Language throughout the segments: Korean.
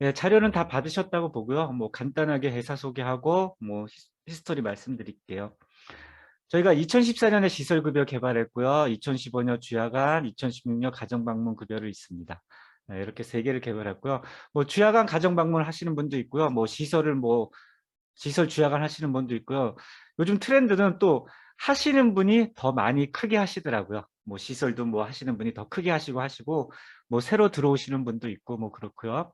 네, 자료는 다 받으셨다고 보고요. 뭐 간단하게 회사 소개하고 뭐 히스토리 말씀드릴게요. 저희가 2014년에 시설급여 개발했고요. 2015년 주야간, 2016년 가정방문급여를 있습니다. 네, 이렇게 세 개를 개발했고요. 뭐 주야간 가정방문 하시는 분도 있고요. 뭐 시설을 뭐 시설 주야간 하시는 분도 있고요. 요즘 트렌드는 또 하시는 분이 더 많이 크게 하시더라고요. 뭐 시설도 뭐 하시는 분이 더 크게 하시고 뭐 새로 들어오시는 분도 있고 뭐 그렇고요.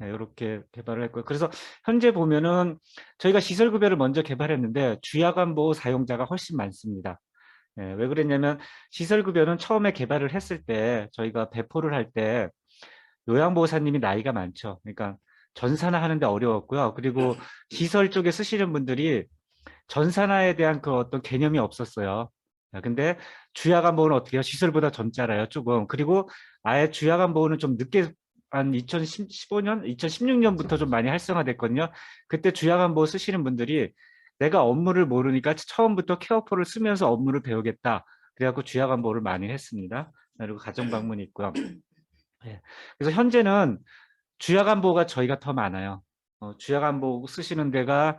네, 이렇게 개발을 했고요. 그래서 현재 보면은 저희가 시설급여를 먼저 개발했는데 주야간 보호 사용자가 훨씬 많습니다. 예, 왜 그랬냐면 시설급여는 처음에 개발을 했을 때 저희가 배포를 할 때 요양보호사님이 나이가 많죠. 그러니까 전산화 하는데 어려웠고요. 그리고 시설 쪽에 쓰시는 분들이 전산화에 대한 그 어떤 개념이 없었어요. 근데 주야간 보호는 어떻게 해요? 시설보다 젊잖아요, 조금. 그리고 아예 주야간 보호는 좀 늦게 한 2015년, 2016년부터 좀 많이 활성화됐거든요. 그때 주야간 보호 쓰시는 분들이 내가 업무를 모르니까 처음부터 케어포를 쓰면서 업무를 배우겠다. 그래갖고 주야간 보호를 많이 했습니다. 그리고 가정 방문이 있고요. 예. 그래서 현재는 주야간 보호가 저희가 더 많아요. 주야간 보호 쓰시는 데가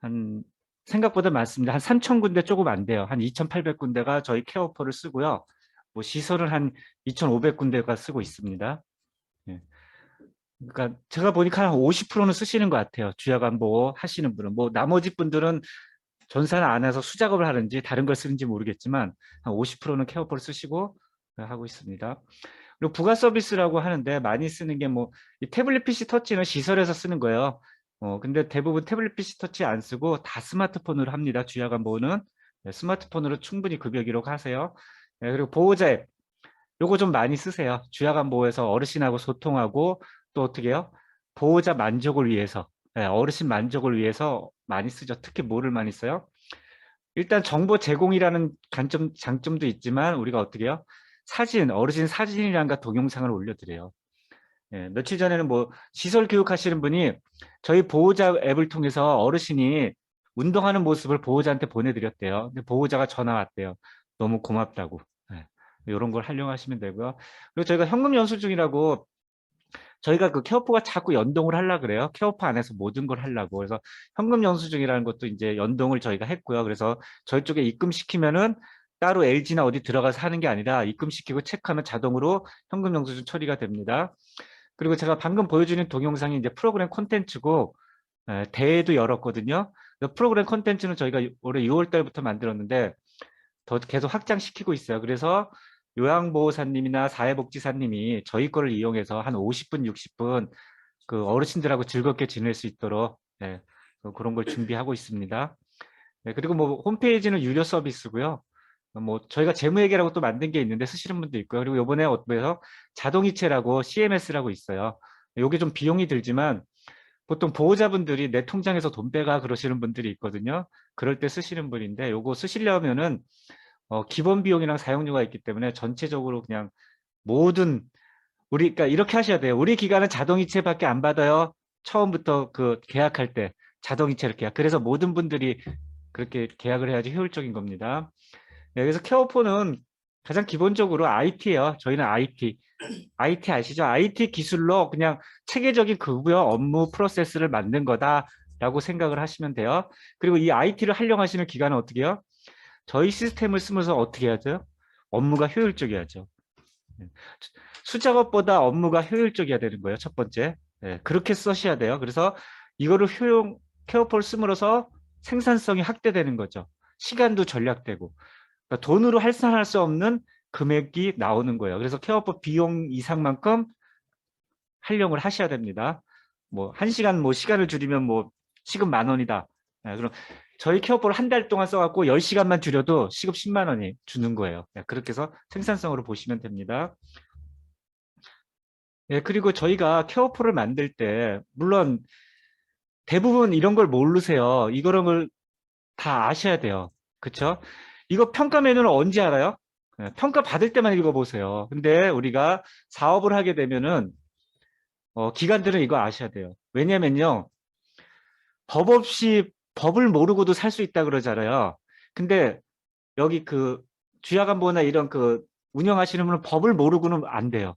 한 생각보다 많습니다. 한 3,000군데 조금 안 돼요. 한 2,800군데가 저희 케어포를 쓰고요. 뭐 시설은 한 2,500군데가 쓰고 있습니다. 예. 그러니까 제가 보니까 한 50%는 쓰시는 것 같아요. 주야간 보호 하시는 분은. 뭐 나머지 분들은 전산을 안 해서 수작업을 하는지 다른 걸 쓰는지 모르겠지만 한 50%는 케어포를 쓰시고 하고 있습니다. 그리고 부가 서비스라고 하는데 많이 쓰는 게 뭐 이 태블릿 PC 터치는 시설에서 쓰는 거예요. 근데 대부분 태블릿 PC 터치 안 쓰고 다 스마트폰으로 합니다. 주야간 보호는. 네, 스마트폰으로 충분히 급여 기록하세요. 네, 그리고 보호자 앱 요거 좀 많이 쓰세요. 주야간 보호에서 어르신하고 소통하고 또 어떻게 해요? 보호자 만족을 위해서 네, 어르신 만족을 위해서 많이 쓰죠. 특히 뭐를 많이 써요? 일단 정보 제공이라는 장점도 있지만 우리가 어떻게 해요? 사진, 어르신 사진이란가 동영상을 올려드려요. 예, 며칠 전에는 뭐 시설 교육하시는 분이 저희 보호자 앱을 통해서 어르신이 운동하는 모습을 보호자한테 보내드렸대요. 근데 보호자가 전화 왔대요. 너무 고맙다고. 예, 이런 걸 활용하시면 되고요. 그리고 저희가 현금 영수증이라고 저희가 그 케어포가 자꾸 연동을 하려 그래요. 케어포 안에서 모든 걸 하려고. 그래서 현금 영수증이라는 것도 이제 연동을 저희가 했고요. 그래서 저희 쪽에 입금시키면은 따로 LG나 어디 들어가서 하는 게 아니라 입금시키고 체크하면 자동으로 현금 영수증 처리가 됩니다. 그리고 제가 방금 보여주는 동영상이 이제 프로그램 콘텐츠고 대회도 열었거든요. 프로그램 콘텐츠는 저희가 올해 6월 달부터 만들었는데 더 계속 확장시키고 있어요. 그래서 요양보호사님이나 사회복지사님이 저희 거를 이용해서 한 50분, 60분 그 어르신들하고 즐겁게 지낼 수 있도록 그런 걸 준비하고 있습니다. 그리고 뭐 홈페이지는 유료 서비스고요. 뭐 저희가 재무회계라고 또 만든 게 있는데 쓰시는 분도 있고요. 그리고 요번에 어떻게해서 자동이체라고 CMS라고 있어요. 요게 좀 비용이 들지만 보통 보호자분들이 내 통장에서 돈 빼가 그러시는 분들이 있거든요. 그럴 때 쓰시는 분인데 요거 쓰시려면은 기본 비용이랑 사용료가 있기 때문에 전체적으로 그냥 모든 그러니까 이렇게 하셔야 돼요. 우리 기관은 자동이체밖에 안 받아요. 처음부터 그 계약할 때 자동이체를 계약. 그래서 모든 분들이 그렇게 계약을 해야지 효율적인 겁니다. 네, 그래서 케어포는 가장 기본적으로 IT예요. 저희는 IT. IT 아시죠? IT 기술로 그냥 체계적인 급여 업무 프로세스를 만든 거다라고 생각을 하시면 돼요. 그리고 이 IT를 활용하시는 기관은 어떻게 해요? 저희 시스템을 쓰면서 어떻게 해야죠? 업무가 효율적이야죠. 네. 수작업보다 업무가 효율적이어야 되는 거예요. 첫 번째. 네, 그렇게 쓰셔야 돼요. 그래서 이거를 케어폴 씀으로써 생산성이 확대되는 거죠. 시간도 절약되고. 그러니까 돈으로 할산할 수 없는 금액이 나오는 거예요. 그래서 케어폴 비용 이상만큼 활용을 하셔야 됩니다. 뭐, 한 시간, 뭐, 시간을 줄이면 뭐, 시급 10,000원이다. 그럼 저희 케어폴을 한 달 동안 써갖고 10시간만 줄여도 시급 10만 원이 주는 거예요. 그렇게 해서 생산성으로 보시면 됩니다. 그리고 저희가 케어폴을 만들 때, 물론 대부분 이런 걸 모르세요. 이런 걸 다 아셔야 돼요. 그쵸? 이거 평가 메뉴는 언제 알아요? 평가 받을 때만 읽어보세요. 근데 우리가 사업을 하게 되면은, 기관들은 이거 아셔야 돼요. 왜냐면요, 법 없이 법을 모르고도 살 수 있다 그러잖아요. 근데 여기 그 주야간보나 이런 그 운영하시는 분은 법을 모르고는 안 돼요.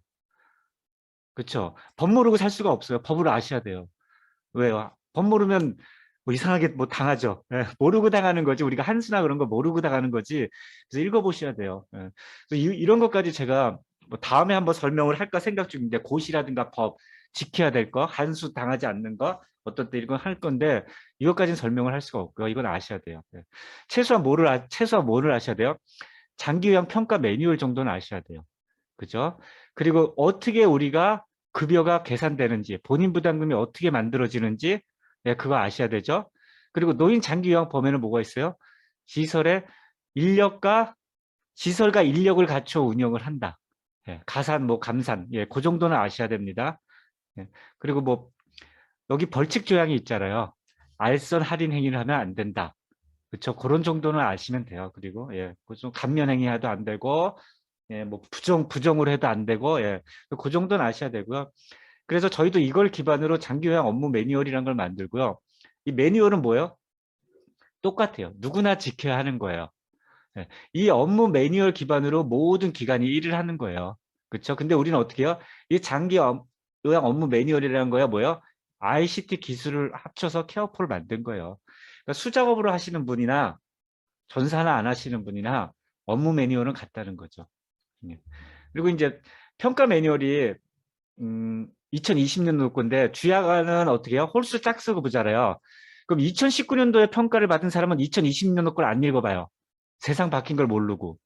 그렇죠. 법 모르고 살 수가 없어요. 법을 아셔야 돼요. 왜요? 법 모르면 뭐 이상하게 뭐 당하죠. 예, 모르고 당하는 거지. 우리가 한수나 그런 거 모르고 당하는 거지. 그래서 읽어보셔야 돼요. 예. 그래서 이런 것까지 제가 뭐 다음에 한번 설명을 할까 생각 중인데 고시라든가 법 지켜야 될 거, 한수 당하지 않는 거, 어떤 때 이건 할 건데 이것까지는 설명을 할 수가 없고요. 이건 아셔야 돼요. 예. 최소한 뭐를 아셔야 돼요? 장기요양 평가 매뉴얼 정도는 아셔야 돼요. 그죠? 그리고 어떻게 우리가 급여가 계산되는지, 본인 부담금이 어떻게 만들어지는지, 네, 그거 아셔야 되죠. 그리고 노인 장기요양 범위는 뭐가 있어요? 시설의 인력과 시설과 인력을 갖춰 운영을 한다. 예, 가산, 뭐 감산, 예, 그 정도는 아셔야 됩니다. 예, 그리고 뭐 여기 벌칙 조항이 있잖아요. 알선 할인 행위를 하면 안 된다. 그렇죠. 그런 정도는 아시면 돼요. 그리고 예, 그좀 감면 행위해도 안 되고, 예, 뭐 부정으로 해도 안 되고, 예, 그 정도는 아셔야 되고요. 그래서 저희도 이걸 기반으로 장기요양 업무 매뉴얼이라는 걸 만들고요. 이 매뉴얼은 뭐예요? 똑같아요. 누구나 지켜야 하는 거예요. 예, 이 업무 매뉴얼 기반으로 모든 기관이 일을 하는 거예요. 그렇죠? 근데 우리는 어떻게 해요? 이 장기요양 업무 매뉴얼이라는 거야 뭐예요? ICT 기술을 합쳐서 케어폴을 만든 거예요. 그러니까 수작업으로 하시는 분이나 전사나 안 하시는 분이나 업무 매뉴얼은 같다는 거죠. 예. 그리고 이제 평가 매뉴얼이 2020년도 건데 주야가는 어떻게 해요? 홀수 짝수고 보잖아요. 그럼 2019년도에 평가를 받은 사람은 2020년도 걸 안 읽어봐요. 세상 바뀐 걸 모르고.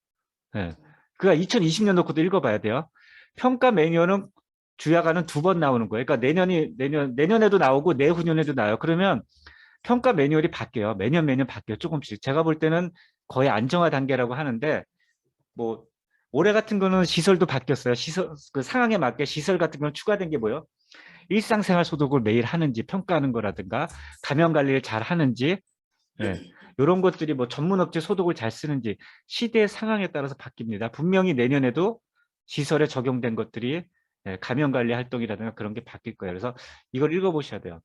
예. 그러니까 2020년도 것도 읽어봐야 돼요. 평가 매뉴얼은 주야가는 2번 나오는 거예요. 그러니까 내년에도 나오고 내후년에도 나와요. 그러면 평가 매뉴얼이 바뀌어요. 매년 바뀌어요. 조금씩. 제가 볼 때는 거의 안정화 단계라고 하는데 뭐 올해 같은 거는 시설도 바뀌었어요. 시설 그 상황에 맞게 시설 같은 건 추가된 게 뭐예요? 일상생활 소득을 매일 하는지 평가하는 거라든가 감염 관리를 잘 하는지 예. 이런 것들이 뭐 전문업체 소득을 잘 쓰는지 시대 상황에 따라서 바뀝니다. 분명히 내년에도 시설에 적용된 것들이 예, 감염 관리 활동이라든가 그런 게 바뀔 거예요. 그래서 이걸 읽어보셔야 돼요.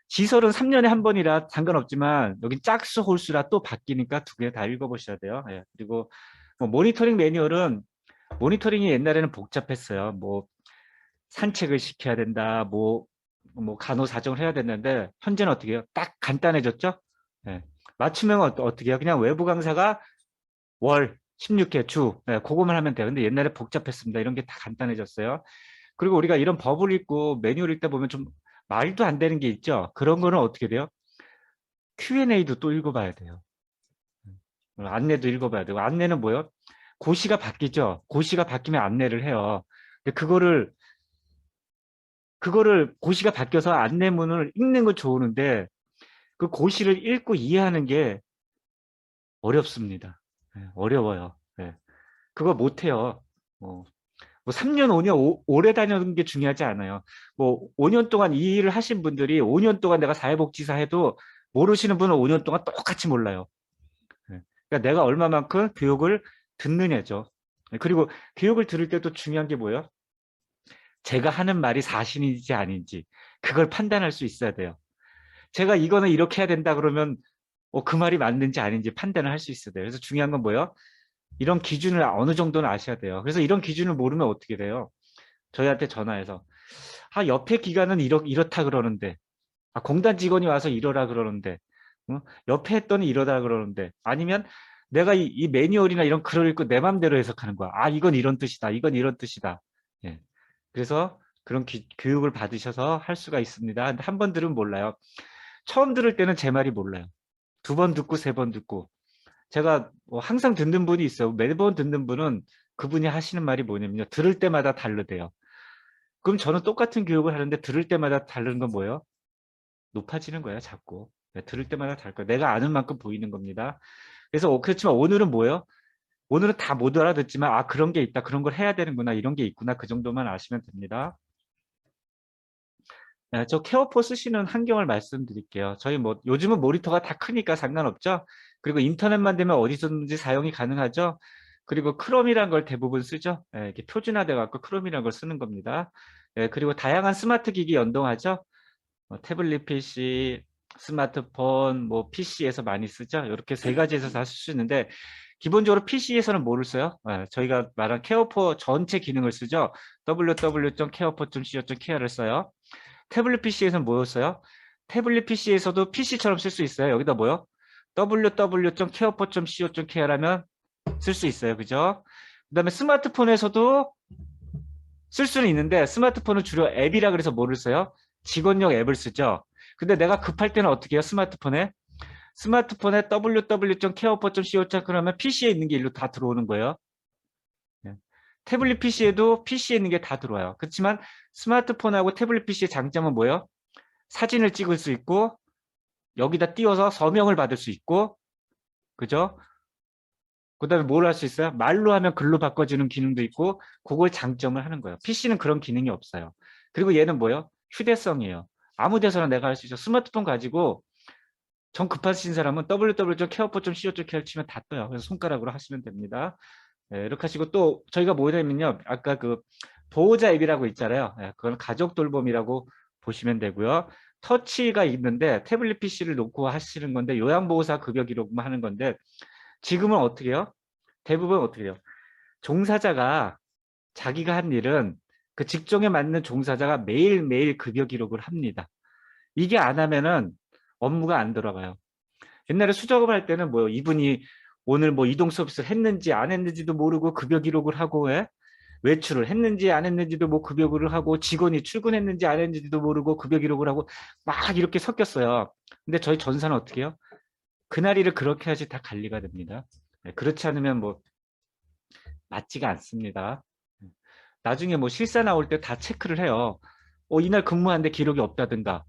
시설은 3년에 한 번이라 상관없지만 여기 짝수 홀수라 또 바뀌니까 2개 다 읽어보셔야 돼요. 예. 그리고 뭐 모니터링 매뉴얼은 모니터링이 옛날에는 복잡했어요. 뭐 산책을 시켜야 된다. 뭐 간호사정을 해야 됐는데 현재는 어떻게 해요? 딱 간단해졌죠? 예. 맞춤형은 어떻게 해요? 그냥 외부 강사가 월 16회 주 그거만 하면 돼요. 근데 옛날에 복잡했습니다. 이런 게 다 간단해졌어요. 그리고 우리가 이런 법을 읽고 매뉴얼 읽다 보면 좀 말도 안 되는 게 있죠. 그런 거는 어떻게 돼요? Q&A도 또 읽어봐야 돼요. 안내도 읽어봐야 되고 안내는 뭐예요? 고시가 바뀌죠. 고시가 바뀌면 안내를 해요. 근데 그거를 고시가 바뀌어서 안내문을 읽는 건 좋은데 그 고시를 읽고 이해하는 게 어렵습니다. 어려워요. 그거 못해요. 뭐 3년, 5년, 오래 다녀는 게 중요하지 않아요. 뭐 5년 동안 이 일을 하신 분들이 5년 동안 내가 사회복지사 해도 모르시는 분은 5년 동안 똑같이 몰라요. 그러니까 내가 얼마만큼 교육을 듣느냐죠. 그리고 교육을 들을 때도 중요한 게 뭐예요? 제가 하는 말이 사실인지 아닌지 그걸 판단할 수 있어야 돼요. 제가 이거는 이렇게 해야 된다 그러면 그 말이 맞는지 아닌지 판단을 할 수 있어야 돼요. 그래서 중요한 건 뭐예요? 이런 기준을 어느 정도는 아셔야 돼요. 그래서 이런 기준을 모르면 어떻게 돼요? 저희한테 전화해서 옆에 기관은 이렇다 그러는데 공단 직원이 와서 이러라 그러는데 옆에 했더니 이러다 그러는데 아니면 내가 이 매뉴얼이나 이런 글을 읽고 내 맘대로 해석하는 거야. 이건 이런 뜻이다. 이건 이런 뜻이다. 예. 그래서 그런 교육을 받으셔서 할 수가 있습니다. 근데 한 번 들으면 몰라요. 처음 들을 때는 제 말이 몰라요. 2번 듣고 3번 듣고 제가 뭐 항상 듣는 분이 있어요. 매번 듣는 분은 그분이 하시는 말이 뭐냐면요. 들을 때마다 다르대요. 그럼 저는 똑같은 교육을 하는데 들을 때마다 다른 건 뭐예요? 높아지는 거예요, 자꾸. 들을 때마다 다를 거예요. 내가 아는 만큼 보이는 겁니다. 그래서 그렇지만 오늘은 뭐예요? 오늘은 다 못 알아듣지만 그런 게 있다. 그런 걸 해야 되는구나. 이런 게 있구나. 그 정도만 아시면 됩니다. 저 케어포 쓰시는 환경을 말씀드릴게요. 저희 뭐 요즘은 모니터가 다 크니까 상관없죠. 그리고 인터넷만 되면 어디서든지 사용이 가능하죠. 그리고 크롬이란 걸 대부분 쓰죠. 이렇게 표준화돼 갖고 크롬이란 걸 쓰는 겁니다. 그리고 다양한 스마트 기기 연동하죠. 태블릿 PC, 스마트폰, 뭐 PC에서 많이 쓰죠. 이렇게 3가지에서 다 쓸 수 있는데 기본적으로 PC에서는 뭐를 써요? 저희가 말한 케어포 전체 기능을 쓰죠. www.carepo.co.kr을 써요. 태블릿 PC에서는 뭐를 써요? 태블릿 PC에서도 PC처럼 쓸 수 있어요. 여기다 뭐요? www.carepo.co.kr 하면 쓸 수 있어요. 그죠? 그 다음에 스마트폰에서도 쓸 수는 있는데 스마트폰은 주로 앱이라 그래서 뭐를 써요? 직원용 앱을 쓰죠. 근데 내가 급할 때는 어떻게 해요? 스마트폰에 www.carepo.co.kr 그러면 PC에 있는 게 일로 다 들어오는 거예요. 예. 태블릿 PC에도 PC에 있는 게 다 들어와요. 그렇지만 스마트폰하고 태블릿 PC의 장점은 뭐예요? 사진을 찍을 수 있고 여기다 띄워서 서명을 받을 수 있고 그죠? 그 다음에 뭘 할 수 있어요? 말로 하면 글로 바꿔주는 기능도 있고 그걸 장점을 하는 거예요. PC는 그런 기능이 없어요. 그리고 얘는 뭐예요? 휴대성이에요. 아무 데서나 내가 할 수 있어. 스마트폰 가지고 정 급하신 사람은 www.carepo.co.kr 치면 다 떠요. 그래서 손가락으로 하시면 됩니다. 네, 이렇게 하시고 또 저희가 뭐 하냐면요. 아까 그 보호자 앱이라고 있잖아요. 네, 그건 가족 돌봄이라고 보시면 되고요. 터치가 있는데 태블릿 PC를 놓고 하시는 건데 요양보호사 급여 기록만 하는 건데 지금은 어떻게 해요? 대부분 어떻게 해요? 종사자가 자기가 한 일은 그 직종에 맞는 종사자가 매일매일 급여 기록을 합니다. 이게 안 하면은 업무가 안 들어가요. 옛날에 수작업 할 때는 뭐 이분이 오늘 뭐 이동 서비스를 했는지 안 했는지도 모르고 급여 기록을 하고 외출을 했는지 안 했는지도 뭐 급여 기록을 하고 직원이 출근했는지 안 했는지도 모르고 급여 기록을 하고 막 이렇게 섞였어요. 근데 저희 전사는 어떻게 해요? 그날 일을 그렇게 해야지 다 관리가 됩니다. 그렇지 않으면 뭐 맞지가 않습니다. 나중에 뭐 실사 나올 때 다 체크를 해요. 이날 근무하는데 기록이 없다든가.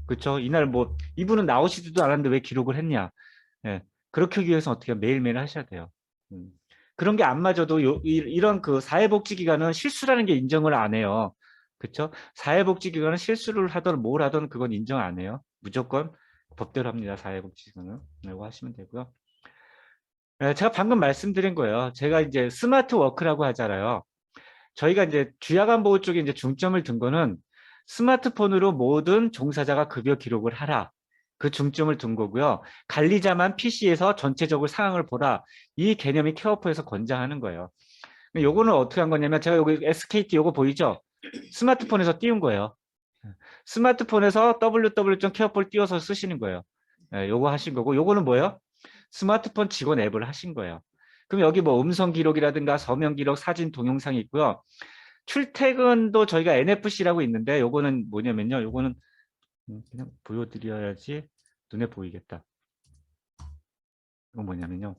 그렇죠? 이날 뭐 이분은 나오시지도 않았는데 왜 기록을 했냐. 예. 그렇게 하기 위해서 어떻게 매일매일 하셔야 돼요. 음. 그런 게 안 맞아도 이런 그 사회복지기관은 실수라는 게 인정을 안 해요. 그렇죠? 사회복지기관은 실수를 하든 뭘 하든 그건 인정 안 해요. 무조건 법대로 합니다. 사회복지기관은. 라고 하시면 되고요. 제가 방금 말씀드린 거예요. 제가 이제 스마트 워크라고 하잖아요. 저희가 이제 주야간 보호 쪽에 이제 중점을 둔 거는 스마트폰으로 모든 종사자가 급여 기록을 하라. 그 중점을 둔 거고요. 관리자만 PC에서 전체적으로 상황을 보라. 이 개념이 케어포에서 권장하는 거예요. 요거는 어떻게 한 거냐면 제가 여기 SKT 요거 보이죠? 스마트폰에서 띄운 거예요. 스마트폰에서 www.care포를 띄워서 쓰시는 거예요. 요거 하신 거고 요거는 뭐예요? 스마트폰 직원 앱을 하신 거예요. 그럼 여기 뭐 음성 기록이라든가 서명 기록, 사진, 동영상이 있고요. 출퇴근도 저희가 NFC라고 있는데 요거는 뭐냐면요. 요거는 그냥 보여드려야지 눈에 보이겠다. 이건 뭐냐면요.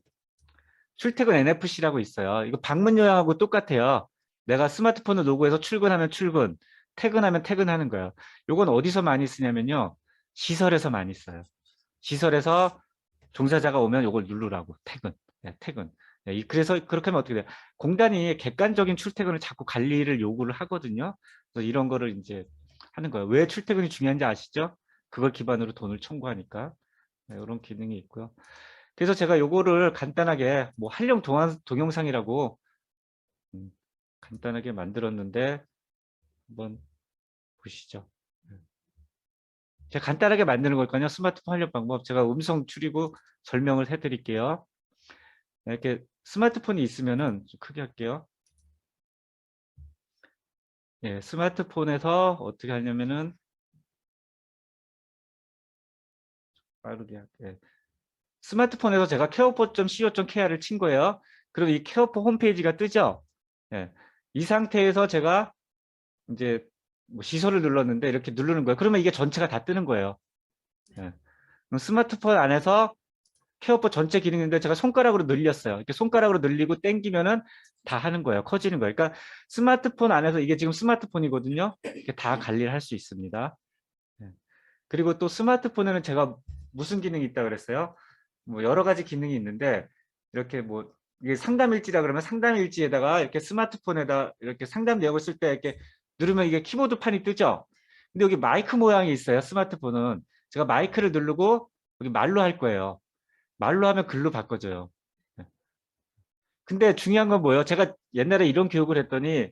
출퇴근 NFC라고 있어요. 이거 방문 요양하고 똑같아요. 내가 스마트폰을 노고해서 출근하면 출근, 퇴근하면 퇴근하는 거예요. 요건 어디서 많이 쓰냐면요. 시설에서 많이 써요. 시설에서 종사자가 오면 요걸 누르라고. 퇴근. 퇴근. 그래서 그렇게 하면 어떻게 돼요? 공단이 객관적인 출퇴근을 자꾸 관리를 요구를 하거든요. 그래서 이런 거를 이제 하는 거예요. 왜 출퇴근이 중요한지 아시죠? 그걸 기반으로 돈을 청구하니까. 이런 기능이 있고요. 그래서 제가 요거를 간단하게 뭐 활용 동영상이라고 음, 간단하게 만들었는데 한번 보시죠. 제가 간단하게 만드는 거니까요. 스마트폰 활용 방법 제가 음성 줄이고 설명을 해드릴게요. 이렇게 스마트폰이 있으면은 좀 크게 할게요. 예, 스마트폰에서 어떻게 하냐면은 빠르게 할게요. 스마트폰에서 제가 carepo.co.kr을 친 거예요. 그리고 이 케어포 홈페이지가 뜨죠. 예, 이 상태에서 제가 이제 뭐 시설을 눌렀는데 이렇게 누르는 거예요. 그러면 이게 전체가 다 뜨는 거예요. 예. 그럼 스마트폰 안에서 케어포 전체 기능인데 제가 손가락으로 늘렸어요. 이렇게 손가락으로 늘리고 땡기면은 다 하는 거예요. 커지는 거예요. 그러니까 스마트폰 안에서 이게 지금 스마트폰이거든요. 이렇게 다 관리를 할 수 있습니다. 예. 그리고 또 스마트폰에는 제가 무슨 기능이 있다 그랬어요? 뭐 여러 가지 기능이 있는데 이렇게 뭐 이게 상담일지라 그러면 상담일지에다가 이렇게 스마트폰에다 이렇게 상담 내역을 쓸 때 이렇게 누르면 이게 키보드판이 뜨죠. 근데 여기 마이크 모양이 있어요. 스마트폰은 제가 마이크를 누르고 여기 말로 할 거예요. 말로 하면 글로 바꿔줘요. 근데 중요한 건 뭐예요? 제가 옛날에 이런 교육을 했더니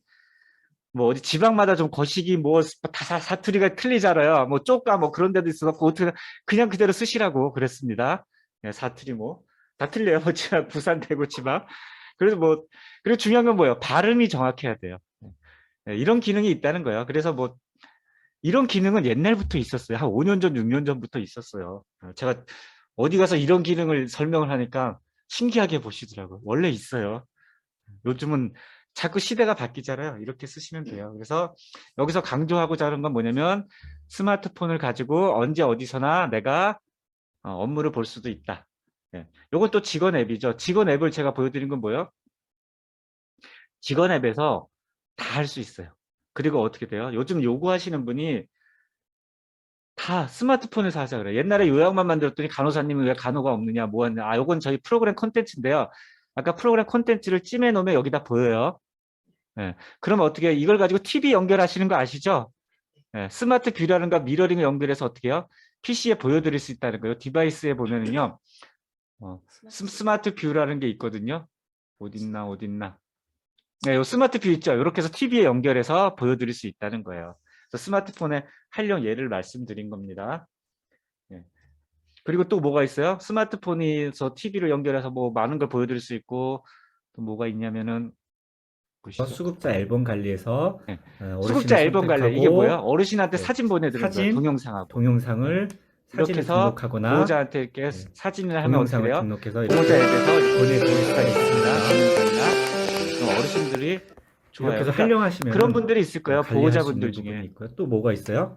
뭐 어디 지방마다 좀 거시기 뭐 다 사투리가 틀리잖아요. 뭐 쪼까 뭐 그런 데도 있어서 어떻게 그냥 그대로 쓰시라고 그랬습니다. 네, 사투리 뭐. 다 틀려요. 뭐 지방, 부산, 대구, 지방. 그래서 뭐, 그리고 중요한 건 뭐예요? 발음이 정확해야 돼요. 네, 이런 기능이 있다는 거예요. 그래서 뭐, 이런 기능은 옛날부터 있었어요. 한 5년 전, 6년 전부터 있었어요. 제가 어디 가서 이런 기능을 설명을 하니까 신기하게 보시더라고요. 원래 있어요. 요즘은 자꾸 시대가 바뀌잖아요. 이렇게 쓰시면 돼요. 그래서 여기서 강조하고자 하는 건 뭐냐면 스마트폰을 가지고 언제 어디서나 내가 업무를 볼 수도 있다. 예. 요건 또 직원 앱이죠. 직원 앱을 제가 보여드린 건 뭐예요? 직원 앱에서 다 할 수 있어요. 그리고 어떻게 돼요? 요즘 요구하시는 분이 다 스마트폰에서 하자 그래요. 옛날에 요약만 만들었더니 간호사님은 왜 간호가 없느냐, 뭐 하냐. 아, 요건 저희 프로그램 콘텐츠인데요. 아까 프로그램 콘텐츠를 찜해 놓으면 여기다 보여요. 예. 그러면 어떻게 해요? 이걸 가지고 TV 연결하시는 거 아시죠? 예. 스마트 뷰라든가 미러링을 연결해서 어떻게 해요? PC에 보여드릴 수 있다는 거예요. 디바이스에 보면은요. 스마트 뷰라는 게 있거든요. 어딨나, 어딨나. 네, 요 스마트 뷰 있죠? 이렇게 해서 TV에 연결해서 보여드릴 수 있다는 거예요. 그래서 스마트폰의 활용 예를 말씀드린 겁니다. 예. 그리고 또 뭐가 있어요? 스마트폰에서 TV를 연결해서 뭐 많은 걸 보여드릴 수 있고, 또 뭐가 있냐면은, 보시죠. 수급자 앨범 관리에서 네. 수급자 어르신을 앨범 관리 이게 뭐예요? 선택하고 어르신한테 네, 사진 보내드리는 거예요. 사진, 동영상하고. 네. 동영상을 이렇게 사진을 해서 등록하거나 보호자한테 이렇게 네, 사진을 하면 어떻게 동영상을 돼요? 등록해서 이렇게 보호자 앱에서 이렇게 보내드릴 수가 있습니다. 있습니다. 동영상이나 그럼 어르신들이 이렇게 좋아요. 해서 그러니까 그런 활용하시면은 분들이 있을 거예요. 관리할 수 있는 보호자분들 부분이 중에. 있고요. 또 뭐가 있어요?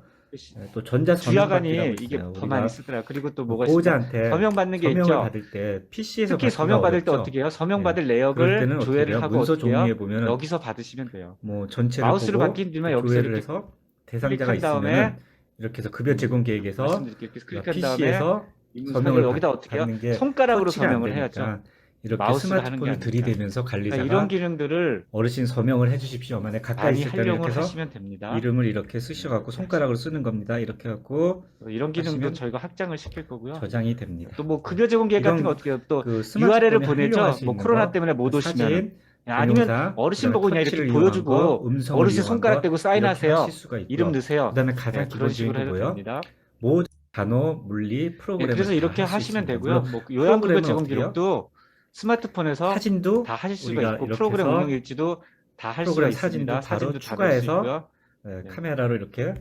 또 전자 서명 받기라고 주야간이 이게 있어요. 더 많이 우리가 쓰더라. 그리고 또 뭐가 있으면 보호자한테 서명 받는 게 서명을 있죠. 받을 때 PC에서 특히 받기가 서명 받을 때 어렵죠. 어떻게 해요? 서명 예, 받을 그럴 내역을 때는 어떻게 조회를 돼요? 하고 문서 어떻게 해요? 종이에 보면은 여기서 받으시면 돼요. 뭐 전체를 마우스로 보고 바뀐 뒤면 또 여기서 조회를 이렇게 해서 대상자가 클릭한 다음에 있으면은 이렇게 해서 급여 제공 계획에서 말씀드릴게요. 그래서 우리가 클릭한 다음에 PC에서 이 문서 확인 서명을 여기다 어떻게 해요? 받는 게 손가락으로 터치가 안 서명을 해야죠. 되니까 이렇게 마우스로 하는 게 스마트폰을 아니니까. 들이대면서 그러니까 이런 관리자가 기능들을 어르신 서명을 해주십시오. 만약 가까이 많이 있을 때는 이렇게 활용을 해서 하시면 됩니다. 이름을 이렇게 네, 쓰셔갖고 이렇게 손가락으로 하시면 쓰는 겁니다. 이렇게 갖고 이런 기능도 하시면 저희가 확장을 시킬 거고요. 저장이 됩니다. 또 뭐 네. 급여 제공 계획 같은 거 이런 어떻게 해요? 또 그 URL을 스마트폰에 활용할 보내죠. 수 뭐 있는 코로나 거 때문에 못 오시면은 사진, 아니면 동영상, 어르신 그다음에 보고 그냥 이렇게 터치를 이용한 거, 보여주고 음성을 어르신 이용한 손가락 거 대고 이렇게 하실 사인하세요. 수가 이름 있고요. 넣으세요. 그다음에 네, 가장 그런 기본적인 식으로 거 해도 뭐예요? 됩니다. 모든 간호, 물리 네, 프로그램을 그래서 다 이렇게 할 수 하시면 있습니다. 되고요. 물론 뭐 요양급여 프로그램은 제공 어떻게 해요? 기록도 스마트폰에서 사진도 다 하실 수가 우리가 있고 이렇게 프로그램 운영 해서 일지도 다 할 수가 프로그램 사진도 있습니다. 바로 사진도 다 넣을 수 추가해서 있고요. 네. 카메라로 이렇게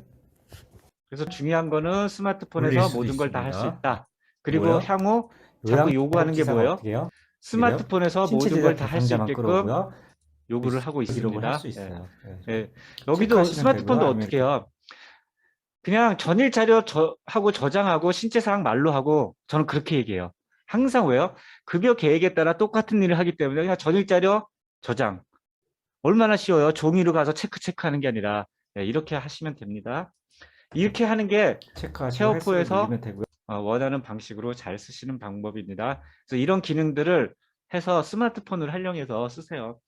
그래서 중요한 거는 올릴 스마트폰에서 수도 모든 걸 다 할 수 있습니다. 있다. 그리고 뭐요? 향후 자꾸 요구하는 게 요양복지사가 뭐예요? 어떻게 해요? 어떻게 돼요? 스마트폰에서 신체 모든 걸 제작 다 할 수 대상자만 있게끔 끌어오고요. 요구를 하고 기록을 할 있습니다. 수 예. 있어요. 예. 여기도 체크하시면 되고요. 스마트폰도 아니면 어떻게 이렇게 해요? 그냥 전일 자료 하고 저장하고 신체 사항 말로 하고 저는 그렇게 얘기해요. 항상 왜요? 급여 계획에 따라 똑같은 일을 하기 때문에 그냥 전일 자료 저장. 얼마나 쉬워요? 종이로 가서 체크하는 게 아니라 이렇게 하시면 됩니다. 이렇게 하는 게 체크하시고 헬스를 케어포에서 누르면 되고요. 원하는 방식으로 잘 쓰시는 방법입니다. 그래서 이런 기능들을 해서 스마트폰을 활용해서 쓰세요.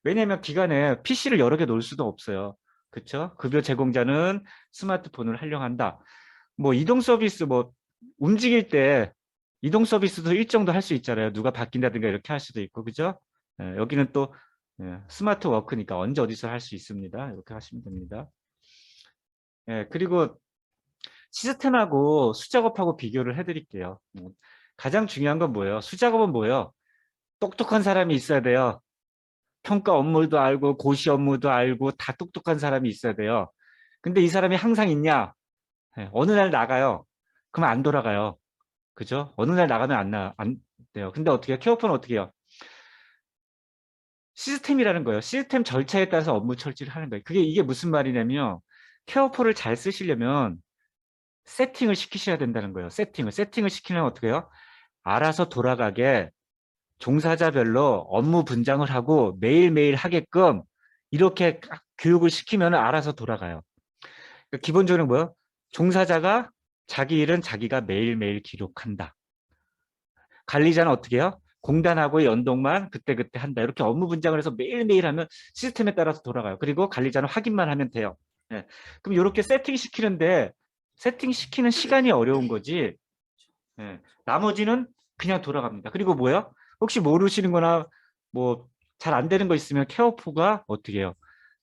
왜냐하면 기간에 PC를 여러 개 놓을 수도 없어요. 그렇죠? 급여 제공자는 스마트폰을 활용한다. 뭐 이동 서비스 뭐 움직일 때 이동 서비스도 일정도 할 수 있잖아요. 누가 바뀐다든가 이렇게 할 수도 있고 그죠? 여기는 또 스마트 워크니까 언제 어디서 할 수 있습니다. 이렇게 하시면 됩니다. 그리고 시스템하고 수작업하고 비교를 해드릴게요. 가장 중요한 건 뭐예요? 수작업은 뭐예요? 똑똑한 사람이 있어야 돼요. 평가 업무도 알고 고시 업무도 알고 다 똑똑한 사람이 있어야 돼요. 근데 이 사람이 항상 있냐? 어느 날 나가요. 그러면 안 돌아가요. 그죠? 어느 날 나가면 안 돼요. 근데 어떻게 해요? 케어폰은 어떻게 해요? 시스템이라는 거예요. 시스템 절차에 따라서 업무 처리를 하는 거예요. 이게 무슨 말이냐면 케어포를 잘 쓰시려면 세팅을 시키셔야 된다는 거예요. 세팅을 시키면 어떻게 해요? 알아서 돌아가게 종사자별로 업무 분장을 하고 매일매일 하게끔 이렇게 교육을 시키면 알아서 돌아가요. 그러니까 기본적으로 뭐예요? 종사자가 자기 일은 자기가 매일매일 기록한다. 관리자는 어떻게 해요? 공단하고의 연동만 그때그때 한다. 이렇게 업무 분장을 해서 매일매일 하면 시스템에 따라서 돌아가요. 그리고 관리자는 확인만 하면 돼요. 예. 그럼 이렇게 세팅시키는데 세팅시키는 시간이 어려운 거지. 예. 나머지는 그냥 돌아갑니다. 그리고 뭐요? 혹시 모르시는 거나 뭐 잘 안 되는 거 있으면 케어포가 어떻게 해요?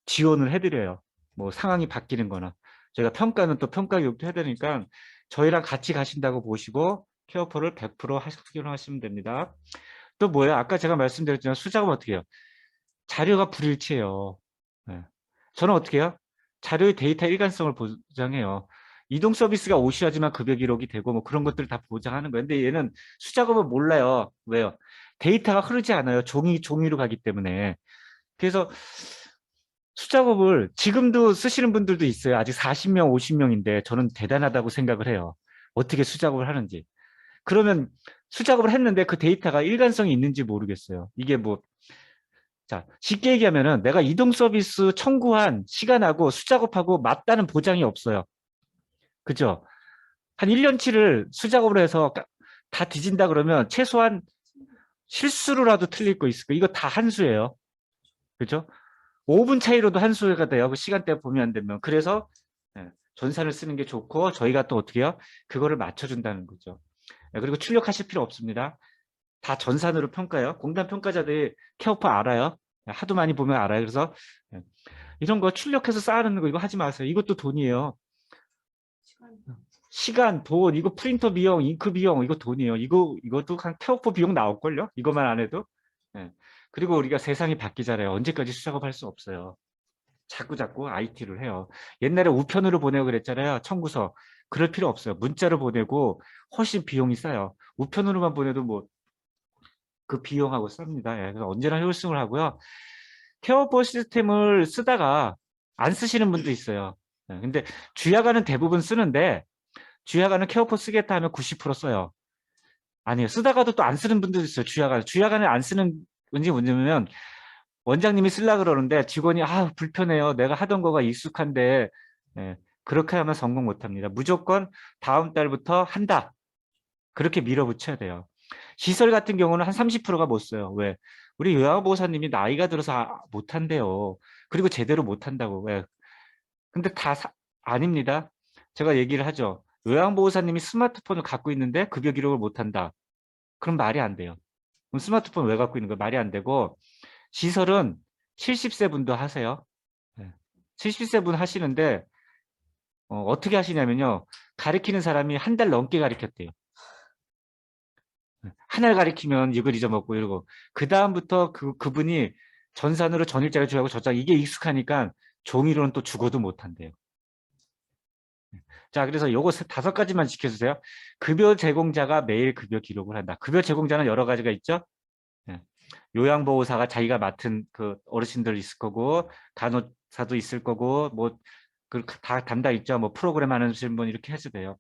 지원을 해드려요. 뭐 상황이 바뀌는 거나. 저희가 평가는 또 평가 교육도 해드리니까 저희랑 같이 가신다고 보시고 케어포를 100% 활용하시면 됩니다. 또 뭐예요? 아까 제가 말씀드렸지만 수작업은 어떻게 해요? 자료가 불일치해요. 네. 저는 어떻게 해요? 자료의 데이터 일관성을 보장해요. 이동 서비스가 오시하지만 급여 기록이 되고 뭐 그런 것들을 다 보장하는 거예요. 근데 얘는 수작업은 몰라요. 왜요? 데이터가 흐르지 않아요. 종이로 가기 때문에. 그래서 수작업을 지금도 쓰시는 분들도 있어요. 아직 40명, 50명인데 저는 대단하다고 생각을 해요. 어떻게 수작업을 하는지. 그러면 수작업을 했는데 그 데이터가 일관성이 있는지 모르겠어요. 이게 뭐, 자, 쉽게 얘기하면은 내가 이동 서비스 청구한 시간하고 수작업하고 맞다는 보장이 없어요. 그죠? 한 1년치를 수작업으로 해서 다 뒤진다 그러면 최소한 실수로라도 틀릴 거 있을 거예요. 이거 다 한수예요. 그죠? 5분 차이로도 한수가 돼요. 그 시간대 보면 안 되면. 그래서 전산을 쓰는 게 좋고 저희가 또 어떻게 해요? 그거를 맞춰준다는 거죠. 그리고 출력하실 필요 없습니다. 다 전산으로 평가해요. 공단 평가자들이 케어포 알아요. 하도 많이 보면 알아요. 그래서 이런 거 출력해서 쌓아놓는 거 이거 하지 마세요. 이것도 돈이에요. 시간, 돈, 이거 프린터 비용, 잉크 비용, 이거 돈이에요. 이것도 한 케어포 비용 나올걸요? 이것만 안 해도. 그리고 우리가 세상이 바뀌잖아요. 언제까지 수작업할 수 없어요. 자꾸 IT를 해요. 옛날에 우편으로 보내고 그랬잖아요. 청구서. 그럴 필요 없어요. 문자로 보내고 훨씬 비용이 싸요. 우편으로만 보내도 뭐 그 비용하고 쌉니다. 그래서 언제나 효율성을 하고요. 케어포 시스템을 쓰다가 안 쓰시는 분도 있어요. 근데 주야간은 대부분 쓰는데 주야간은 케어포 쓰겠다 하면 90% 써요. 아니요. 쓰다가도 또 안 쓰는 분들도 있어요. 주야간. 주야간을 안 쓰는 왠지 뭐냐면 원장님이 쓰려 그러는데 직원이 불편해요. 내가 하던 거가 익숙한데 그렇게 하면 성공 못합니다. 무조건 다음 달부터 한다. 그렇게 밀어붙여야 돼요. 시설 같은 경우는 한 30%가 못 써요. 왜? 우리 요양보호사님이 나이가 들어서 못한대요. 그리고 제대로 못한다고. 왜? 근데 아닙니다. 제가 얘기를 하죠. 요양보호사님이 스마트폰을 갖고 있는데 급여 기록을 못한다. 그럼 말이 안 돼요. 그럼 스마트폰 왜 갖고 있는 거예요? 말이 안 되고 시설은 70세 분도 하세요. 70세 분 하시는데 어떻게 하시냐면요. 가르치는 사람이 한 달 넘게 가르쳤대요. 하나를 가리키면 이걸 잊어먹고 이러고 그 다음부터 그분이 전산으로 전일자를 주하고 저장 이게 익숙하니까 종이로는 또 죽어도 못한대요. 자, 그래서 요거 5가지만 지켜주세요. 급여 제공자가 매일 급여 기록을 한다. 급여 제공자는 여러 가지가 있죠. 요양보호사가 자기가 맡은 그 어르신들 있을 거고 간호사도 있을 거고 뭐 그 다 담당 있죠. 뭐 프로그램 하는 분 이렇게 해도 돼요.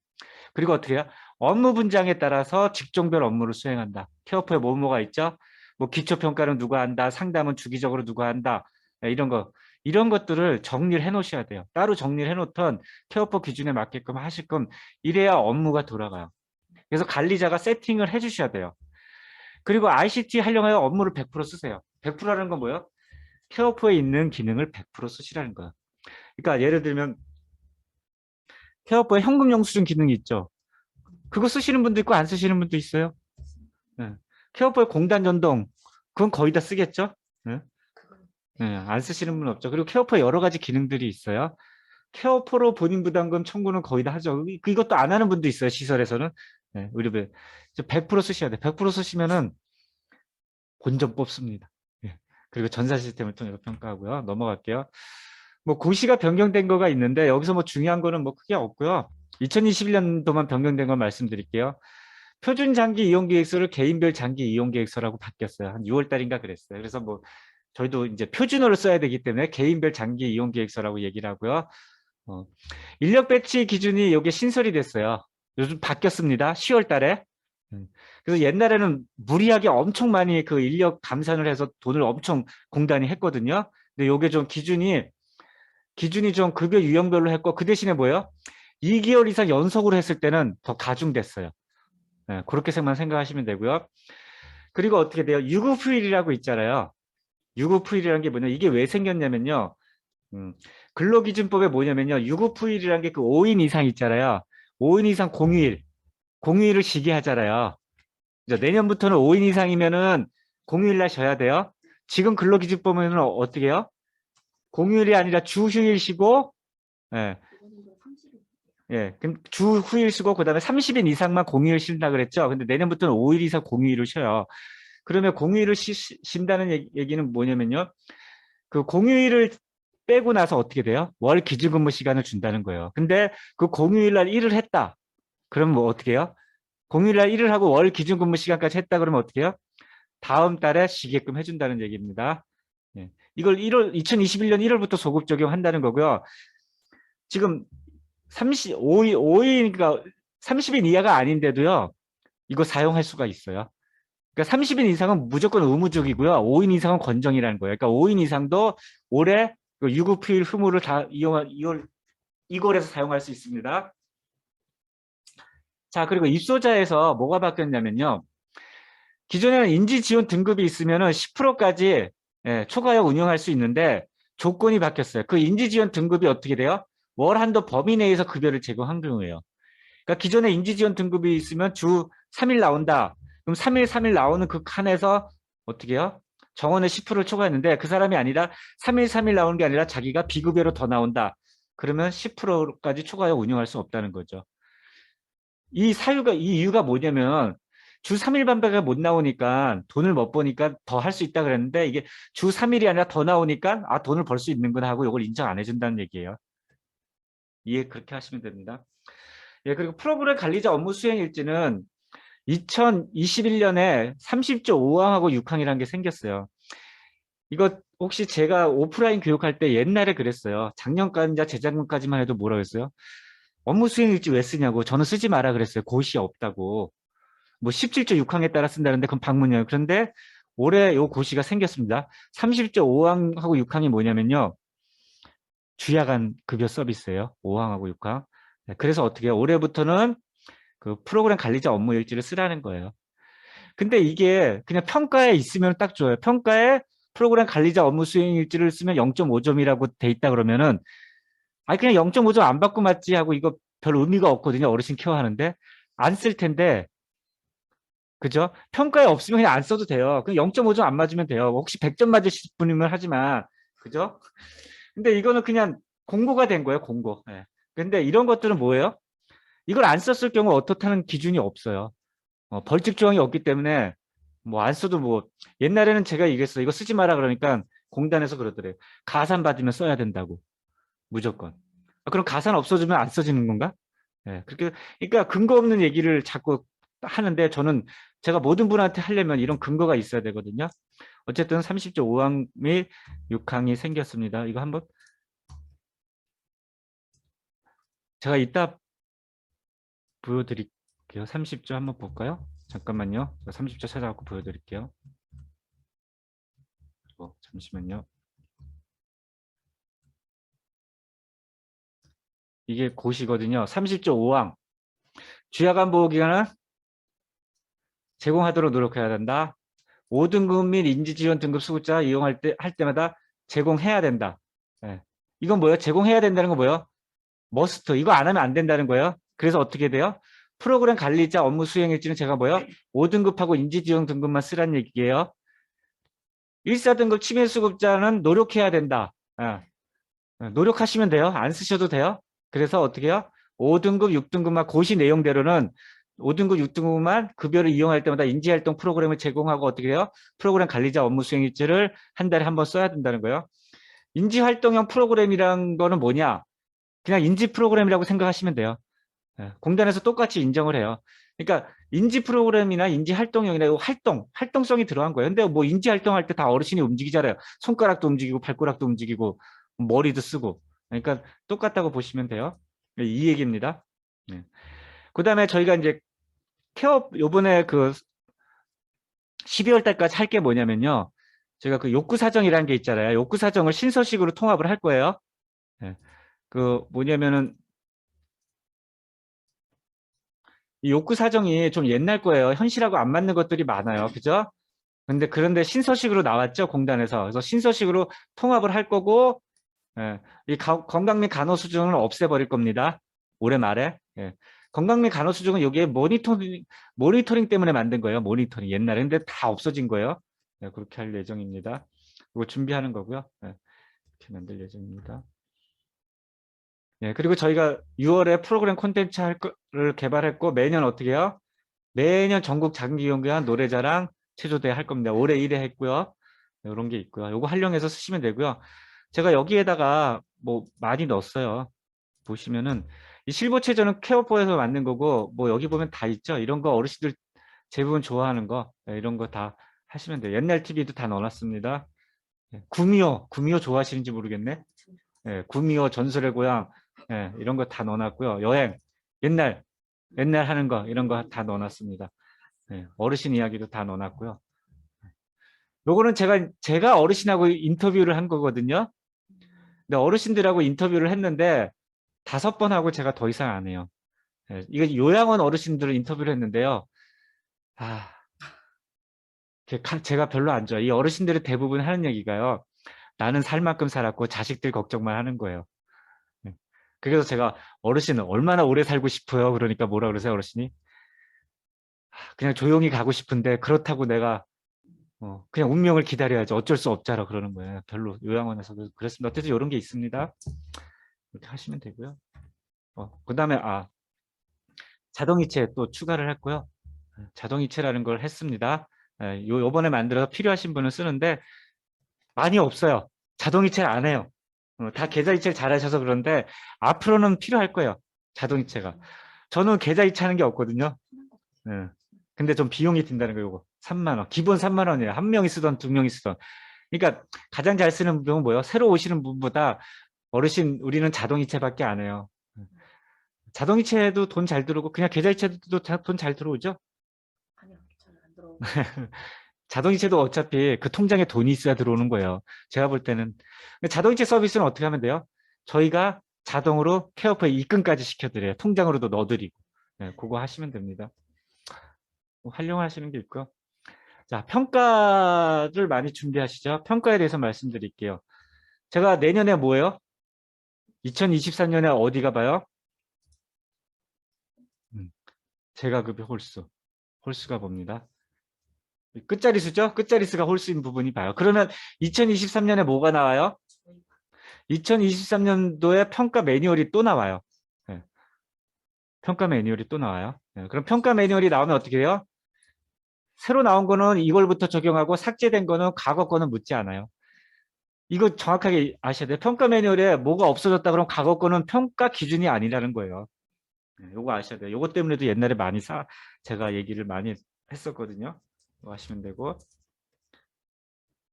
그리고 어떻게 해요? 업무 분장에 따라서 직종별 업무를 수행한다. 케어포에 뭐가 있죠? 뭐 기초평가는 누가 한다. 상담은 주기적으로 누가 한다. 이런 것들을 정리를 해 놓으셔야 돼요. 따로 정리를 해 놓던 케어포 기준에 맞게끔 하실끔 이래야 업무가 돌아가요. 그래서 관리자가 세팅을 해 주셔야 돼요. 그리고 ICT 활용하여 업무를 100% 쓰세요. 100%라는 건 뭐예요? 케어포에 있는 기능을 100% 쓰시라는 거예요. 그러니까 예를 들면 케어포에 현금 영수증 기능이 있죠. 그거 쓰시는 분도 있고 안 쓰시는 분도 있어요. 케어포의 공단 전동 그건 거의 다 쓰겠죠. 안 쓰시는 분은 없죠. 그리고 케어포에 여러 가지 기능들이 있어요. 케어포로 본인 부담금 청구는 거의 다 하죠. 이것도 안 하는 분도 있어요. 시설에서는. 의료비 100% 쓰셔야 돼. 100% 쓰시면은 본전 뽑습니다. 그리고 전산 시스템을 통해서 평가하고요. 넘어갈게요. 뭐 고시가 변경된 거가 있는데 여기서 뭐 중요한 거는 뭐 크게 없고요. 2021년도만 변경된 걸 말씀드릴게요. 표준 장기 이용 계획서를 개인별 장기 이용 계획서라고 바뀌었어요. 한 6월 달인가 그랬어요. 그래서 뭐 저희도 이제 표준어를 써야 되기 때문에 개인별 장기 이용 계획서라고 얘기를 하고요. 인력 배치 기준이 이게 신설이 됐어요. 요즘 바뀌었습니다. 10월 달에. 그래서 옛날에는 무리하게 엄청 많이 그 인력 감산을 해서 돈을 엄청 공단이 했거든요. 근데 요게 좀 기준이 좀 급여 유형별로 했고 그 대신에 뭐예요? 2개월 이상 연속으로 했을 때는 더 가중됐어요. 그렇게만 생각하시면 되고요. 그리고 어떻게 돼요? 유급휴일이라고 있잖아요. 유급휴일이라는 게 뭐냐? 이게 왜 생겼냐면요. 근로기준법에 뭐냐면요. 유급휴일이라는 게 그 5인 이상 있잖아요. 5인 이상 공휴일을 쉬게 하잖아요. 이제 내년부터는 5인 이상이면은 공휴일 날 쉬어야 돼요. 지금 근로기준법에는 어떻게 해요? 공휴일이 아니라 주휴일 쉬고, 예, 예, 그럼 주 후일 쓰고 그다음에 30일 이상만 공휴일 쉰다 그랬죠. 근데 내년부터는 5일 이상 공휴일을 쉬어요. 그러면 공휴일을 쉰다는 얘기는 뭐냐면요. 그 공휴일을 빼고 나서 어떻게 돼요? 월 기준근무 시간을 준다는 거예요. 근데 그 공휴일 날 일을 했다. 그럼 뭐 어떻게 해요? 공휴일 날 일을 하고 월 기준근무 시간까지 했다 그러면 어떻게 해요? 다음 달에 쉬게끔 해준다는 얘기입니다. 예. 이걸 2021년 1월부터 소급 적용한다는 거고요. 지금 5일, 그러니까 30일 이하가 아닌데도요. 이거 사용할 수가 있어요. 그러니까 30인 이상은 무조건 의무적이고요. 5인 이상은 권정이라는 거예요. 그러니까 5인 이상도 올해 유급휴일 휴무를 다 이걸에서 사용할 수 있습니다. 자, 그리고 입소자에서 뭐가 바뀌었냐면요. 기존에는 인지지원 등급이 있으면 10%까지 초과형 운영할 수 있는데 조건이 바뀌었어요. 그 인지지원 등급이 어떻게 돼요? 월 한도 범위 내에서 급여를 제공한 경우예요. 그러니까 기존에 인지지원 등급이 있으면 주 3일 나온다. 그럼 3일 나오는 그 칸에서 어떻게 해요? 정원의 10%를 초과했는데 그 사람이 아니라 3일 나오는 게 아니라 자기가 비급여로 더 나온다. 그러면 10%까지 초과해 운영할 수 없다는 거죠. 이 이유가 뭐냐면 주 3일 반배가 못 나오니까 돈을 못 버니까 더 할 수 있다 그랬는데 이게 주 3일이 아니라 더 나오니까 아, 돈을 벌 수 있는구나 하고 이걸 인정 안 해준다는 얘기예요. 이해 그렇게 하시면 됩니다. 예, 그리고 프로그램 관리자 업무 수행 일지는 2021년에 30조 5항하고 6항이라는 게 생겼어요. 이거 혹시 제가 오프라인 교육할 때 옛날에 그랬어요. 작년까지나 재작년까지만 해도 뭐라고 했어요? 업무 수행 일지 왜 쓰냐고. 저는 쓰지 마라 그랬어요. 고시 없다고. 뭐 17조 6항에 따라 쓴다는데 그건 방문이에요. 그런데 올해 요 고시가 생겼습니다. 30조 5항하고 6항이 뭐냐면요. 주야간 급여 서비스예요. 5항하고 6항. 그래서 어떻게 해요? 올해부터는 그 프로그램 관리자 업무 일지를 쓰라는 거예요. 근데 이게 그냥 평가에 있으면 딱 좋아요. 평가에 프로그램 관리자 업무 수행 일지를 쓰면 0.5점이라고 돼 있다 그러면은 아니 그냥 0.5점 안 받고 맞지 하고 이거 별 의미가 없거든요. 어르신 케어 하는데 안 쓸 텐데 그죠? 평가에 없으면 그냥 안 써도 돼요. 그냥 0.5점 안 맞으면 돼요. 혹시 100점 맞으실 분이면 하지만 그죠? 근데 이거는 그냥 공고가 된 거예요. 공고. 예. 근데 이런 것들은 뭐예요? 이걸 안 썼을 경우 어떻다는 기준이 없어요. 벌칙 조항이 없기 때문에 뭐 안 써도 뭐 옛날에는 제가 얘기했어요. 이거 쓰지 마라 그러니까 공단에서 그러더래요. 가산 받으면 써야 된다고 무조건. 아, 그럼 가산 없어지면 안 써지는 건가? 예, 그렇게 그러니까 근거 없는 얘기를 자꾸 하는데 저는 제가 모든 분한테 하려면 이런 근거가 있어야 되거든요. 어쨌든 30조 5항 및 6항이 생겼습니다. 이거 한번 제가 이따 보여드릴게요. 30조 한번 볼까요? 잠깐만요. 30조 찾아갖고 보여드릴게요. 잠시만요. 이게 고시거든요. 30조 5항. 주야간 보호기간은 제공하도록 노력해야 된다. 5등급 및 인지지원 등급 수급자 이용할 때, 할 때마다 제공해야 된다. 예. 이건 뭐예요? 제공해야 된다는 건 뭐예요? 머스트. 이거 안 하면 안 된다는 거예요. 그래서 어떻게 돼요? 프로그램 관리자 업무 수행 일지는 제가 뭐예요? 5등급하고 인지지원 등급만 쓰란 얘기예요. 1사등급 치매수급자는 노력해야 된다. 예. 노력하시면 돼요. 안 쓰셔도 돼요. 그래서 어떻게 해요? 5등급, 6등급만 고시 내용대로는 5등급, 6등급만 급여를 이용할 때마다 인지활동 프로그램을 제공하고 어떻게 해요? 프로그램 관리자 업무 수행 일지를 한 달에 한 번 써야 된다는 거예요. 인지활동형 프로그램이란 거는 뭐냐? 그냥 인지 프로그램이라고 생각하시면 돼요. 예, 공단에서 똑같이 인정을 해요. 그러니까 인지 프로그램이나 인지 활동형이나 활동성이 들어간 거예요. 근데 뭐 인지 활동할 때 다 어르신이 움직이잖아요. 손가락도 움직이고 발가락도 움직이고 머리도 쓰고. 그러니까 똑같다고 보시면 돼요. 이 얘기입니다. 네. 그다음에 저희가 이제 케어 요번에 그 12월 달까지 할 게 뭐냐면요. 제가 그 욕구 사정이라는 게 있잖아요. 욕구 사정을 신서식으로 통합을 할 거예요. 네. 그 뭐냐면은 이 욕구 사정이 좀 옛날 거예요. 현실하고 안 맞는 것들이 많아요. 그죠? 그런데 신서식으로 나왔죠. 공단에서. 그래서 신서식으로 통합을 할 거고, 예, 이 건강 및 간호 수준은 없애버릴 겁니다. 올해 말에. 예. 건강 및 간호 수준은 여기에 모니터링 때문에 만든 거예요. 모니터링. 옛날에. 근데 다 없어진 거예요. 예, 그렇게 할 예정입니다. 이거 준비하는 거고요. 예, 이렇게 만들 예정입니다. 예, 그리고 저희가 6월에 프로그램 콘텐츠 할 거를 개발했고 매년 어떻게 해요? 매년 전국 장기연구원 노래자랑 체조대회 할 겁니다. 올해 1회 했고요. 이런 게 있고요. 요거 활용해서 쓰시면 되고요. 제가 여기에다가 뭐 많이 넣었어요. 보시면은 이 실버체조는 케어포에서 만든 거고 뭐 여기 보면 다 있죠. 이런 거 어르신들 대부분 좋아하는 거 이런 거 다 하시면 돼요. 옛날 TV도 다 넣어놨습니다. 구미호 좋아하시는지 모르겠네. 구미호 전설의 고향 이런 거 다 넣어놨고요. 여행 옛날 하는 거 이런 거 다 넣어놨습니다. 어르신 이야기도 다 넣어놨고요. 요거는 제가 어르신하고 인터뷰를 한 거거든요. 근데 어르신들하고 인터뷰를 했는데 5번 하고 제가 더 이상 안 해요. 이거 요양원 어르신들을 인터뷰를 했는데요. 아, 제가 별로 안 좋아요. 이 어르신들이 대부분 하는 얘기가요. 나는 살 만큼 살았고 자식들 걱정만 하는 거예요. 네. 그래서 제가 어르신은 얼마나 오래 살고 싶어요? 그러니까 뭐라 그러세요, 어르신이? 그냥 조용히 가고 싶은데 그렇다고 내가 그냥 운명을 기다려야지 어쩔 수 없잖아 그러는 거예요. 별로 요양원에서도 그랬습니다. 어쨌든 이런 게 있습니다. 이렇게 하시면 되고요. 그다음에 자동이체 또 추가를 했고요. 자동이체라는 걸 했습니다. 요번에 만들어서 필요하신 분은 쓰는데 많이 없어요. 자동이체를 안 해요. 다 계좌이체를 잘 하셔서 그런데 앞으로는 필요할 거예요. 자동이체가. 저는 계좌이체 하는 게 없거든요. 예. 근데 좀 비용이 든다는 거예요. 요거 3만 원. 기본 3만 원이에요. 한 명이 쓰던 두 명이 쓰던. 그러니까 가장 잘 쓰는 분은 뭐예요? 새로 오시는 분보다 어르신 우리는 자동이체밖에 안 해요. 자동이체도 돈 잘 들어오고 그냥 계좌이체도 돈 잘 들어오죠? 아니요, 저는 안 들어오고. 자동이체도 어차피 그 통장에 돈이 있어야 들어오는 거예요. 제가 볼 때는. 자동이체 서비스는 어떻게 하면 돼요? 저희가 자동으로 케어포에 입금까지 시켜드려요. 통장으로도 넣어드리고. 그거 하시면 됩니다. 활용하시는 게 있고요. 자, 평가를 많이 준비하시죠. 평가에 대해서 말씀드릴게요. 제가 내년에 뭐예요? 2023년에 어디 가봐요? 제가급의 홀수. 홀수가 봅니다. 끝자리수죠? 끝자리수가 홀수인 부분이 봐요. 그러면 2023년에 뭐가 나와요? 2023년도에 평가 매뉴얼이 또 나와요. 평가 매뉴얼이 또 나와요. 그럼 평가 매뉴얼이 나오면 어떻게 돼요? 새로 나온 거는 이걸부터 적용하고 삭제된 거는 과거 거는 묻지 않아요. 이거 정확하게 아셔야 돼요. 평가 매뉴얼에 뭐가 없어졌다 그러면 과거 거는 평가 기준이 아니라는 거예요. 요거 아셔야 돼요. 요거 때문에도 옛날에 많이 제가 얘기를 많이 했었거든요. 이거 하시면 되고.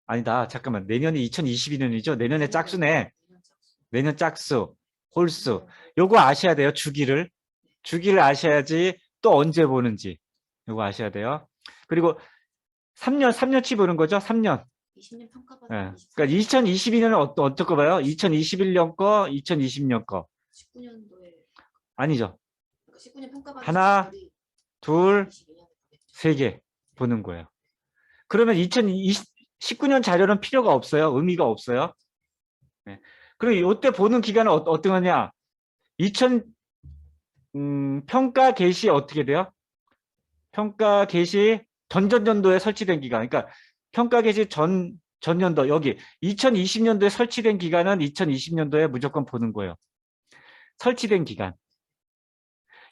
아니다. 잠깐만. 내년이 2022년이죠. 내년에 짝수네. 내년 짝수, 홀수. 요거 아셔야 돼요. 주기를. 주기를 아셔야지 또 언제 보는지. 요거 아셔야 돼요. 그리고 3년치 보는 거죠. 3년. 20년 평가받은 그러니까 2022년은 어떨 거 봐요? 2021년 거, 2020년 거. 19년도에 아니죠. 19년 평가받은 하나, 분들이 둘, 22년에 세 개 보는 거예요. 그러면 2019년 자료는 필요가 없어요. 의미가 없어요. 그리고 이때 보는 기간은 어떤 거냐? 평가 개시 어떻게 돼요? 평가 개시 전전년도에 설치된 기간. 그러니까 평가 개시 전년도 여기 2020년도에 설치된 기간은 2020년도에 무조건 보는 거예요. 설치된 기간.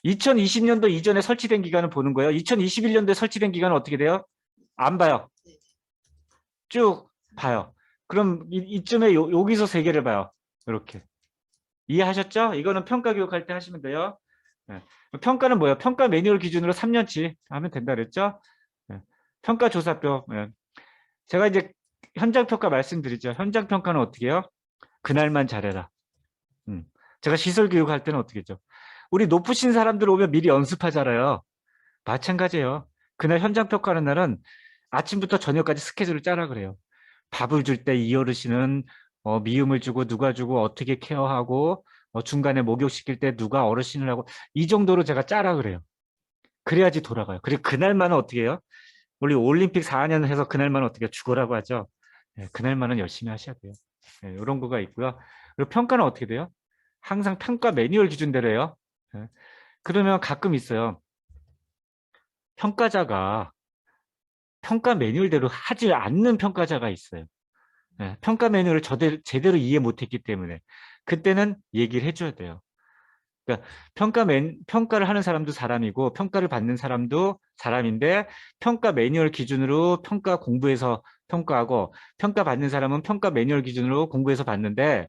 2020년도 이전에 설치된 기간은 보는 거예요. 2021년도에 설치된 기간은 어떻게 돼요? 안 봐요. 쭉 봐요. 그럼 이쯤에 여기서 세 개를 봐요. 이렇게. 이해하셨죠? 이거는 평가 교육할 때 하시면 돼요. 평가는 뭐예요? 평가 매뉴얼 기준으로 3년치 하면 된다 그랬죠? 평가 조사표. 제가 이제 현장 평가 말씀드리죠. 현장 평가는 어떻게 해요? 그날만 잘해라. 제가 시설 교육할 때는 어떻게 했죠? 우리 높으신 사람들 오면 미리 연습하잖아요. 마찬가지예요. 그날 현장 평가하는 날은 아침부터 저녁까지 스케줄을 짜라 그래요. 밥을 줄 때 이 어르신은 미음을 주고 누가 주고 어떻게 케어하고 중간에 목욕시킬 때 누가 어르신을 하고 이 정도로 제가 짜라 그래요. 그래야지 돌아가요. 그리고 그날만은 어떻게 해요? 우리 올림픽 4년 해서 그날만은 어떻게 죽어라고 하죠. 그날만은 열심히 하셔야 돼요. 이런 거가 있고요. 그리고 평가는 어떻게 돼요? 항상 평가 매뉴얼 기준대로 해요. 그러면 가끔 있어요. 평가자가 평가 매뉴얼대로 하지 않는 평가자가 있어요. 평가 매뉴얼을 제대로 이해 못했기 때문에 그때는 얘기를 해줘야 돼요. 그러니까 평가를 하는 사람도 사람이고 평가를 받는 사람도 사람인데 평가 매뉴얼 기준으로 평가 공부해서 평가하고 평가 받는 사람은 평가 매뉴얼 기준으로 공부해서 받는데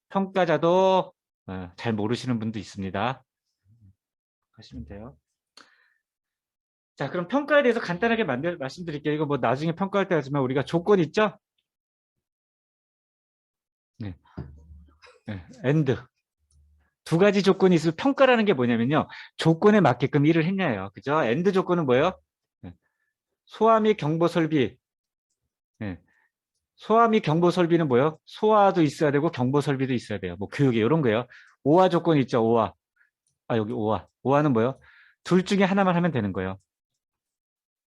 평가자도 잘 모르시는 분도 있습니다. 하시면 돼요. 자, 그럼 평가에 대해서 간단하게 말씀드릴게요. 이거 뭐 나중에 평가할 때 하지만 우리가 조건 있죠? 네. 네. and. 두 가지 조건이 있으면 평가라는 게 뭐냐면요. 조건에 맞게끔 일을 했냐예요. 그죠? and 조건은 뭐예요? 네. 소화 및 경보 설비. 네. 소화 및 경보 설비는 뭐예요? 소화도 있어야 되고 경보 설비도 있어야 돼요. 뭐 교육이 이런 거예요. 오화 조건 있죠. 오화. 아, 여기 오화. 오화는 뭐예요? 둘 중에 하나만 하면 되는 거예요.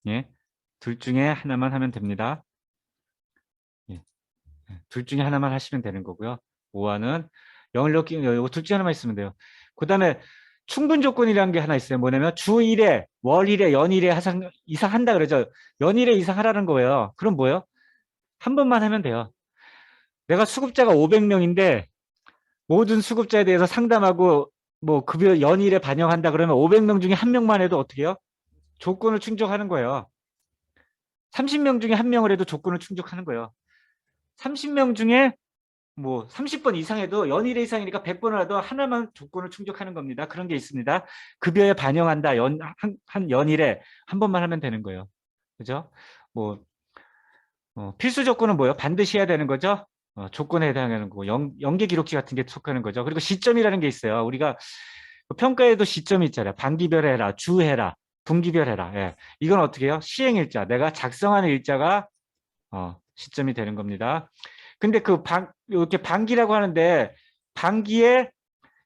예. 둘 중에 하나만 하면 됩니다. 예. 둘 중에 하나만 하시면 되는 거고요. 오화는 영역 둘 중에 하나만 있으면 돼요. 그 다음에 충분 조건이라는 게 하나 있어요. 뭐냐면 주 1회, 월 1회, 연 1회 이상 한다 그러죠. 연 1회 이상 하라는 거예요. 그럼 뭐예요? 한 번만 하면 돼요. 내가 수급자가 500명인데 모든 수급자에 대해서 상담하고 뭐 급여 연 1회 반영한다 그러면 500명 중에 한 명만 해도 어떻게 해요? 조건을 충족하는 거예요. 30명 중에 한 명을 해도 조건을 충족하는 거예요. 30명 중에 뭐 30번 이상해도 연일회 이상이니까 100번을 해도 하나만 조건을 충족하는 겁니다. 그런 게 있습니다. 급여에 반영한다. 한 연일에 한 번만 하면 되는 거예요. 그죠? 뭐 필수 조건은 뭐예요? 반드시 해야 되는 거죠. 조건에 해당하는 거고 연계 기록지 같은 게 속하는 거죠. 그리고 시점이라는 게 있어요. 우리가 평가에도 시점이 있잖아요. 반기별 해라, 주 해라, 분기별 해라. 예. 이건 어떻게 해요? 시행일자. 내가 작성하는 일자가 시점이 되는 겁니다. 근데 이렇게 반기라고 하는데 반기에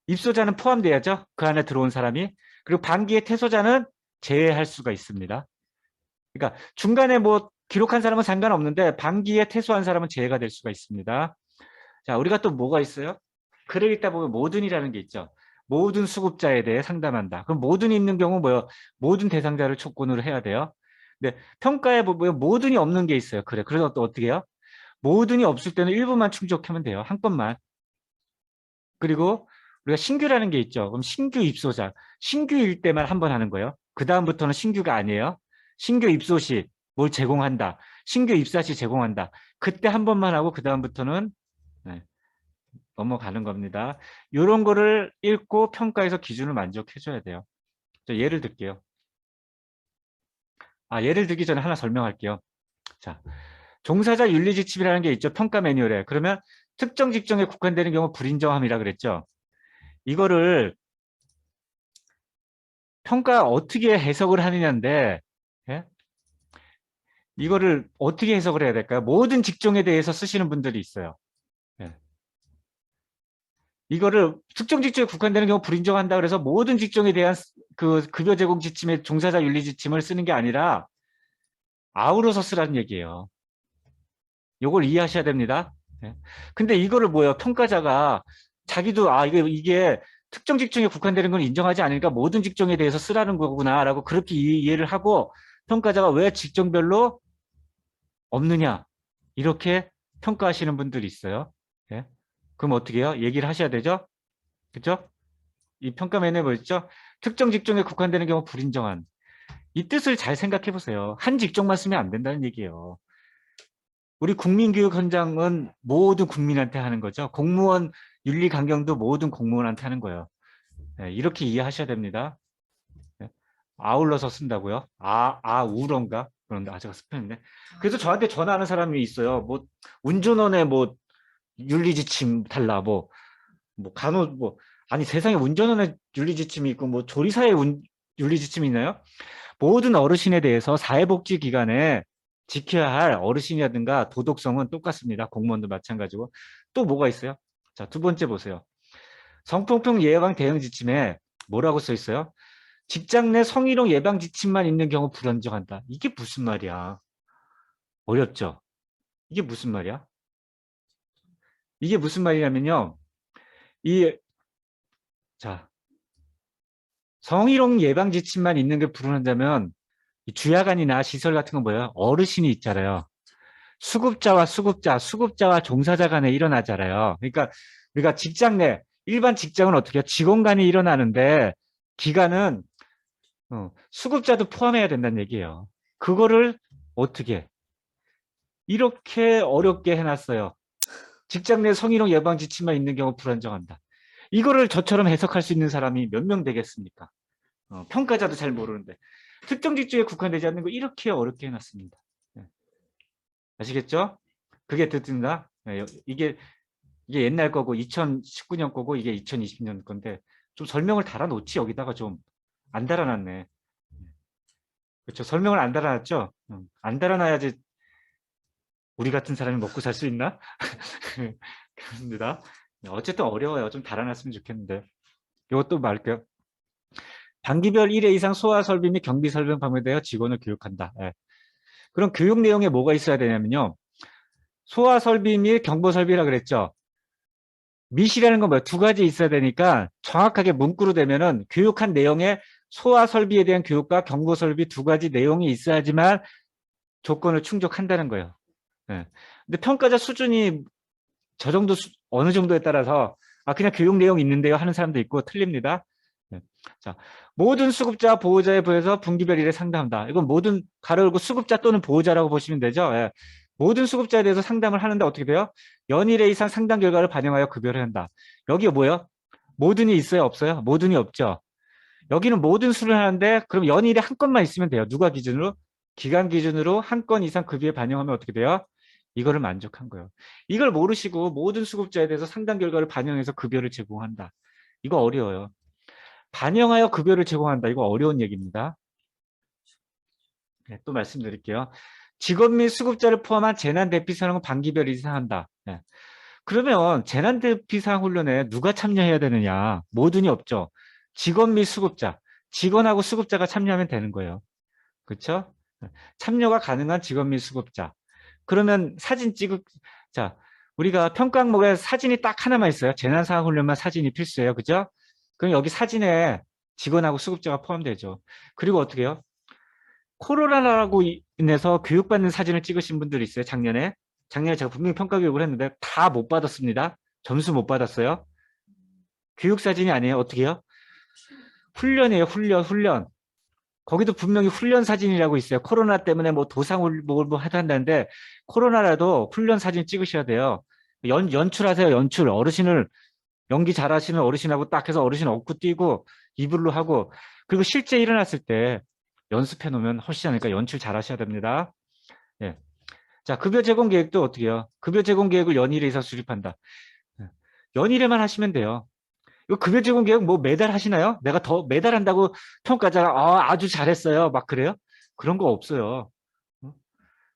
입소자는 포함돼야죠. 그 안에 들어온 사람이. 그리고 반기의 퇴소자는 제외할 수가 있습니다. 그러니까 중간에 뭐 기록한 사람은 상관없는데 반기에 퇴소한 사람은 제외가 될 수가 있습니다. 자, 우리가 또 뭐가 있어요? 글을 읽다 보면 모든이라는 게 있죠. 모든 수급자에 대해 상담한다. 그럼 모든이 있는 경우 뭐요? 모든 대상자를 조건으로 해야 돼요. 근데 평가에 보면 모든이 없는 게 있어요. 그래. 그래서 또 어떻게 해요? 모든이 없을 때는 일부만 충족하면 돼요. 한 건만. 그리고 우리가 신규라는 게 있죠. 그럼 신규 입소자. 신규일 때만 한 번 하는 거예요. 그 다음부터는 신규가 아니에요. 신규 입소 시 뭘 제공한다. 신규 입사 시 제공한다. 그때 한 번만 하고 그 다음부터는 넘어가는 겁니다. 이런 거를 읽고 평가해서 기준을 만족해 줘야 돼요. 예를 들게요. 예를 들기 전에 하나 설명할게요. 자, 종사자 윤리지침이라는 게 있죠. 평가 매뉴얼에. 그러면 특정 직종에 국한되는 경우 불인정함이라 그랬죠. 이거를 평가 어떻게 해석을 하느냐인데 예? 이거를 어떻게 해석을 해야 될까요? 모든 직종에 대해서 쓰시는 분들이 있어요. 예. 이거를 특정 직종에 국한되는 경우 불인정한다 그래서 모든 직종에 대한 그 급여 제공 지침의 종사자 윤리 지침을 쓰는 게 아니라 아우러서 쓰라는 얘기예요. 요걸 이해하셔야 됩니다. 예. 근데 이거를 뭐예요? 평가자가 자기도 이게 특정 직종에 국한되는 건 인정하지 않으니까 모든 직종에 대해서 쓰라는 거구나라고 그렇게 이해를 하고 평가자가 왜 직종별로 없느냐 이렇게 평가하시는 분들이 있어요. 예. 그럼 어떻게 해요? 얘기를 하셔야 되죠? 그죠? 이 평가 매뉴얼 뭐였죠? 특정 직종에 국한되는 경우 불인정한. 이 뜻을 잘 생각해 보세요. 한 직종만 쓰면 안 된다는 얘기예요. 우리 국민교육 현장은 모든 국민한테 하는 거죠. 공무원 윤리 강령도 모든 공무원한테 하는 거예요. 네, 이렇게 이해하셔야 됩니다. 네. 아울러서 쓴다고요? 우런가? 그런데 제가 스팸인데. 그래서 저한테 전화하는 사람이 있어요. 뭐 운전원의 뭐 윤리지침 달라 뭐 간호 아니 세상에 운전원의 윤리지침이 있고 뭐 조리사의 윤리지침이 있나요? 모든 어르신에 대해서 사회복지기관에 지켜야 할 어르신이라든가 도덕성은 똑같습니다. 공무원도 마찬가지고. 또 뭐가 있어요? 자, 두 번째 보세요. 성폭력 예방 대응 지침에 뭐라고 써 있어요? 직장 내 성희롱 예방 지침만 있는 경우 불안정한다. 이게 무슨 말이야? 어렵죠? 이게 무슨 말이야? 이게 무슨 말이냐면요. 성희롱 예방 지침만 있는 게 불안하다면 주야간이나 시설 같은 건 뭐예요? 어르신이 있잖아요. 수급자와 수급자와 종사자 간에 일어나잖아요. 그러니까 우리가 직장 내 일반 직장은 어떻게 해요? 직원 간이 일어나는데 기간은 수급자도 포함해야 된다는 얘기예요. 그거를 어떻게 이렇게 어렵게 해놨어요. 직장 내 성희롱 예방 지침만 있는 경우 불안정한다. 이거를 저처럼 해석할 수 있는 사람이 몇 명 되겠습니까? 평가자도 잘 모르는데 특정 직종에 국한되지 않는 거 이렇게 어렵게 해놨습니다. 네. 아시겠죠? 그게 듣는다. 네, 이게 옛날 거고 2019년 거고 이게 2020년 건데 좀 설명을 달아놓지 여기다가 좀 안 달아놨네. 그렇죠. 설명을 안 달아놨죠. 안 달아놔야지 우리 같은 사람이 먹고 살 수 있나? 그렇습니다. 어쨌든 어려워요. 좀 달아놨으면 좋겠는데. 이것도 말할게요. 단기별 1회 이상 소아 설비 및 경비 설비 방면에 대하여 직원을 교육한다. 예. 그럼 교육 내용에 뭐가 있어야 되냐면요. 소아 설비 및 경보 설비라 그랬죠. 밋이라는 건 뭐야? 두 가지 있어야 되니까 정확하게 문구로 되면은 교육한 내용에 소아 설비에 대한 교육과 경보 설비 두 가지 내용이 있어야지만 조건을 충족한다는 거예요. 예. 근데 평가자 수준이 저 정도 어느 정도에 따라서 그냥 교육 내용 있는데요 하는 사람도 있고 틀립니다. 예. 자, 모든 수급자 보호자에 부여서 분기별 일에 상담한다. 이건 모든 가로 열고 수급자 또는 보호자라고 보시면 되죠. 예. 모든 수급자에 대해서 상담을 하는데 어떻게 돼요? 연일에 이상 상담 결과를 반영하여 급여를 한다. 여기가 뭐예요? 모든이 있어요? 없어요? 모든이 없죠. 여기는 모든 수를 하는데 그럼 연일에 한 건만 있으면 돼요. 누가 기준으로? 기간 기준으로 한 건 이상 급여에 반영하면 어떻게 돼요? 이거를 만족한 거예요. 이걸 모르시고 모든 수급자에 대해서 상담 결과를 반영해서 급여를 제공한다. 이거 어려워요. 반영하여 급여를 제공한다. 이거 어려운 얘기입니다. 네, 또 말씀드릴게요. 직원 및 수급자를 포함한 재난대피사항은 반기별 이상한다. 네. 그러면 재난대피사항 훈련에 누가 참여해야 되느냐? 모든이 없죠. 직원 및 수급자. 직원하고 수급자가 참여하면 되는 거예요. 그렇죠? 참여가 가능한 직원 및 수급자. 그러면 사진 자, 우리가 평가 항목에 사진이 딱 하나만 있어요. 재난상황 훈련만 사진이 필수예요. 그죠? 그럼 여기 사진에 직원하고 수급자가 포함되죠. 그리고 어떻게 해요? 코로나라고 인해서 교육받는 사진을 찍으신 분들이 있어요. 작년에. 작년에 제가 분명히 평가 교육을 했는데 다 못 받았습니다. 점수 못 받았어요. 교육 사진이 아니에요. 어떻게 해요? 훈련이에요. 훈련. 거기도 분명히 훈련 사진이라고 있어요. 코로나 때문에 뭐 도상을 뭐 한다는데 코로나라도 훈련 사진 찍으셔야 돼요. 연출하세요. 연출. 어르신을 연기 잘하시는 어르신하고 딱 해서 어르신 업고 뛰고 이불로 하고 그리고 실제 일어났을 때 연습해 놓으면 훨씬 하니까 연출 잘 하셔야 됩니다. 예. 자, 급여 제공 계획도 어떻게 해요? 급여 제공 계획을 연일에 이상 수립한다. 예. 연일에만 하시면 돼요. 이거 급여 제공 계획 뭐 매달 하시나요? 내가 더 매달 한다고 평가자가 아주 잘했어요. 막 그래요? 그런 거 없어요.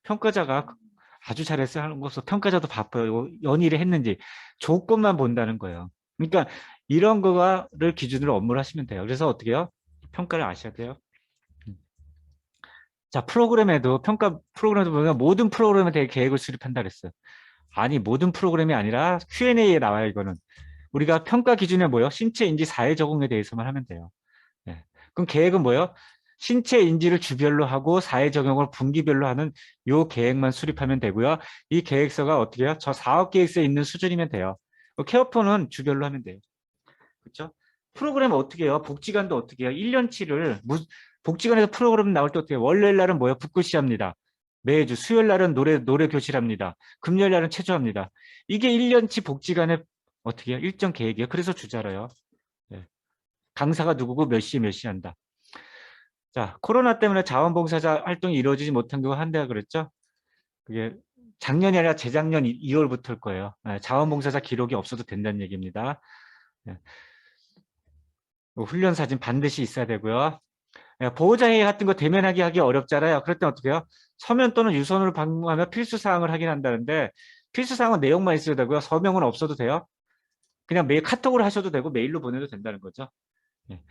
평가자가 아주 잘했어요 하는 것도 평가자도 바빠요. 연일에 했는지 조건만 본다는 거예요. 그러니까 이런 거를 기준으로 업무를 하시면 돼요. 그래서 어떻게 해요? 평가를 아셔야 돼요. 자, 평가 프로그램도 보면 모든 프로그램에 대해 계획을 수립한다 그랬어요. 아니, 모든 프로그램이 아니라 Q&A에 나와요, 이거는. 우리가 평가 기준에 뭐예요? 신체 인지 사회 적응에 대해서만 하면 돼요. 네. 그럼 계획은 뭐예요? 신체 인지를 주별로 하고 사회 적용을 분기별로 하는 요 계획만 수립하면 되고요. 이 계획서가 어떻게 해요? 저 사업 계획서에 있는 수준이면 돼요. 케어포는 주별로 하면 돼요. 그렇죠? 프로그램 어떻게 해요? 복지관도 어떻게 해요? 1년치를 복지관에서 프로그램 나올 때 어떻게 해요? 월요일 날은 뭐예요? 붓글씨 합니다. 매주 수요일 날은 노래 교실 합니다. 금요일 날은 체조합니다. 이게 1년치 복지관의 어떻게 해요? 일정 계획이에요. 그래서 주자로요. 네. 강사가 누구고 몇 시에 한다. 자, 코로나 때문에 자원봉사자 활동이 이루어지지 못한 거 한다 그랬죠? 그게 작년이 아니라 재작년 2월부터일 거예요. 네, 자원봉사자 기록이 없어도 된다는 얘기입니다. 네. 훈련 사진 반드시 있어야 되고요. 보호자 회의 같은 거 대면하기 하기 어렵잖아요. 그럴 땐 어떻게 해요? 서면 또는 유선으로 방문하며 필수 사항을 확인한다는데 필수 사항은 내용만 있어도 되고요. 서명은 없어도 돼요. 그냥 메일 카톡으로 하셔도 되고 메일로 보내도 된다는 거죠. 예.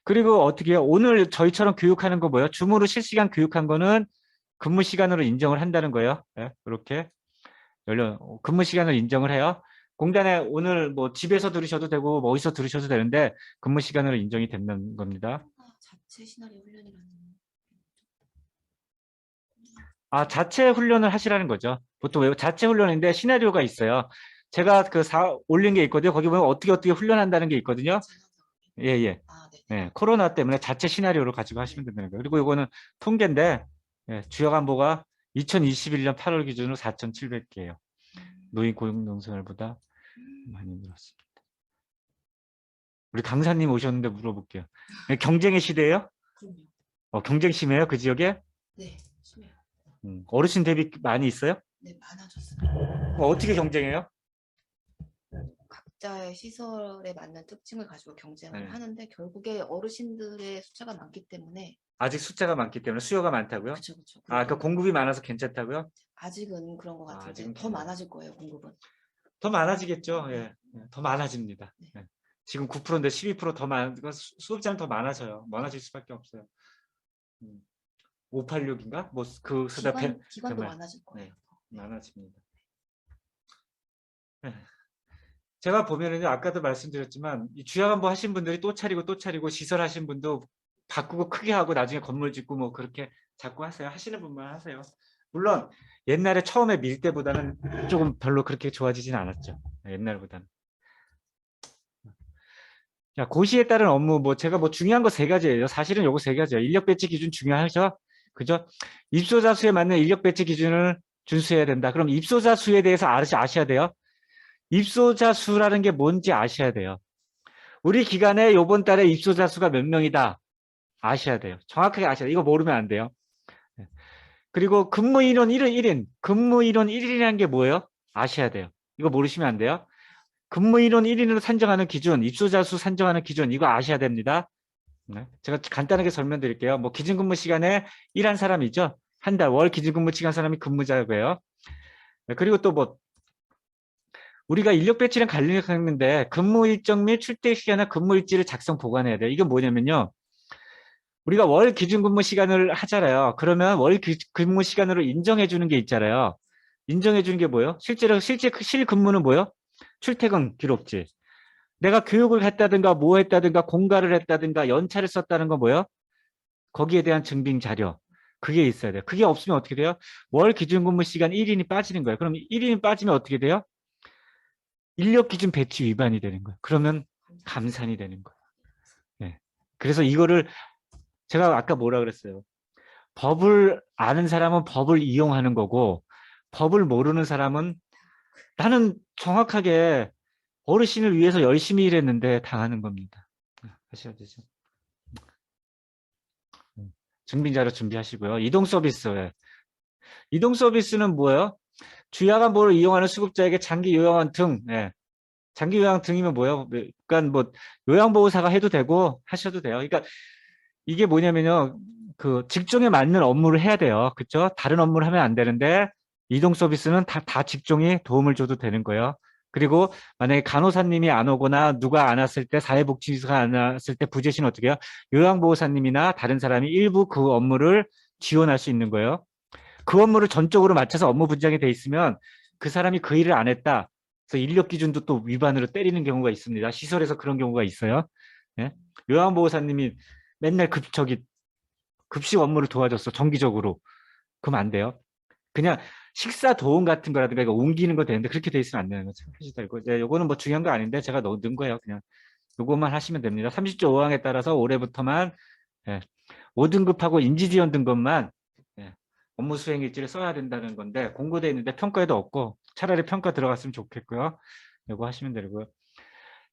그리고 어떻게 해요? 오늘 저희처럼 교육하는 거 뭐예요? 줌으로 실시간 교육한 거는 근무 시간으로 인정을 한다는 거예요. 예, 이렇게 근무 시간을 인정을 해요. 공단에 오늘 뭐 집에서 들으셔도 되고 뭐 어디서 들으셔도 되는데 근무 시간으로 인정이 된다는 겁니다. 자체 시나리오 훈련이라는. 자체 훈련을 하시라는 거죠. 보통 왜 자체 훈련인데 시나리오가 있어요. 제가 올린 게 있거든요. 거기 보면 어떻게 훈련한다는 게 있거든요. 예, 예. 아, 네. 예, 코로나 때문에 자체 시나리오를 가지고 하시면 된다는 거예요. 그리고 이거는 통계인데, 예, 주요 간보가 2021년 8월 기준으로 4,700개예요. 노인 고용노동생활보다 많이 늘었습니다. 우리 강사님 오셨는데 물어볼게요. 예, 경쟁의 시대예요? 그럼요. 경쟁 심해요? 그 지역에? 네, 심해요. 어르신 대비 많이 있어요? 네, 많아졌어요. 어떻게 경쟁해요? 각자의 시설에 맞는 특징을 가지고 경쟁을 네. 하는데 결국에 어르신들의 숫자가 많기 때문에 아직 숫자가 많기 때문에 수요가 많다고요? 그렇죠, 그렇죠. 그 공급이 많아서 괜찮다고요? 아직은 그런 것 같은데 아직은 더 괜찮아요. 많아질 거예요, 공급은. 더 많아지겠죠. 예. 더 많아집니다. 네. 예. 지금 9%인데 12%더 수급자는 더 많아져요. 많아질 수밖에 없어요. 586인가? 뭐 기관도 많아질 거예요. 많아집니다. 예. 제가 보면은요, 아까도 말씀드렸지만 이 주야간보 하신 분들이 또 차리고 시설 하신 분도 바꾸고 크게 하고 나중에 건물 짓고 뭐 그렇게 자꾸 하세요. 하시는 분만 하세요. 물론 옛날에 처음에 밀 때보다는 조금 별로 그렇게 좋아지진 않았죠. 옛날보다는. 자, 고시에 따른 업무, 제가 중요한 거 세 가지예요. 사실은 요거 세 가지예요. 인력 배치 기준 중요하죠? 그죠? 입소자 수에 맞는 인력 배치 기준을 준수해야 된다. 그럼 입소자 수에 대해서 아셔야 돼요. 입소자 수라는 게 뭔지 아셔야 돼요. 우리 기관에 요번 달에 입소자 수가 몇 명이다. 아셔야 돼요. 정확하게 아셔야 돼요. 이거 모르면 안 돼요. 그리고 근무인원 1인, 근무인원 1인이라는 게 뭐예요? 아셔야 돼요. 이거 모르시면 안 돼요. 근무인원 1인으로 산정하는 기준, 입소자 수 산정하는 기준, 이거 아셔야 됩니다. 제가 간단하게 설명드릴게요. 기준근무 시간에 일한 사람이죠. 한 달, 월 기준근무 시간 사람이 근무자고요. 그리고 또 우리가 인력 배치랑 관련했는데 근무 일정 및 출퇴 시간과 근무 일지를 작성 보관해야 돼요. 이게 뭐냐면요. 우리가 월 기준 근무 시간을 하잖아요. 그러면 월 근무 시간으로 인정해 주는 게 있잖아요. 인정해 주는 게 뭐예요? 실제 실근무는 뭐예요? 출퇴근 기록지. 내가 교육을 했다든가 뭐 했다든가 공가를 했다든가 연차를 썼다는 건 뭐예요? 거기에 대한 증빙 자료. 그게 있어야 돼요. 그게 없으면 어떻게 돼요? 월 기준 근무 시간 1인이 빠지는 거예요. 그럼 1인이 빠지면 어떻게 돼요? 인력 기준 배치 위반이 되는 거예요. 그러면 감산이 되는 거예요. 네. 그래서 이거를 제가 아까 뭐라 그랬어요? 법을 아는 사람은 법을 이용하는 거고 법을 모르는 사람은 나는 정확하게 어르신을 위해서 열심히 일했는데 당하는 겁니다. 하셔야 되죠. 증빙자료 준비하시고요. 이동 서비스. 이동 서비스는 뭐예요? 주야간보를 이용하는 수급자에게 장기 요양원 등, 장기 요양 등이면 뭐예요? 그러니까 요양보호사가 해도 되고 하셔도 돼요. 그러니까 이게 뭐냐면요. 직종에 맞는 업무를 해야 돼요. 그렇죠? 다른 업무를 하면 안 되는데 이동 서비스는 다 직종이 도움을 줘도 되는 거예요. 그리고 만약에 간호사님이 안 오거나 누가 안 왔을 때 사회복지사가 안 왔을 때 부재시는 어떻게 해요? 요양보호사님이나 다른 사람이 일부 그 업무를 지원할 수 있는 거예요. 그 업무를 전적으로 맡아서 업무 분장이 돼 있으면 그 사람이 그 일을 안 했다. 그래서 인력 기준도 또 위반으로 때리는 경우가 있습니다. 시설에서 그런 경우가 있어요. 예? 요양보호사님이 맨날 급식 업무를 도와줬어. 정기적으로. 그럼 안 돼요. 그냥 식사 도움 같은 거라든가 이거 옮기는 거 되는데 그렇게 돼 있으면 안 되는 거죠. 요거는 중요한 거 아닌데 제가 넣은 거예요. 그냥 요것만 하시면 됩니다. 30조 5항에 따라서 올해부터만 5등급하고 인지지원 등급만 업무 수행 일지를 써야 된다는 건데 공고돼 있는데 평가에도 없고 차라리 평가 들어갔으면 좋겠고요. 요거 하시면 되고요.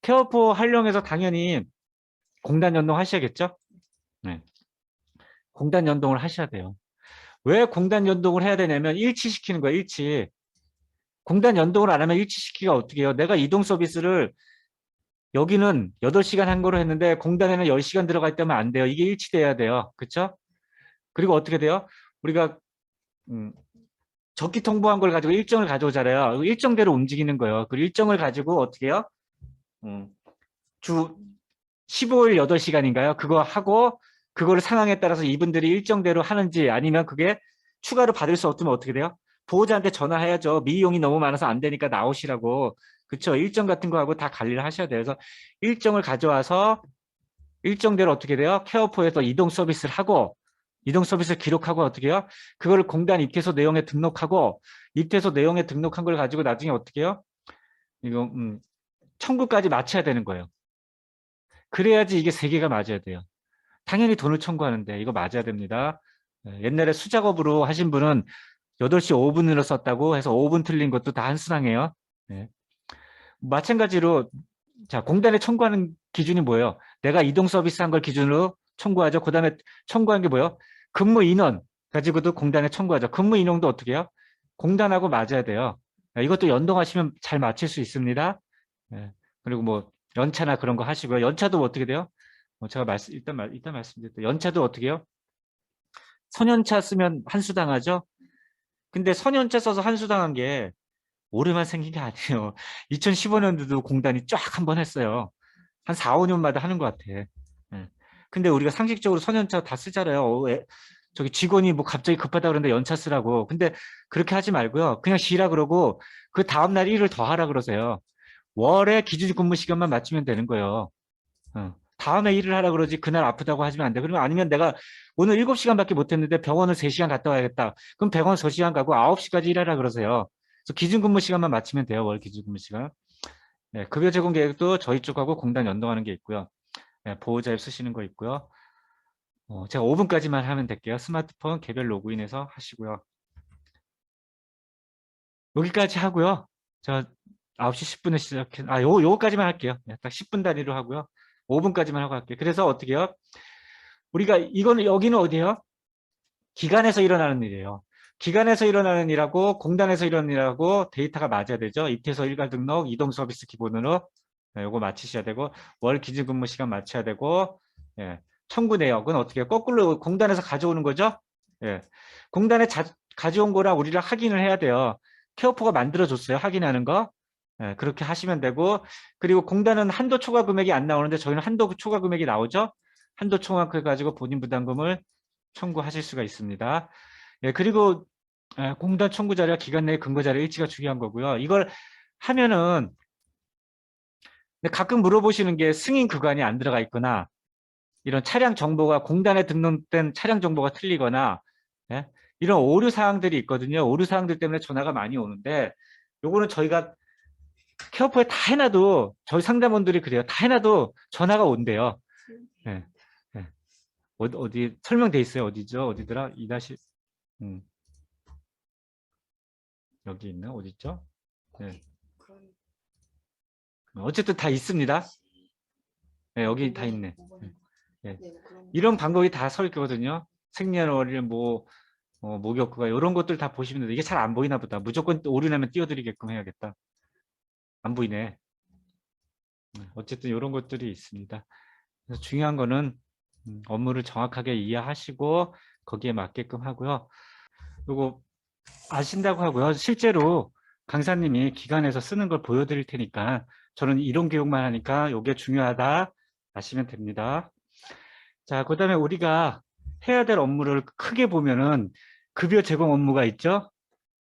케어포 활용해서 당연히 공단 연동 하셔야겠죠? 네. 공단 연동을 하셔야 돼요. 왜 공단 연동을 해야 되냐면 일치시키는 거예요. 일치. 공단 연동을 안 하면 일치시키기가 어떻게 해요? 내가 이동 서비스를 여기는 8시간 한 거로 했는데 공단에는 10시간 들어가 있다면 안 돼요. 이게 일치돼야 돼요. 그렇죠? 그리고 어떻게 돼요? 우리가 적기 통보한 걸 가지고 일정을 가져오잖아요. 일정대로 움직이는 거예요. 그 일정을 가지고 어떻게 해요? 주 15일 8시간인가요? 그거 하고 그거를 상황에 따라서 이분들이 일정대로 하는지 아니면 그게 추가로 받을 수 없으면 어떻게 돼요? 보호자한테 전화해야죠. 미용이 너무 많아서 안 되니까 나오시라고. 그렇죠? 일정 같은 거 하고 다 관리를 하셔야 돼요. 그래서 일정을 가져와서 일정대로 어떻게 돼요? 케어포에서 이동 서비스를 하고 이동 서비스를 기록하고 어떻게 해요? 그거를 공단 입퇴소 내용에 등록하고 입퇴소 내용에 등록한 걸 가지고 나중에 어떻게 해요? 이거 청구까지 맞춰야 되는 거예요. 그래야지 이게 3개가 맞아야 돼요. 당연히 돈을 청구하는데 이거 맞아야 됩니다. 옛날에 수작업으로 하신 분은 8시 5분으로 썼다고 해서 5분 틀린 것도 다 한수당해요. 네. 마찬가지로 자, 공단에 청구하는 기준이 뭐예요? 내가 이동 서비스한 걸 기준으로 청구하죠. 그 다음에 청구한 게 뭐예요? 근무 인원 가지고도 공단에 청구하죠. 근무 인원도 어떻게 해요? 공단하고 맞아야 돼요. 이것도 연동하시면 잘 맞출 수 있습니다. 예. 그리고 뭐 연차나 그런 거 하시고요. 연차도 어떻게 돼요? 제가 일단 말씀드렸죠. 연차도 어떻게 해요? 선연차 쓰면 한수당 하죠. 근데 선연차 써서 한수당한 게 올해만 생긴 게 아니에요. 2015년도도 공단이 쫙 한 번 했어요. 한 4, 5년마다 하는 것 같아. 예. 근데 우리가 상식적으로 선연차 다 쓰잖아요. 저기 직원이 뭐 갑자기 급하다 그러는데 연차 쓰라고. 근데 그렇게 하지 말고요. 그냥 쉬라 그러고 그 다음날 일을 더 하라 그러세요. 월에 기준 근무 시간만 맞추면 되는 거예요. 다음에 일을 하라 그러지 그날 아프다고 하시면 안 돼. 그러면 아니면 내가 오늘 7시간밖에 못했는데 병원을 3시간 갔다 와야겠다. 그럼 병원 3시간 가고 9시까지 일하라 그러세요. 그래서 기준 근무 시간만 맞추면 돼요. 월 기준 근무 시간. 네, 급여 제공 계획도 저희 쪽하고 공단 연동하는 게 있고요. 네, 보호자 앱 쓰시는 거 있고요. 제가 5분까지만 하면 될게요. 스마트폰 개별 로그인해서 하시고요. 여기까지 하고요. 저 9시 10분에 시작해. 요거까지만 할게요. 네, 딱 10분 단위로 하고요. 5분까지만 하고 할게요. 그래서 어떻게 해요? 우리가 이거는 여기는 어디예요? 기관에서 일어나는 일이에요. 기관에서 일어나는 일하고 공단에서 일어나는 일하고 데이터가 맞아야 되죠. 입퇴소 일괄 등록, 이동 서비스 기본으로 요거 맞추셔야 되고 월 기준 근무 시간 맞춰야 되고 예. 청구 내역은 어떻게 해요? 거꾸로 공단에서 가져오는 거죠. 예. 공단에 가져온 거랑 우리랑 확인을 해야 돼요. 케어포가 만들어줬어요. 확인하는 거. 예, 그렇게 하시면 되고 그리고 공단은 한도 초과 금액이 안 나오는데 저희는 한도 초과 금액이 나오죠. 한도 초과 가지고 본인 부담금을 청구하실 수가 있습니다. 예, 그리고 공단 청구 자료와 기간 내 근거 자료 일치가 중요한 거고요. 이걸 하면은 가끔 물어보시는 게 승인 구간이 안 들어가 있거나 이런 차량 정보가 공단에 등록된 차량 정보가 틀리거나 예? 이런 오류 사항들이 있거든요. 오류 사항들 때문에 전화가 많이 오는데 요거는 저희가 케어포에 다 해놔도 저희 상담원들이 그래요. 다 해놔도 전화가 온대요. 예. 예. 어디 설명돼 있어요. 어디죠? 어디더라? 2- 여기 있나? 어디 있죠? 네. 어쨌든 다 있습니다. 네, 여기 다 있네. 네. 이런 방법이 다 서 있거든요. 생년월일, 목욕구가 이런 것들 다 보시면 되는데 이게 잘 안 보이나 보다. 무조건 오류나면 띄워드리게끔 해야겠다. 안 보이네. 어쨌든 이런 것들이 있습니다. 그래서 중요한 거는 업무를 정확하게 이해하시고 거기에 맞게끔 하고요. 요거 아신다고 하고요. 실제로 강사님이 기관에서 쓰는 걸 보여드릴 테니까 저는 이론 교육만 하니까 이게 중요하다 아시면 됩니다. 자, 그 다음에 우리가 해야 될 업무를 크게 보면은 급여 제공 업무가 있죠.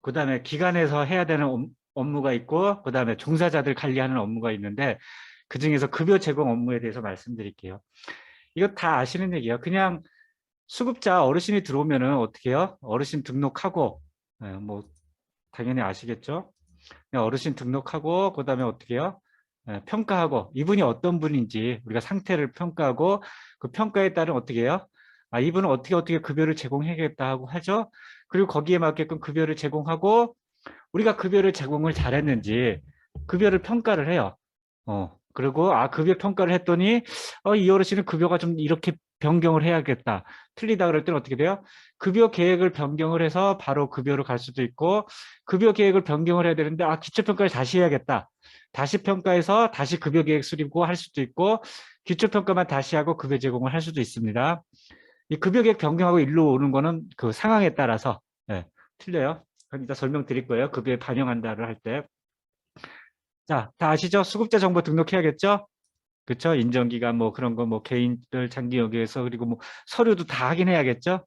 그 다음에 기관에서 해야 되는 업무가 있고 그 다음에 종사자들 관리하는 업무가 있는데 그 중에서 급여 제공 업무에 대해서 말씀드릴게요. 이거 다 아시는 얘기예요. 그냥 수급자 어르신이 들어오면은 어떻게 해요? 어르신 등록하고 뭐 당연히 아시겠죠? 그냥 어르신 등록하고 그다음에 어떻게 해요? 평가하고 이분이 어떤 분인지 우리가 상태를 평가하고 그 평가에 따른 어떻게 해요? 이분은 어떻게 급여를 제공해야겠다 하고 하죠. 그리고 거기에 맞게끔 급여를 제공하고 우리가 급여를 제공을 잘했는지 급여를 평가를 해요. 그리고 급여 평가를 했더니 이 어르신은 급여가 좀 이렇게 변경을 해야겠다. 틀리다 그럴 때는 어떻게 돼요? 급여 계획을 변경을 해서 바로 급여로 갈 수도 있고 급여 계획을 변경을 해야 되는데 기초평가를 다시 해야겠다. 다시 평가해서 다시 급여 계획 수립고 할 수도 있고 기초평가만 다시 하고 급여 제공을 할 수도 있습니다. 이 급여 계획 변경하고 일로 오는 거는 그 상황에 따라서 틀려요. 그럼 이따 설명드릴 거예요. 급여에 반영한다를 할 때. 자, 다 아시죠? 수급자 정보 등록해야겠죠? 그쵸? 인정기간 뭐 그런 거 뭐 개인들 장기여기에서 그리고 뭐 서류도 다 확인해야겠죠?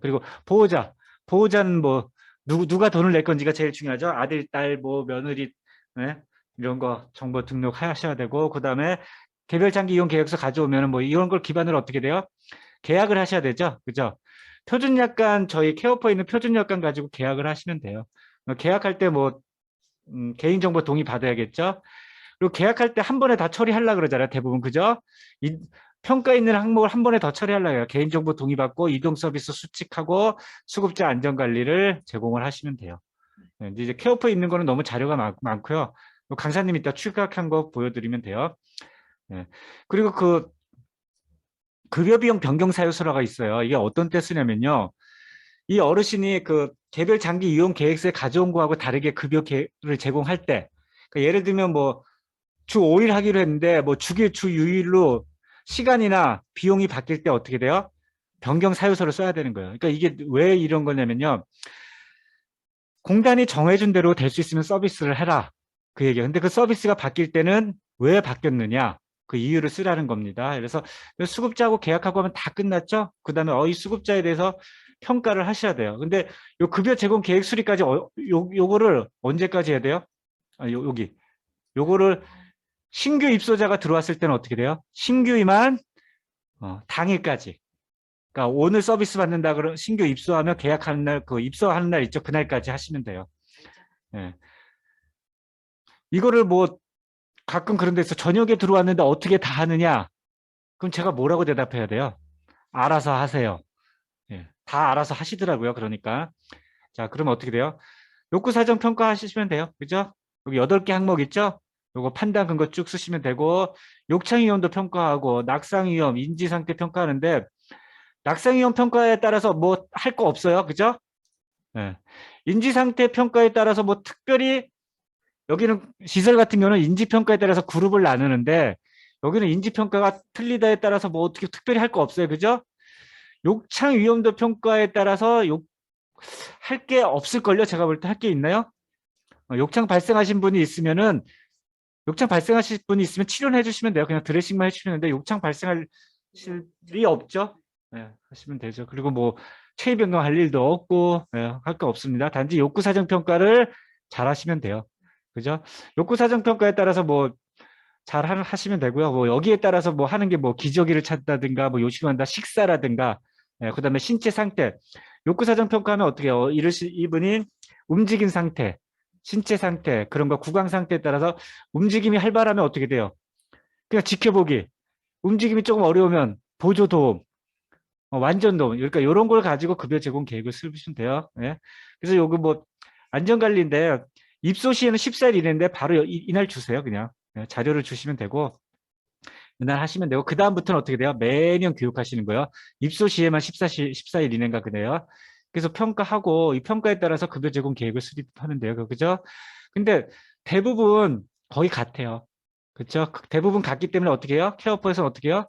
그리고 보호자는 뭐 누가 돈을 낼 건지가 제일 중요하죠. 아들, 딸, 뭐 며느리 이런 거 정보 등록하셔야 되고 그다음에 개별 장기 이용 계획서 가져오면 뭐 이런 걸 기반으로 어떻게 돼요? 계약을 하셔야 되죠. 그죠? 표준약관 저희 케어포에 있는 표준약관 가지고 계약을 하시면 돼요. 계약할 때뭐 개인정보 동의 받아야겠죠. 그리고 계약할 때 한 번에 다 처리하려고 그러잖아요. 대부분 그죠? 평가 있는 항목을 한 번에 더 처리하려고 해요. 개인정보 동의 받고 이동 서비스 수칙하고 수급자 안전관리를 제공을 하시면 돼요. 네, 이제 케어포에 있는 거는 너무 자료가 많고요. 강사님 이따 추가한 거 보여드리면 돼요. 네. 그리고 그 급여비용 변경 사유서라가 있어요. 이게 어떤 때 쓰냐면요. 이 어르신이 그 개별 장기 이용 계획서에 가져온 거하고 다르게 급여를 제공할 때, 그러니까 예를 들면 뭐 주 5일 하기로 했는데 뭐 주 6일로 시간이나 비용이 바뀔 때 어떻게 돼요? 변경 사유서를 써야 되는 거예요. 그러니까 이게 왜 이런 거냐면요. 공단이 정해준 대로 될 수 있으면 서비스를 해라. 그 얘기예요. 근데 그 서비스가 바뀔 때는 왜 바뀌었느냐? 그 이유를 쓰라는 겁니다. 그래서 수급자하고 계약하고 하면 다 끝났죠? 그 다음에 이 수급자에 대해서 평가를 하셔야 돼요. 근데 요 급여 제공 계획 수리까지 요거를 언제까지 해야 돼요? 여기. 요거를 신규 입소자가 들어왔을 때는 어떻게 돼요? 신규이만 당일까지. 그러니까 오늘 서비스 받는다 그러면 신규 입소하면 계약하는 날, 그 입소하는 날 있죠? 그날까지 하시면 돼요. 예. 이거를 뭐 가끔 그런 데서 저녁에 들어왔는데 어떻게 다 하느냐? 그럼 제가 뭐라고 대답해야 돼요? 알아서 하세요. 예. 다 알아서 하시더라고요. 그러니까. 자, 그러면 어떻게 돼요? 욕구 사정 평가하시면 돼요. 그죠? 여기 8개 항목 있죠? 요거 판단 근거 쭉 쓰시면 되고, 욕창 위험도 평가하고, 낙상 위험, 인지 상태 평가하는데, 낙상 위험 평가에 따라서 뭐 할 거 없어요. 그죠? 예. 인지 상태 평가에 따라서 뭐 특별히 여기는 시설 같은 경우는 인지 평가에 따라서 그룹을 나누는데, 여기는 인지 평가가 틀리다에 따라서 뭐 어떻게 특별히 할 거 없어요. 그죠? 욕창 위험도 평가에 따라서 할 게 없을걸요? 제가 볼 때 할 게 있나요? 욕창 발생하신 분이 있으면은 욕창 발생하실 분이 있으면 치료해 주시면 돼요. 그냥 드레싱만 해주시면 되는데 욕창 발생할 일이 없죠. 네, 하시면 되죠. 그리고 뭐 체위 변경할 일도 없고 할 거 없습니다. 단지 욕구 사정 평가를 잘 하시면 돼요. 그죠? 욕구 사정 평가에 따라서 뭐 잘 하시면 되고요. 뭐 여기에 따라서 뭐 하는 게 뭐 기저귀를 찾다든가 뭐 요식한다 식사라든가 그다음에 신체 상태 욕구 사정 평가하면 어떻게 해요? 이분이 움직임 상태 신체 상태 그런 거 구강 상태에 따라서 움직임이 활발하면 어떻게 돼요? 그냥 지켜보기 움직임이 조금 어려우면 보조 도움 완전 도움 그러니까 이런 걸 가지고 급여 제공 계획을 쓰시면 돼요. 예. 그래서 요거 뭐 안전관리인데 입소 시에는 14일 이내인데 바로 이날 주세요. 그냥 자료를 주시면 되고 이날 하시면 되고 그 다음부터는 어떻게 돼요? 매년 교육하시는 거예요. 입소 시에만 14일 이내인가 그래요. 그래서 평가하고 이 평가에 따라서 급여 제공 계획을 수립하는데요. 그죠? 근데 대부분 거의 같아요. 그렇죠? 대부분 같기 때문에 어떻게 해요? 케어포에서는 어떻게 해요?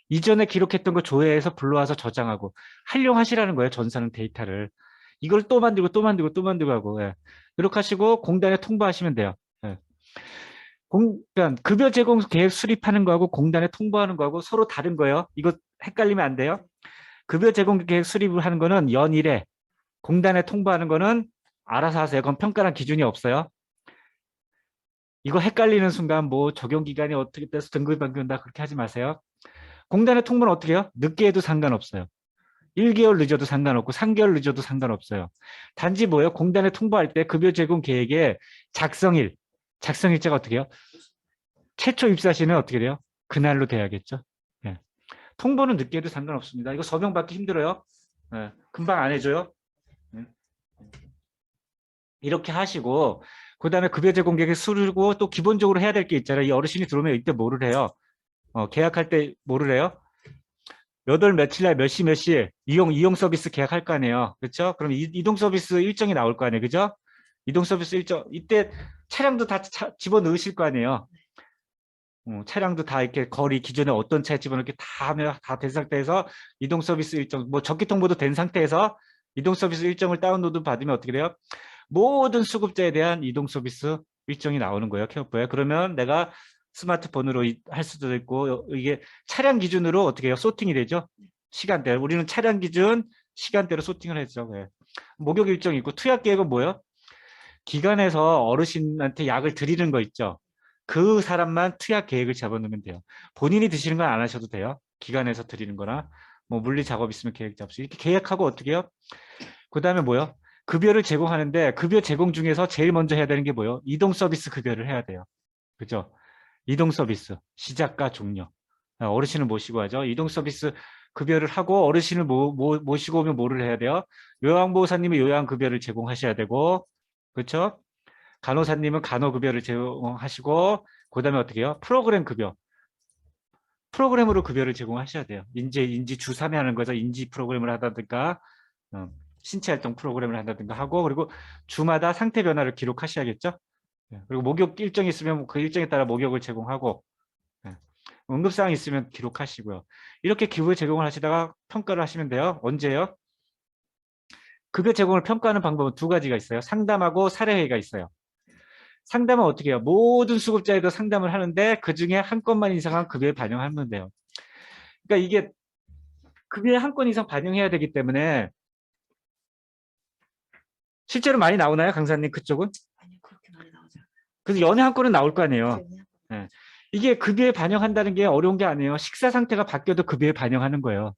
이전에 기록했던 거 조회해서 불러와서 저장하고 활용하시라는 거예요. 전사는 데이터를. 이걸 또 만들고 또 만들고 또 만들고 하고 이렇게 하시고 공단에 통보하시면 돼요. 예. 그러니까 급여 제공 계획 수립하는 거하고 공단에 통보하는 거하고 서로 다른 거예요. 이거 헷갈리면 안 돼요. 급여 제공 계획 수립을 하는 거는 연일에 공단에 통보하는 거는 알아서 하세요. 그건 평가란 기준이 없어요. 이거 헷갈리는 순간 뭐 적용 기간이 어떻게 돼서 등급이 바뀐다 그렇게 하지 마세요. 공단에 통보는 어떻게 해요? 늦게 해도 상관없어요. 1개월 늦어도 상관없고 3개월 늦어도 상관없어요. 단지 뭐예요? 공단에 통보할 때 급여 제공 계획의 작성일자가 어떻게 해요? 최초 입사시는 어떻게 돼요? 그날로 돼야겠죠. 예. 통보는 늦게 해도 상관없습니다. 이거 서명 받기 힘들어요. 예. 금방 안 해줘요. 예. 이렇게 하시고 그 다음에 급여 제공 계획을 수르고 또 기본적으로 해야 될 게 있잖아요. 이 어르신이 들어오면 이때 뭐를 해요? 계약할 때 뭐를 해요? 몇 월 며칠 날 몇 시 몇 시에 이용 서비스 계약할 거 아니에요. 그렇죠? 그럼 이동 서비스 일정이 나올 거 아니에요. 그죠? 이동 서비스 일정 이때 차량도 다 집어넣으실 거 아니에요. 차량도 다 이렇게 거리 기존에 어떤 차에 집어넣게 다 하면 다 된 상태에서 이동 서비스 일정 뭐 적기 통보도 된 상태에서 이동 서비스 일정을 다운로드 받으면 어떻게 돼요? 모든 수급자에 대한 이동 서비스 일정이 나오는 거예요. 케어포에. 그러면 내가 스마트폰으로 할 수도 있고 이게 차량 기준으로 어떻게 해요? 소팅이 되죠. 시간대. 우리는 차량 기준 시간대로 소팅을 했죠. 네. 목욕 일정이 있고 투약 계획은 뭐예요? 기관에서 어르신한테 약을 드리는 거 있죠. 그 사람만 투약 계획을 잡아놓으면 돼요. 본인이 드시는 건 안 하셔도 돼요. 기관에서 드리는 거나 뭐 물리 작업 있으면 계획 잡수. 이렇게 계획하고 어떻게 해요? 그 다음에 뭐요? 급여를 제공하는데 급여 제공 중에서 제일 먼저 해야 되는 게 뭐예요? 이동 서비스 급여를 해야 돼요. 그죠? 이동 서비스 시작과 종료. 어르신을 모시고 하죠. 이동 서비스 급여를 하고 어르신을 모시고 오면 뭐를 해야 돼요? 요양보호사님이 요양급여를 제공하셔야 되고, 그렇죠? 간호사님은 간호급여를 제공하시고, 그 다음에 어떻게 해요? 프로그램 급여. 프로그램으로 급여를 제공하셔야 돼요. 인지 주3회 하는 거죠. 인지 프로그램을 하다든가, 신체 활동 프로그램을 한다든가 하고, 그리고 주마다 상태 변화를 기록하셔야겠죠? 그리고 목욕 일정이 있으면 그 일정에 따라 목욕을 제공하고, 응급사항이 있으면 기록하시고요. 이렇게 기부 제공을 하시다가 평가를 하시면 돼요. 언제요? 급여 제공을 평가하는 방법은 두 가지가 있어요. 상담하고 사례회의가 있어요. 상담은 어떻게 해요? 모든 수급자에도 상담을 하는데 그중에 한 건만 이상한 급여에 반영하면 돼요. 그러니까 이게 급여에 한 건 이상 반영해야 되기 때문에 실제로 많이 나오나요? 강사님 그쪽은? 아니요, 그렇게 많이 나오지 않아요. 그래서 연애 한 건은 나올 거 아니에요. 네. 네. 이게 급여에 반영한다는 게 어려운 게 아니에요. 식사 상태가 바뀌어도 급여에 반영하는 거예요.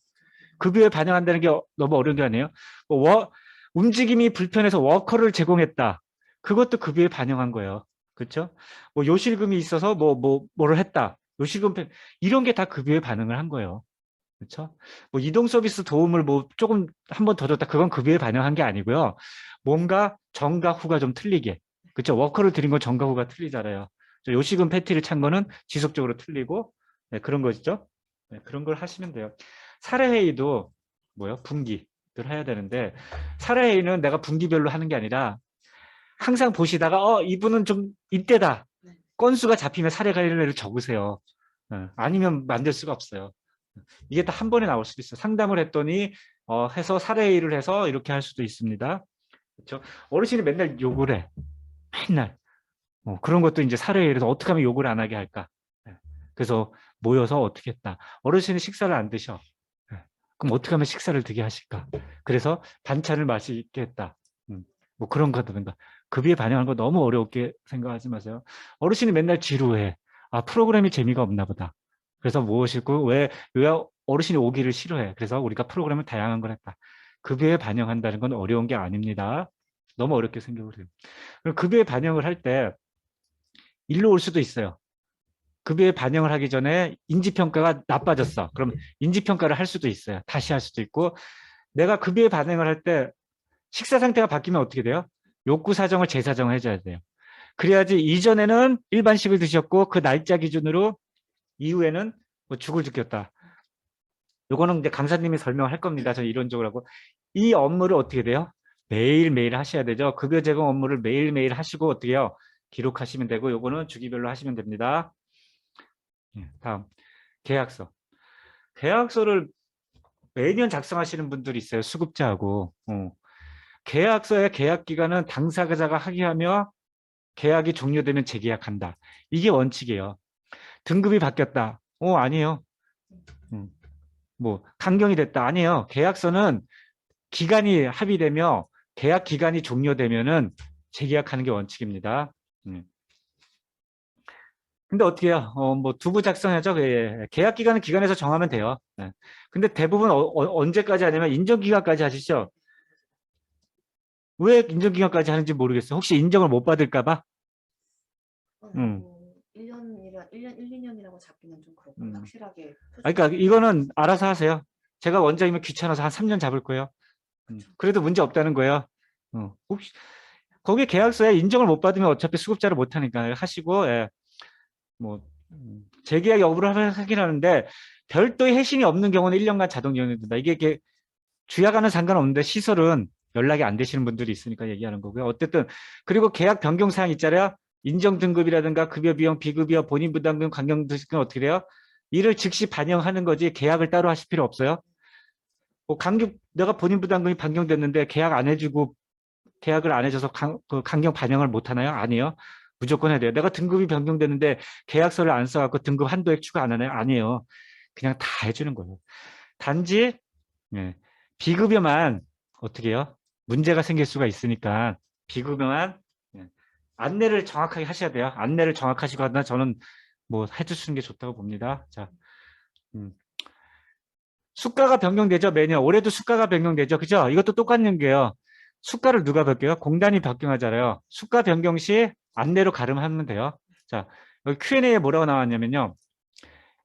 급여에 반영한다는 게 너무 어려운 게 아니에요. 움직임이 불편해서 워커를 제공했다. 그것도 급여에 반영한 거예요. 그렇죠? 뭐 요실금이 있어서 뭐를 했다. 요실금 이런 게 다 급여에 반응을 한 거예요. 그렇죠? 뭐 이동 서비스 도움을 뭐 조금 한 번 더 줬다. 그건 급여에 반영한 게 아니고요. 뭔가 전과 후가 좀 틀리게. 그렇죠? 워커를 드린 건 전과 후가 틀리잖아요. 요식은 패티를 찬 거는 지속적으로 틀리고 네, 그런 거죠. 네, 그런 걸 하시면 돼요. 사례회의도 뭐요? 분기를 해야 되는데 사례회의는 내가 분기별로 하는 게 아니라 항상 보시다가 이분은 좀 이때다. 건수가 잡히면 사례회의를 적으세요. 아니면 만들 수가 없어요. 이게 다 한 번에 나올 수도 있어요. 상담을 했더니 해서 사례회의를 해서 이렇게 할 수도 있습니다. 그렇죠? 어르신이 맨날 욕을 해. 맨날. 그런 것도 이제 사례회의에서 어떻게 하면 욕을 안 하게 할까? 그래서 모여서 어떻게 했다. 어르신이 식사를 안 드셔. 그럼 어떻게 하면 식사를 드게 하실까? 그래서 반찬을 맛있게 했다. 뭐 그런 거든가. 급여에 반영하는 거 너무 어렵게 생각하지 마세요. 어르신이 맨날 지루해. 프로그램이 재미가 없나 보다. 그래서 무엇이고 왜 어르신이 오기를 싫어해. 그래서 우리가 프로그램을 다양한 걸 했다. 급여에 반영한다는 건 어려운 게 아닙니다. 너무 어렵게 생각을 해요. 그럼 급여에 반영을 할 때 일로 올 수도 있어요. 급여에 반영을 하기 전에 인지평가가 나빠졌어. 그럼 인지평가를 할 수도 있어요. 다시 할 수도 있고 내가 급여에 반영을 할 때 식사 상태가 바뀌면 어떻게 돼요? 욕구 사정을 재사정을 해줘야 돼요. 그래야지 이전에는 일반식을 드셨고 그 날짜 기준으로 이후에는 뭐 죽을 지켰다. 요거는 이제 강사님이 설명할 겁니다. 저는 이론적으로 하고 이 업무를 어떻게 돼요? 매일매일 하셔야 되죠. 급여 제공 업무를 매일매일 하시고 어떻게 해요? 기록하시면 되고 요거는 주기별로 하시면 됩니다. 다음 계약서. 계약서를 매년 작성하시는 분들이 있어요. 수급자하고. 계약서의 계약 기간은 당사자가 항의하며 계약이 종료되면 재계약한다. 이게 원칙이에요. 등급이 바뀌었다. 아니에요. 뭐 강경이 됐다. 아니에요. 계약서는 기간이 합의되며 계약 기간이 종료되면은 재계약하는 게 원칙입니다. 근데 어떻게 해요? 뭐 두부 작성하죠. 예. 계약 기간은 기간에서 정하면 돼요. 예. 근데 대부분 언제까지 하냐면 인정 기간까지 하시죠. 왜 인정 기간까지 하는지 모르겠어요. 혹시 인정을 못 받을까 봐? 1년, 1, 2년이라고 잡기는 좀 그렇고 확실하게. 그러니까 이거는 알아서 하세요. 제가 원장이면 귀찮아서 한 3년 잡을 거예요. 그래도 문제 없다는 거예요. 혹시 거기에 계약서에 인정을 못 받으면 어차피 수급자를 못 하니까 하시고 예. 뭐 재계약 여부를 하긴 하는데 별도의 해신이 없는 경우는 1년간 자동 연행된다. 이게 주약과는 상관없는데 시설은 연락이 안 되시는 분들이 있으니까 얘기하는 거고요. 어쨌든 그리고 계약 변경 사항 있잖아요. 인정 등급이라든가 급여 비용, 비급여, 본인 부담금, 강경 등급은 어떻게 돼요? 이를 즉시 반영하는 거지 계약을 따로 하실 필요 없어요. 뭐 내가 본인 부담금이 변경됐는데 계약 안 해주고 계약을 안 해줘서 강경 반영을 못 하나요? 아니에요. 무조건 해야 돼요. 내가 등급이 변경됐는데 계약서를 안 써갖고 등급 한도액 추가 안 하나요? 아니에요. 그냥 다 해주는 거예요. 단지 비급여만 어떻게 해요? 문제가 생길 수가 있으니까 비급여만 안내를 정확하게 하셔야 돼요. 안내를 정확하시고 하나 저는 뭐 해주시는 게 좋다고 봅니다. 자, 수가가 변경되죠. 매년 올해도 수가가 변경되죠. 그죠? 이것도 똑같은 게요. 수가를 누가 변경해요? 공단이 변경하잖아요. 수가 변경 시 안내로 가름하면 돼요. 자, 여기 Q&A에 뭐라고 나왔냐면요.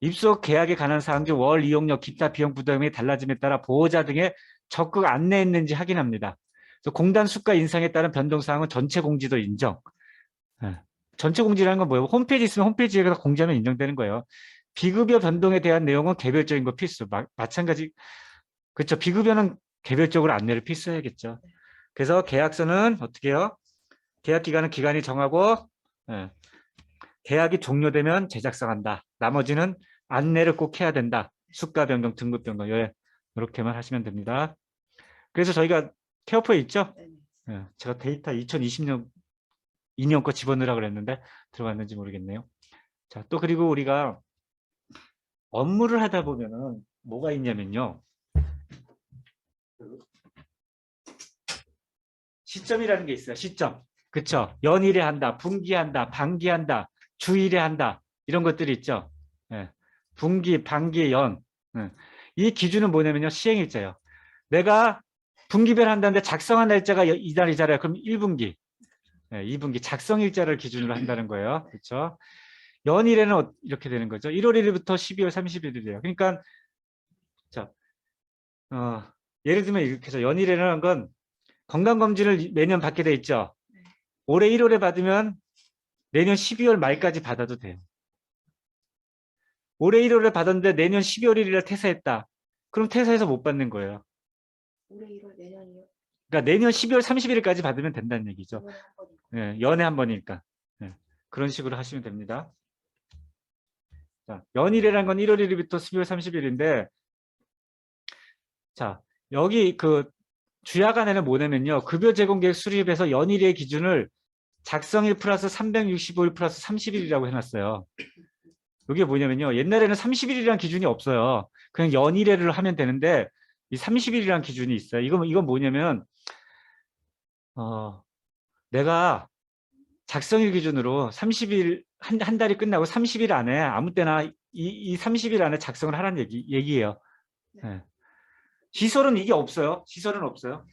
입소 계약에 관한 사항 중 월 이용료, 기타 비용 부담이 달라짐에 따라 보호자 등에 적극 안내했는지 확인합니다. 그래서 공단 수가 인상에 따른 변동 사항은 전체 공지도 인정. 예. 전체 공지라는 건 뭐예요? 홈페이지 있으면 홈페이지에 가서 공지하면 인정되는 거예요. 비급여 변동에 대한 내용은 개별적인 거 필수. 마찬가지. 그렇죠. 비급여는 개별적으로 안내를 필수해야겠죠. 그래서 계약서는 어떻게 해요? 계약 기간은 기간이 정하고 예. 계약이 종료되면 제작성한다. 나머지는 안내를 꼭 해야 된다. 수가 변경, 등급 변경. 예. 이렇게만 하시면 됩니다. 그래서 저희가 케어포에 있죠? 네. 예. 제가 데이터 2020년 2년 거 집어넣으라고 그랬는데 들어갔는지 모르겠네요. 자, 또 그리고 우리가 업무를 하다 보면은 뭐가 있냐면요. 시점이라는 게 있어요. 시점. 그쵸? 연일에 한다, 분기한다, 반기한다, 주일에 한다. 이런 것들이 있죠. 예. 분기, 반기, 연. 예. 이 기준은 뭐냐면요. 시행일자예요. 내가 분기별 한다는데 작성한 날짜가 이달이잖아요. 그럼 1분기. 예, 2분기 작성일자를 기준으로 한다는 거예요. 그렇죠? 연일에는 이렇게 되는 거죠. 1월 1일부터 12월 30일이래요. 그러니까 자, 예를 들면 이렇게 해서 연일에는 건 건강검진을 매년 받게 돼 있죠. 올해 1월에 받으면 내년 12월 말까지 받아도 돼요. 올해 1월에 받았는데 내년 12월 1일에 퇴사했다. 그럼 퇴사해서 못 받는 거예요. 올해 1월 내년이요. 그러니까 내년 12월 31일까지 받으면 된다는 얘기죠. 이번에 한 번이고. 예, 연애 한 번이니까. 예, 그런 식으로 하시면 됩니다. 자, 연일이라는 건 1월 1일부터 12월 30일인데 자, 여기 그 주야간에는 뭐냐면요. 급여 제공 계획 수립에서 연일의 기준을 작성일 플러스 365일 플러스 30일이라고 해놨어요. 이게 뭐냐면요. 옛날에는 30일이라는 기준이 없어요. 그냥 연일회를 하면 되는데 이 30일이라는 기준이 있어요. 이건 뭐냐면 내가 작성일 기준으로 30일 한 달이 끝나고 30일 안에 아무 때나 이 30일 안에 작성을 하라는 얘기예요. 네. 시설은 이게 없어요. 시설은 없어요.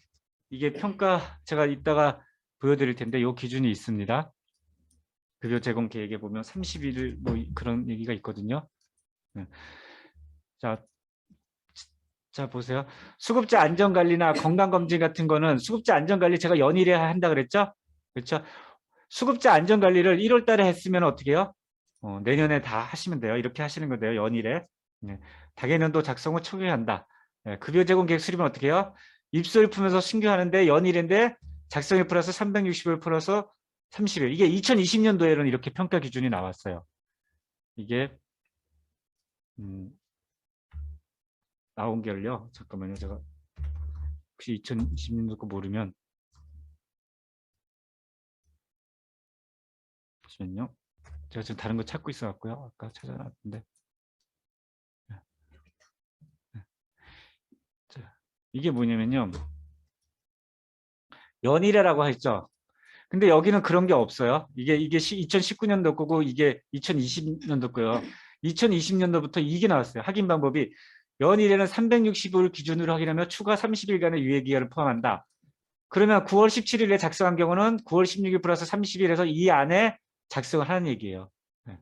이게 평가 제가 이따가 보여드릴 텐데 이 기준이 있습니다. 급여 제공 계획에 보면 30일 뭐 그런 얘기가 있거든요. 네. 자 보세요. 수급자 안전관리나 건강검진 같은 거는 수급자 안전관리 제가 연일에 한다 그랬죠? 그렇죠? 수급자 안전관리를 1월 달에 했으면 어떻게 해요? 내년에 다 하시면 돼요. 이렇게 하시는 건데요. 연일에. 네. 당해년도 작성 후 초기화한다. 네. 급여 제공 계획 수립은 어떻게 해요? 입소일 품에서 신규하는데 연일인데 작성일 플러스 360일 플러스 30일. 이게 2020년도에는 이렇게 평가 기준이 나왔어요. 이게 나온 게요. 잠깐만요. 제가 혹시 2020년도 거 모르면 잠시만요. 제가 지금 다른 거 찾고 있어 갖고요. 아까 찾아놨는데. 자, 이게 뭐냐면요. 연일회라고 했죠. 근데 여기는 그런 게 없어요. 이게 2019년도 거고 이게 2020년도 거요. 2020년도부터 이게 나왔어요. 확인 방법이 연일에는 365일 기준으로 확인하며 추가 30일간의 유예 기간을 포함한다. 그러면 9월 17일에 작성한 경우는 9월 16일 플러스 30일에서 이 안에 작성을 하는 얘기예요. 네.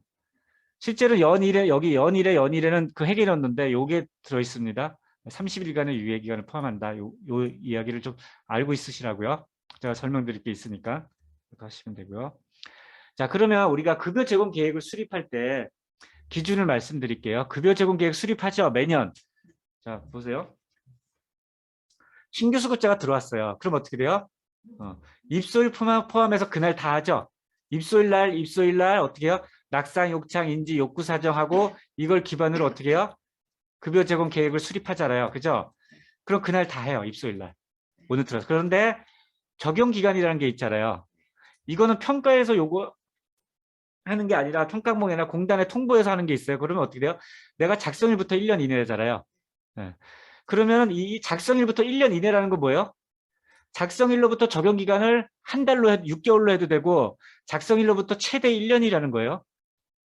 실제로 여기 연일에는 그 핵에 넣었는데 요게 들어있습니다. 30일간의 유예 기간을 포함한다. 요 이야기를 좀 알고 있으시라고요. 제가 설명드릴 게 있으니까 하시면 되고요. 자, 그러면 우리가 급여 제공 계획을 수립할 때 기준을 말씀드릴게요. 급여 제공 계획 수립하죠, 매년. 자, 보세요. 신규 수급자가 들어왔어요. 그럼 어떻게 돼요? 입소일 포함해서 그날 다 하죠. 입소일 날 어떻게 해요? 낙상, 욕창, 인지, 욕구 사정하고 이걸 기반으로 어떻게 해요? 급여 제공 계획을 수립하잖아요. 그죠? 그럼 그날 다 해요. 입소일 날. 오늘 들어서. 그런데 적용 기간이라는 게 있잖아요. 이거는 평가에서 요거 하는 게 아니라 평가항목이나 공단에 통보해서 하는 게 있어요. 그러면 어떻게 돼요? 내가 작성일부터 1년 이내잖아요. 네. 그러면 이 작성일부터 1년 이내라는 건 뭐예요? 작성일로부터 적용기간을 한 달로 6개월로 해도 되고 작성일로부터 최대 1년이라는 거예요.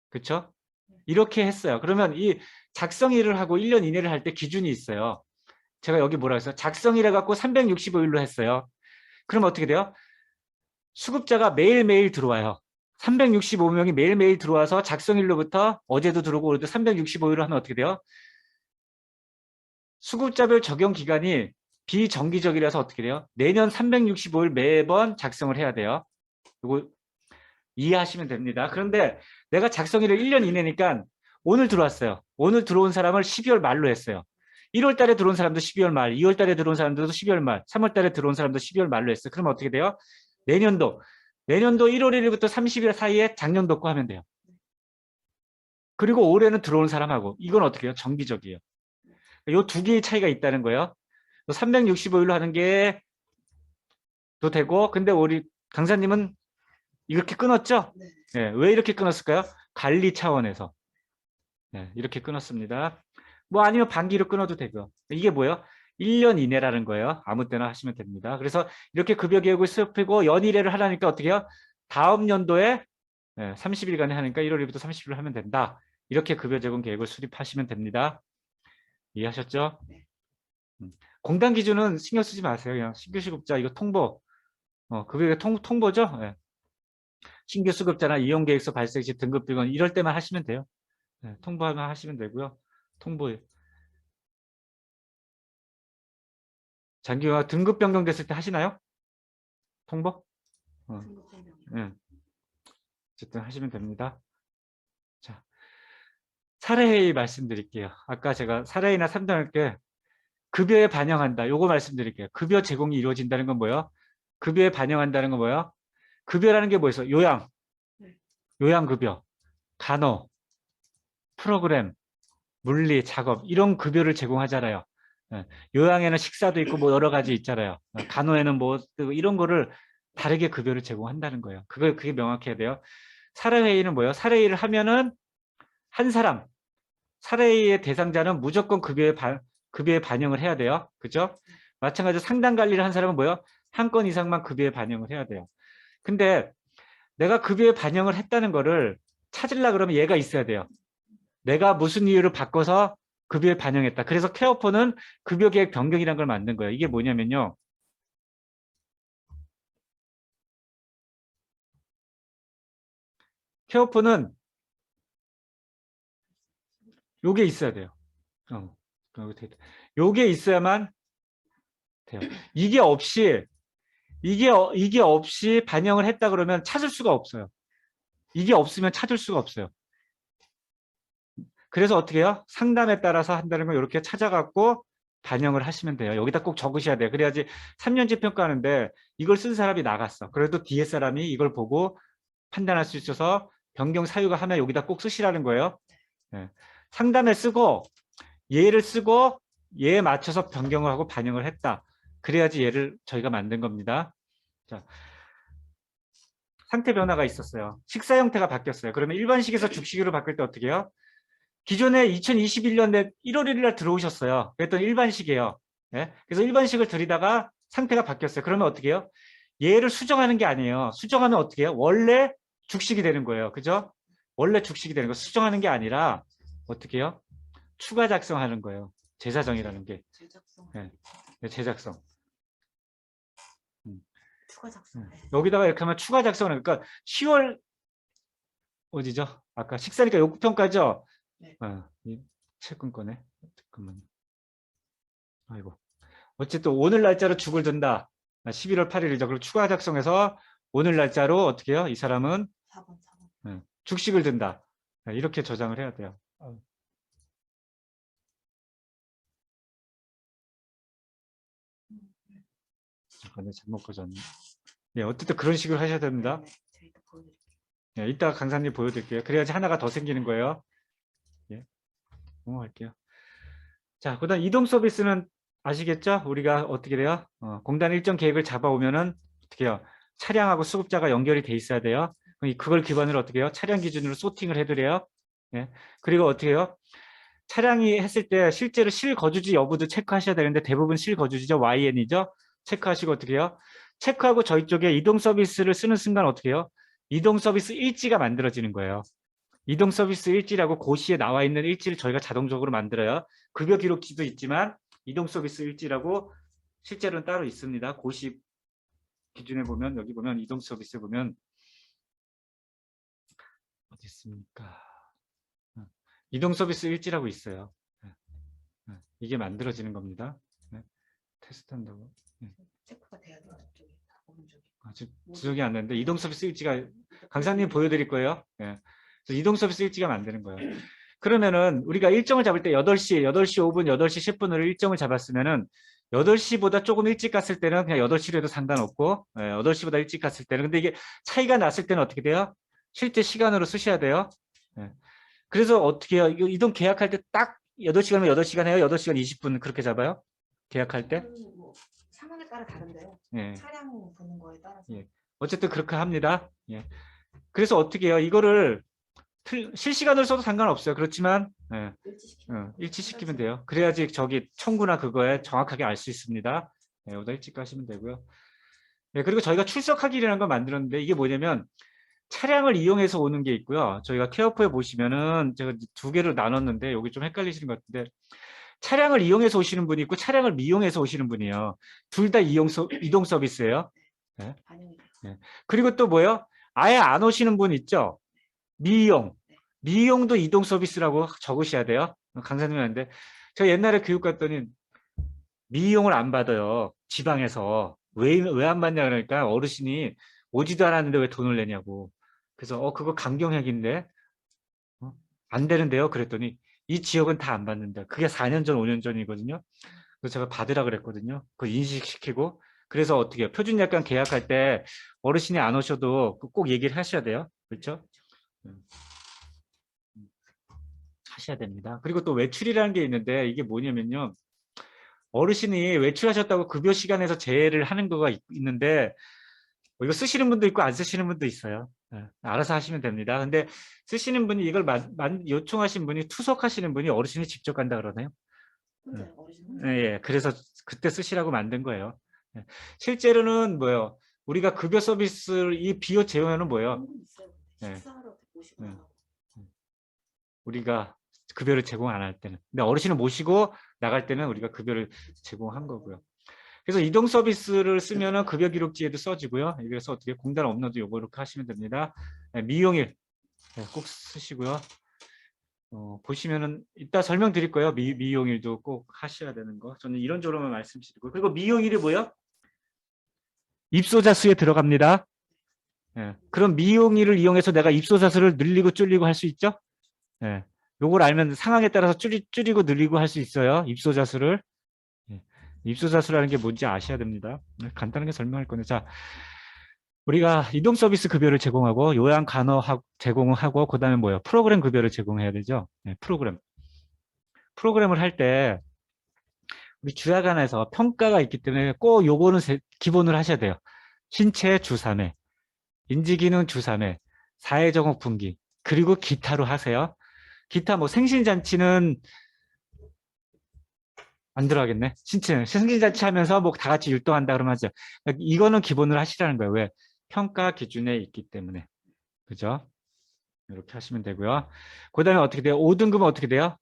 그렇죠? 이렇게 했어요. 그러면 이 작성일을 하고 1년 이내를 할 때 기준이 있어요. 제가 여기 뭐라 했어요? 작성일에 갖고 365일로 했어요. 그럼 어떻게 돼요? 수급자가 매일매일 들어와요. 365명이 매일매일 들어와서 작성일로부터 어제도 들어오고 오늘도 365일을 하면 어떻게 돼요? 수급자별 적용 기간이 비정기적이라서 어떻게 돼요? 내년 365일 매번 작성을 해야 돼요. 이거 이해하시면 됩니다. 그런데 내가 작성일을 1년 이내니까 오늘 들어왔어요. 오늘 들어온 사람을 12월 말로 했어요. 1월 달에 들어온 사람도 12월 말, 2월 달에 들어온 사람들도 12월 말, 3월 달에 들어온 사람도 12월 말로 했어요. 그러면 어떻게 돼요? 내년도 1월 1일부터 30일 사이에 작년도 거 하면 돼요. 그리고 올해는 들어온 사람하고 이건 어떻게 해요? 정기적이에요. 이 두 개의 차이가 있다는 거예요. 365일로 하는 게 도 되고, 근데 우리 강사님은 이렇게 끊었죠? 네. 예, 왜 이렇게 끊었을까요? 관리 차원에서. 예, 이렇게 끊었습니다. 뭐 아니면 반기로 끊어도 되고요. 이게 뭐예요? 1년 이내라는 거예요. 아무 때나 하시면 됩니다. 그래서 이렇게 급여 계획을 수립하고 연일회를 하라니까 어떻게 해요? 다음 연도에 30일간에 하니까 1월 1일부터 30일 하면 된다. 이렇게 급여 제공 계획을 수립하시면 됩니다. 이해하셨죠? 네. 공단 기준은 신경 쓰지 마세요. 그냥 신규 수급자 이거 통보. 급여 통보죠? 예. 신규 수급자나 이용 계획서 발생 시 등급 비건 이럴 때만 하시면 돼요. 네, 통보하면 하시면 되고요. 통보. 장기화 등급 변경됐을 때 하시나요? 통보? 등급 변경. 네. 어쨌든 하시면 됩니다. 자, 사례회의 말씀드릴게요. 아까 제가 사례회의나 상담할 때 급여에 반영한다. 요거 말씀드릴게요. 급여 제공이 이루어진다는 건 뭐예요? 급여에 반영한다는 건 뭐예요? 급여라는 게 뭐였어? 요양, 네. 요양급여, 간호, 프로그램, 물리, 작업 이런 급여를 제공하잖아요. 요양에는 식사도 있고 뭐 여러 가지 있잖아요. 간호에는 뭐 이런 거를 다르게 급여를 제공한다는 거예요. 그게 명확해야 돼요. 사례회의는 뭐예요? 사례회의를 하면은 한 사람, 사례회의의 대상자는 무조건 급여에 반영을 해야 돼요. 그죠? 마찬가지로 상담 관리를 한 사람은 뭐예요? 한 건 이상만 급여에 반영을 해야 돼요. 근데 내가 급여에 반영을 했다는 거를 찾으려고 그러면 얘가 있어야 돼요. 내가 무슨 이유를 바꿔서 급여에 반영했다. 그래서 케어포는 급여 계획 변경이라는 걸 만든 거예요. 이게 뭐냐면요. 케어포는 요게 있어야 돼요. 요게 있어야만 돼요. 이게 없이 반영을 했다 그러면 찾을 수가 없어요. 이게 없으면 찾을 수가 없어요. 그래서 어떻게 해요? 상담에 따라서 한다는 걸 이렇게 찾아갖고 반영을 하시면 돼요. 여기다 꼭 적으셔야 돼요. 그래야지 3년제 평가하는데 이걸 쓴 사람이 나갔어. 그래도 뒤에 사람이 이걸 보고 판단할 수 있어서 변경 사유가 하면 여기다 꼭 쓰시라는 거예요. 네. 상담에 쓰고 얘를 쓰고 얘에 맞춰서 변경을 하고 반영을 했다. 그래야지 얘를 저희가 만든 겁니다. 자, 상태 변화가 있었어요. 식사 형태가 바뀌었어요. 그러면 일반식에서 죽식으로 바뀔 때 어떻게 해요? 기존에 2021년 1월 1일 날 들어오셨어요. 그랬더니 일반식이에요. 네? 그래서 일반식을 들이다가 상태가 바뀌었어요. 그러면 어떻게 해요? 얘를 수정하는 게 아니에요. 수정하면 어떻게 해요? 원래 죽식이 되는 거예요. 그죠? 원래 죽식이 되는 거 수정하는 게 아니라 어떻게 해요? 추가 작성하는 거예요. 재사정이라는 게. 재작성. 네. 재작성. 추가 작성. 네. 여기다가 이렇게 하면 추가 작성을 그러니까 10월 어디죠? 아까 식사니까 요구평가죠? 네. 이 채권 거네. 잠깐만요. 아이고. 어쨌든 오늘 날짜로 죽을 든다. 11월 8일이죠. 그리고 추가 작성해서 오늘 날짜로 어떻게 해요? 이 사람은 4번. 죽식을 든다. 이렇게 저장을 해야 돼요. 잠깐만 잘못 꺼졌네. 예, 어쨌든 그런 식으로 하셔야 됩니다. 네. 제가 이따 보여드릴게요. 예, 이따가 강사님 보여드릴게요. 그래야지 하나가 더 생기는 거예요. 예, 넘어갈게요. 자, 그다음 이동 서비스는 아시겠죠? 우리가 어떻게 돼요? 공단 일정 계획을 잡아오면은 어떻게 해요? 차량하고 수급자가 연결이 돼 있어야 돼요. 그걸 기반으로 어떻게 해요? 차량 기준으로 소팅을 해드려요. 예. 그리고 어떻게 해요? 차량이 했을 때 실제로 실거주지 여부도 체크하셔야 되는데 대부분 실거주지죠. YN이죠. 체크하시고 어떻게 해요? 체크하고 저희 쪽에 이동 서비스를 쓰는 순간 어떻게 해요? 이동 서비스 일지가 만들어지는 거예요. 이동 서비스 일지라고 고시에 나와 있는 일지를 저희가 자동적으로 만들어요. 급여 기록지도 있지만 이동 서비스 일지라고 실제로는 따로 있습니다. 고시 기준에 보면 여기 보면 이동 서비스에 보면 어디 있습니까? 이동 서비스 일지라고 있어요. 이게 만들어지는 겁니다. 테스트한다고. 체크가 돼야 돼요. 저쪽에 오른쪽에. 아직 지적이 안 되는데 이동 서비스 일지가 강사님 보여드릴 거예요. 그래서 이동 서비스 일지가 만드는 거예요. 그러면은 우리가 일정을 잡을 때 8시 5분, 8시 10분으로 일정을 잡았으면은 8시보다 조금 일찍 갔을 때는 그냥 8시로 해도 상관없고 8시보다 일찍 갔을 때는 근데 이게 차이가 났을 때는 어떻게 돼요? 실제 시간으로 쓰셔야 돼요. 그래서 어떻게 해요? 이거 이동 계약할 때 딱 8시간이면 8시간 해요? 8시간 20분 그렇게 잡아요? 계약할 때? 뭐 상황에 따라 다른데요. 예. 차량 보는 거에 따라서. 예. 어쨌든 그렇게 합니다. 예. 그래서 어떻게 해요? 이거를 실시간으로 써도 상관없어요. 그렇지만 일치시키면 돼요. 그래야지 저기 청구나 그거에 정확하게 알 수 있습니다. 여기다 일찍 가시면 되고요. 그리고 저희가 출석하기라는 걸 만들었는데 이게 뭐냐면 차량을 이용해서 오는 게 있고요. 저희가 케어포에 보시면은 제가 2개로 나눴는데 여기 좀 헷갈리시는 것 같은데 차량을 이용해서 오시는 분이 있고 차량을 미용해서 오시는 분이에요. 둘 다 이동 서비스예요. 네. 그리고 또 뭐요? 아예 안 오시는 분 있죠? 미용. 미용도 이동 서비스라고 적으셔야 돼요. 강사님이 하는데 제가 옛날에 교육 갔더니 미용을 안 받아요. 지방에서. 왜 안 받냐 그러니까 어르신이 오지도 않았는데 왜 돈을 내냐고. 그래서 그거 강경약인데 안 되는데요. 그랬더니 이 지역은 다 안 받는다. 그게 4년 전, 5년 전이거든요. 그래서 제가 받으라 그랬거든요. 그거 인식시키고. 그래서 어떻게 해요? 표준약관 계약할 때 어르신이 안 오셔도 꼭 얘기를 하셔야 돼요. 그렇죠? 하셔야 됩니다. 그리고 또 외출이라는 게 있는데 이게 뭐냐면요. 어르신이 외출하셨다고 급여 시간에서 제외를 하는 거가 있는데 이거 쓰시는 분도 있고 안 쓰시는 분도 있어요. 알아서 하시면 됩니다. 근데 쓰시는 분이 이걸 요청하신 분이 투석하시는 분이 어르신이 직접 간다 그러나요? 혼자요, 어르신 혼자. 예, 그래서 그때 쓰시라고 만든 거예요. 실제로는 뭐예요? 우리가 급여 서비스 이 비용 제외는 뭐예요? 예. 식사하러 모시고 가고. 우리가 급여를 제공 안 할 때는. 근데 어르신을 모시고 나갈 때는 우리가 급여를 제공한 거고요. 그래서 이동 서비스를 쓰면은 급여 기록지에도 써지고요. 그래서 어떻게 공단 업로드 요거 이렇게 하시면 됩니다. 미용일 꼭 쓰시고요. 보시면은 이따 설명드릴 거예요. 미용일도 꼭 하셔야 되는 거. 저는 이런저런만 말씀드리고 그리고 미용일이 뭐예요? 입소자 수에 들어갑니다. 그럼 미용일을 이용해서 내가 입소자 수를 늘리고 줄이고 할 수 있죠? 요걸 알면 상황에 따라서 줄이고 늘리고 할 수 있어요. 입소자 수를. 입소자 수라는 게 뭔지 아셔야 됩니다. 간단하게 설명할 건데 자 우리가 이동 서비스 급여를 제공하고 요양 간호 제공을 하고 그다음에 뭐예요? 프로그램 급여를 제공해야 되죠. 프로그램을 할 때 우리 주야간에서 평가가 있기 때문에 꼭 요거는 기본으로 하셔야 돼요. 신체 주 3회, 인지기능 주 3회, 사회정복 분기 그리고 기타로 하세요. 기타 뭐 생신잔치는 안 들어가겠네. 신체는 생신잔치 하면서 뭐 다 같이 율동한다 그러면 하죠. 이거는 기본으로 하시라는 거예요. 왜? 평가 기준에 있기 때문에. 그죠? 이렇게 하시면 되고요. 그 다음에 어떻게 돼요? 5등급은 어떻게 돼요?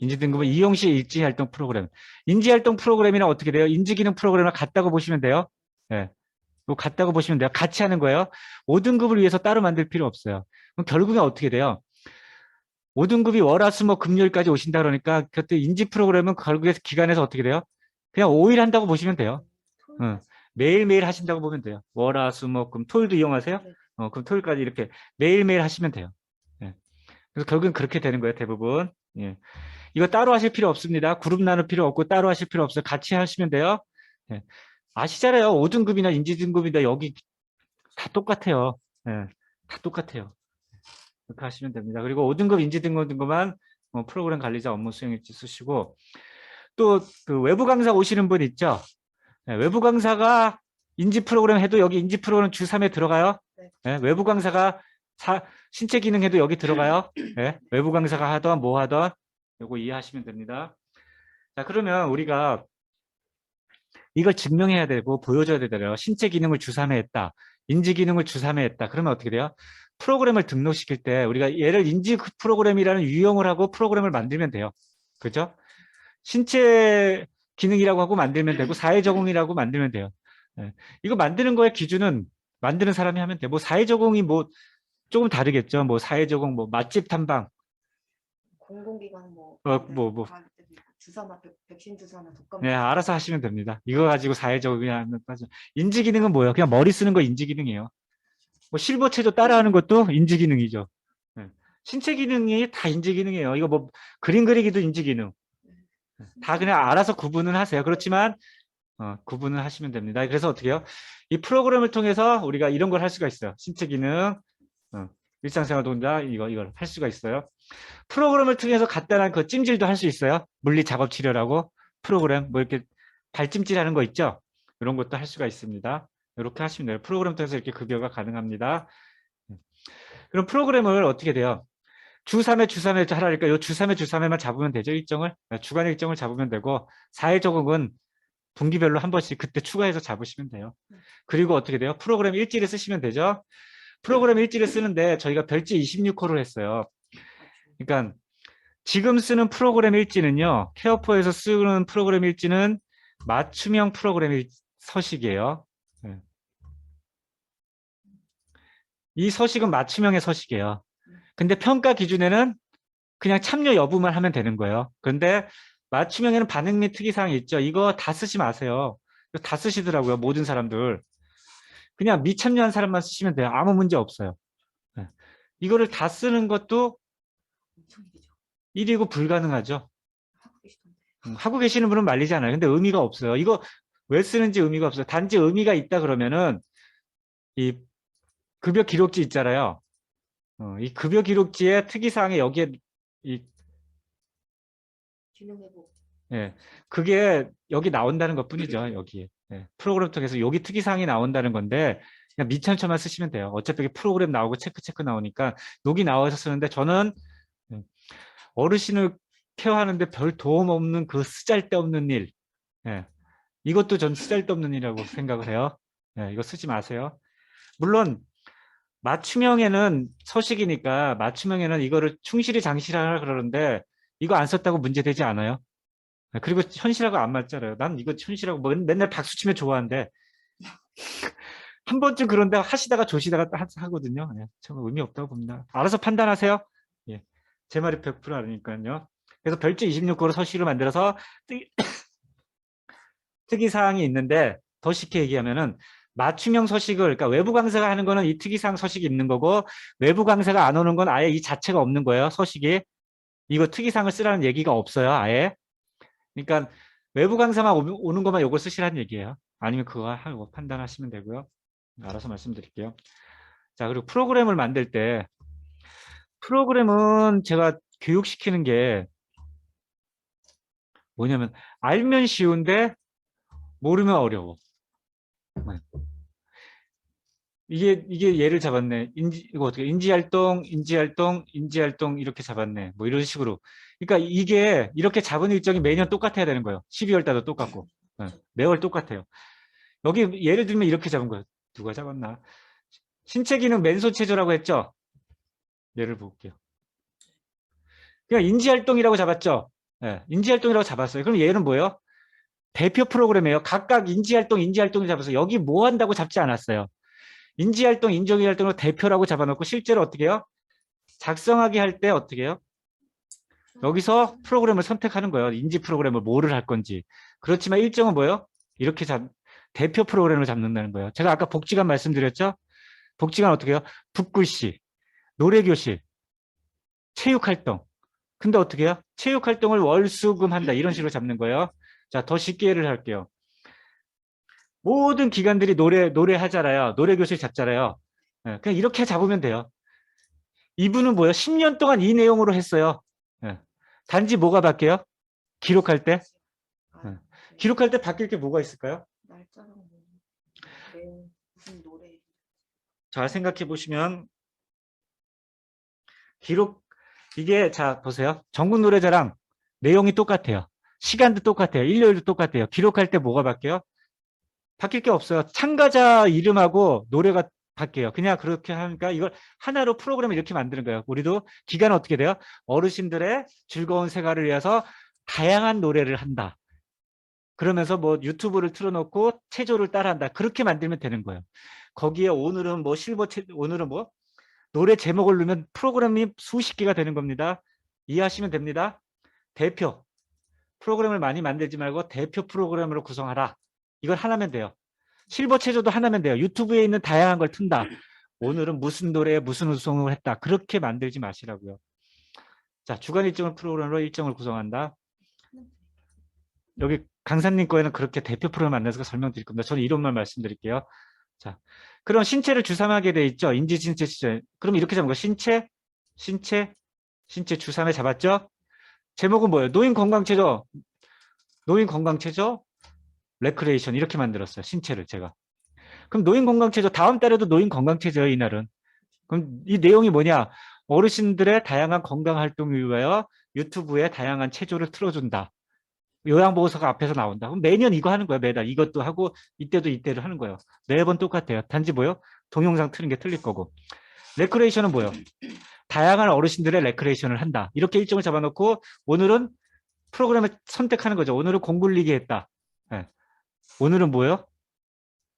인지등급은 이용시 일지활동 프로그램. 인지활동 프로그램이랑 어떻게 돼요? 인지기능 프로그램을 같다고 보시면 돼요. 뭐 같다고 보시면 돼요. 같이 하는 거예요. 5등급을 위해서 따로 만들 필요 없어요. 그럼 결국에 어떻게 돼요? 5등급이 월화수목 금요일까지 오신다 그러니까 그때 인지 프로그램은 결국에 기간에서 어떻게 돼요? 그냥 5일 한다고 보시면 돼요. 매일매일 하신다고 보면 돼요. 월화수목금 토요일도 이용하세요? 그럼 토요일까지 이렇게 매일매일 하시면 돼요. 그래서 결국엔 그렇게 되는 거예요. 대부분. 이거 따로 하실 필요 없습니다. 그룹 나눌 필요 없고 따로 하실 필요 없어요. 같이 하시면 돼요. 아시잖아요. 5등급이나 인지등급이나 여기 다 똑같아요. 다 똑같아요. 이렇게 하시면 됩니다. 그리고 5등급 인지등급만 프로그램 관리자 업무 수행일지 쓰시고 또 그 외부 강사 오시는 분 있죠? 외부 강사가 인지 프로그램 해도 여기 인지 프로그램 주 3에 들어가요. 외부 강사가 신체 기능 해도 여기 들어가요. 외부 강사가 하던 뭐 하던 요거 이해하시면 됩니다. 자 그러면 우리가 이걸 증명해야 되고 보여줘야 되잖아요. 신체 기능을 주 3회 했다. 인지 기능을 주 3회 했다. 그러면 어떻게 돼요? 프로그램을 등록시킬 때 우리가 얘를 인지 프로그램이라는 유형을 하고 프로그램을 만들면 돼요. 그죠? 신체 기능이라고 하고 만들면 되고 사회 적응이라고 만들면 돼요. 예. 이거 만드는 거의 기준은 만드는 사람이 하면 돼. 뭐 사회 적응이 뭐 조금 다르겠죠. 뭐 사회 적응, 뭐 맛집 탐방, 공공기관 뭐 뭐. 다 주사나 백신 주사나 독감. 네, 알아서 하시면 됩니다. 이거 가지고 사회 적응이 하는 거죠. 인지 기능은 뭐예요? 그냥 머리 쓰는 거 인지 기능이에요. 뭐 실버 체조 따라하는 것도 인지 기능이죠. 예. 신체 기능이 다 인지 기능이에요. 이거 뭐 그림 그리기도 인지 기능. 다 그냥 알아서 구분은 하세요. 그렇지만 구분을 하시면 됩니다. 그래서 어떻게 해요? 이 프로그램을 통해서 우리가 이런 걸 할 수가 있어요. 신체 기능, 일상생활 동작 이걸 할 수가 있어요. 프로그램을 통해서 간단한 그 찜질도 할 수 있어요. 물리 작업 치료라고 프로그램 뭐 이렇게 발찜질하는 거 있죠. 이런 것도 할 수가 있습니다. 이렇게 하시면 돼요. 프로그램 통해서 이렇게 급여가 가능합니다. 그럼 프로그램을 어떻게 돼요? 주 3회, 주 3회 하라니까 요 주 3회, 주 3회만 잡으면 되죠. 일정을. 주간의 일정을 잡으면 되고 사회 적응은 분기별로 한 번씩 그때 추가해서 잡으시면 돼요. 그리고 어떻게 돼요? 프로그램 일지를 쓰시면 되죠. 프로그램 일지를 쓰는데 저희가 별지 26호를 했어요. 그러니까 지금 쓰는 프로그램 일지는요. 케어포에서 쓰는 프로그램 일지는 맞춤형 프로그램 서식이에요. 네. 이 서식은 맞춤형의 서식이에요. 근데 평가 기준에는 그냥 참여 여부만 하면 되는 거예요. 그런데 맞춤형에는 반응 및 특이사항이 있죠. 이거 다 쓰지 마세요. 이거 다 쓰시더라고요. 모든 사람들. 그냥 미참여한 사람만 쓰시면 돼요. 아무 문제 없어요. 네. 이거를 다 쓰는 것도 일이고 불가능하죠. 하고 계시는 분은 말리지 않아요. 근데 의미가 없어요. 이거 왜 쓰는지 의미가 없어요. 단지 의미가 있다 그러면은 이 급여 기록지 있잖아요. 이 급여 기록지의 특이사항에 여기에 이 예, 그게 여기 나온다는 것 뿐이죠. 여기에. 예, 프로그램 통해서 여기 특이사항이 나온다는 건데 그냥 미참처만 쓰시면 돼요. 어차피 프로그램 나오고 체크 나오니까 여기 나와서 쓰는데 저는 어르신을 케어하는데 별 도움 없는 그 쓰잘데없는 일. 예, 이것도 전 쓰잘데없는 일이라고 생각을 해요. 예, 이거 쓰지 마세요. 물론 맞춤형에는 서식이니까 맞춤형에는 이거를 충실히 장실하라 그러는데 이거 안 썼다고 문제되지 않아요. 그리고 현실하고 안 맞잖아요. 난 이거 현실하고 뭐 맨날 박수 치면 좋아하는데 한 번쯤 그런데 하시다가 조시다가 하거든요. 예, 참 의미 없다고 봅니다. 알아서 판단하세요. 예, 제 말이 100% 아니니까요. 그래서 별지 26호로 서식을 만들어서 특이사항이 있는데 더 쉽게 얘기하면은 맞춤형 서식을 그러니까 외부 강사가 하는 거는 이 특이사항 서식이 있는 거고 외부 강사가 안 오는 건 아예 이 자체가 없는 거예요. 서식이. 이거 특이사항을 쓰라는 얘기가 없어요. 아예. 그러니까 외부 강사만 오는 것만 요걸 쓰시라는 얘기예요. 아니면 그거 하고 판단하시면 되고요. 알아서 말씀드릴게요. 자, 그리고 프로그램을 만들 때 프로그램은 제가 교육시키는 게 뭐냐면 알면 쉬운데 모르면 어려워. 이게 예를 잡았네. 이거 어떻게 인지활동 이렇게 잡았네. 뭐 이런 식으로. 그러니까 이게 이렇게 잡은 일정이 매년 똑같아야 되는 거예요. 12월 달도 똑같고. 매월 똑같아요. 여기 예를 들면 이렇게 잡은 거예요. 누가 잡았나? 신체 기능 맨손 체조라고 했죠? 예를 볼게요. 그냥 인지활동이라고 잡았죠? 네, 인지활동이라고 잡았어요. 그럼 얘는 뭐예요? 대표 프로그램이에요. 각각 인지활동을 잡아서 여기 뭐 한다고 잡지 않았어요. 인지활동, 인정이활동을 대표라고 잡아놓고 실제로 어떻게 해요? 작성하게 할 때 어떻게 해요? 여기서 프로그램을 선택하는 거예요. 인지 프로그램을 뭐를 할 건지. 그렇지만 일정은 뭐예요? 이렇게 대표 프로그램을 잡는다는 거예요. 제가 아까 복지관 말씀드렸죠? 복지관 어떻게 해요? 북글씨, 노래교실, 체육활동. 근데 어떻게 해요? 체육활동을 월수금 한다. 이런 식으로 잡는 거예요. 자, 더 쉽게 예를 할게요. 모든 기관들이 노래하잖아요. 노래교실 잡잖아요. 예, 그냥 이렇게 잡으면 돼요. 이분은 뭐예요? 10년 동안 이 내용으로 했어요. 예. 단지 뭐가 바뀌어요? 기록할 때? 예. 기록할 때 바뀔 게 뭐가 있을까요? 날짜랑 무슨 노래. 잘 생각해 보시면 이게 자 보세요. 전국 노래자랑 내용이 똑같아요. 시간도 똑같아요. 일요일도 똑같아요. 기록할 때 뭐가 바뀌어요? 바뀔 게 없어요. 참가자 이름하고 노래가 바뀌어요. 그냥 그렇게 하니까 이걸 하나로 프로그램을 이렇게 만드는 거예요. 우리도 기간은 어떻게 돼요? 어르신들의 즐거운 생활을 위해서 다양한 노래를 한다. 그러면서 뭐 유튜브를 틀어놓고 체조를 따라한다. 그렇게 만들면 되는 거예요. 거기에 오늘은 뭐 오늘은 뭐 노래 제목을 넣으면 프로그램이 수십 개가 되는 겁니다. 이해하시면 됩니다. 대표 프로그램을 많이 만들지 말고 대표 프로그램으로 구성하라. 이걸 하나면 돼요. 실버 체조도 하나면 돼요. 유튜브에 있는 다양한 걸 튼다. 오늘은 무슨 노래에 무슨 우승을 했다. 그렇게 만들지 마시라고요. 자, 주간 일정을 프로그램으로 일정을 구성한다. 여기 강사님 거에는 그렇게 대표 프로그램 만들어서 설명드릴 겁니다. 저는 이론만 말씀드릴게요. 자, 그럼 신체를 주삼하게 돼 있죠. 인지, 신체, 시체. 그럼 이렇게 잡은 거 신체, 주삼에 잡았죠? 제목은 뭐예요? 노인 건강체조, 레크레이션 이렇게 만들었어요. 신체를 제가. 그럼 노인 건강체조 다음 달에도 노인 건강체조예요. 이날은. 그럼 이 내용이 뭐냐? 어르신들의 다양한 건강활동을 위하여 유튜브에 다양한 체조를 틀어준다. 요양보고서가 앞에서 나온다. 그럼 매년 이거 하는 거야. 매달 이것도 하고 이때도 이때를 하는 거예요. 매번 똑같아요. 단지 뭐요? 동영상 트는 게 틀릴 거고. 레크레이션은 뭐예요? 다양한 어르신들의 레크레이션을 한다. 이렇게 일정을 잡아놓고 오늘은 프로그램을 선택하는 거죠. 오늘은 공굴리기 했다. 네. 오늘은 뭐예요?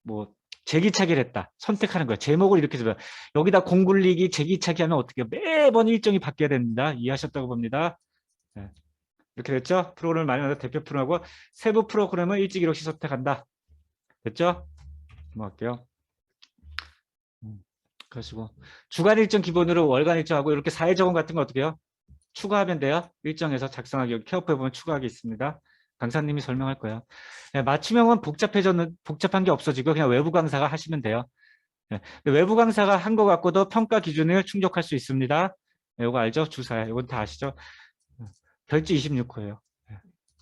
뭐 제기차기를 했다. 선택하는 거예요. 제목을 이렇게 잡아. 여기다 공굴리기, 제기차기 하면 어떻게 해요? 매번 일정이 바뀌어야 됩니다. 이해하셨다고 봅니다. 네. 이렇게 됐죠? 프로그램을 많이 만들어 대표 프로그램하고 세부 프로그램을 일찍이렇게 선택한다. 됐죠? 넘어갈게요. 그러시고 주간 일정 기본으로 월간 일정하고 이렇게 사회적원 같은 거 어떻게 해요? 추가하면 돼요. 일정에서 작성하기 여기 케어프에 보면 추가하기 있습니다. 강사님이 설명할 거예요. 네, 맞춤형은 복잡한 게 없어지고 그냥 외부 강사가 하시면 돼요. 네, 외부 강사가 한 거 갖고도 평가 기준을 충족할 수 있습니다. 네, 이거 알죠? 주사야. 이건 다 아시죠? 별지 26호예요.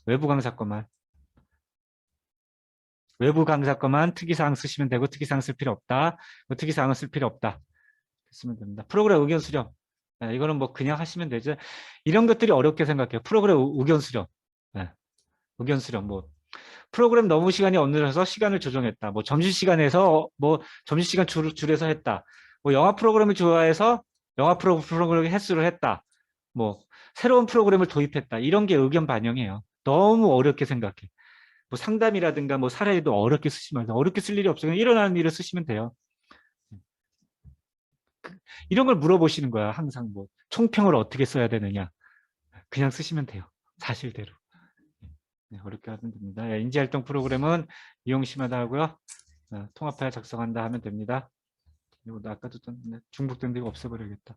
외부 강사 것만. 외부 강사 것만 특이사항 쓰시면 되고 특이사항 쓸 필요 없다. 특이사항은 쓸 필요 없다. 쓰면 됩니다. 프로그램 의견 수렴. 네, 이거는 뭐 그냥 하시면 되죠. 이런 것들이 어렵게 생각해요. 프로그램 의견 수렴. 네, 의견 수렴. 뭐 프로그램 너무 시간이 어느라서 시간을 조정했다. 뭐 점심시간에서 뭐 점심시간 줄여서 했다. 뭐 영화 프로그램을 좋아해서 영화 프로그램 횟수를 했다. 뭐 새로운 프로그램을 도입했다. 이런 게 의견 반영이에요. 너무 어렵게 생각해. 뭐 상담이라든가 뭐 사례도 어렵게 쓰시면 어렵게 쓸 일이 없어요. 그냥 일어나는 일을 쓰시면 돼요. 이런 걸 물어보시는 거야. 항상 뭐 총평을 어떻게 써야 되느냐. 그냥 쓰시면 돼요. 사실대로. 네, 어렵게 하면 됩니다. 예, 인지활동 프로그램은 이용 심하다 하고요. 통합하여 작성한다 하면 됩니다. 이거 아까도 중복된 데가 없애버려야겠다.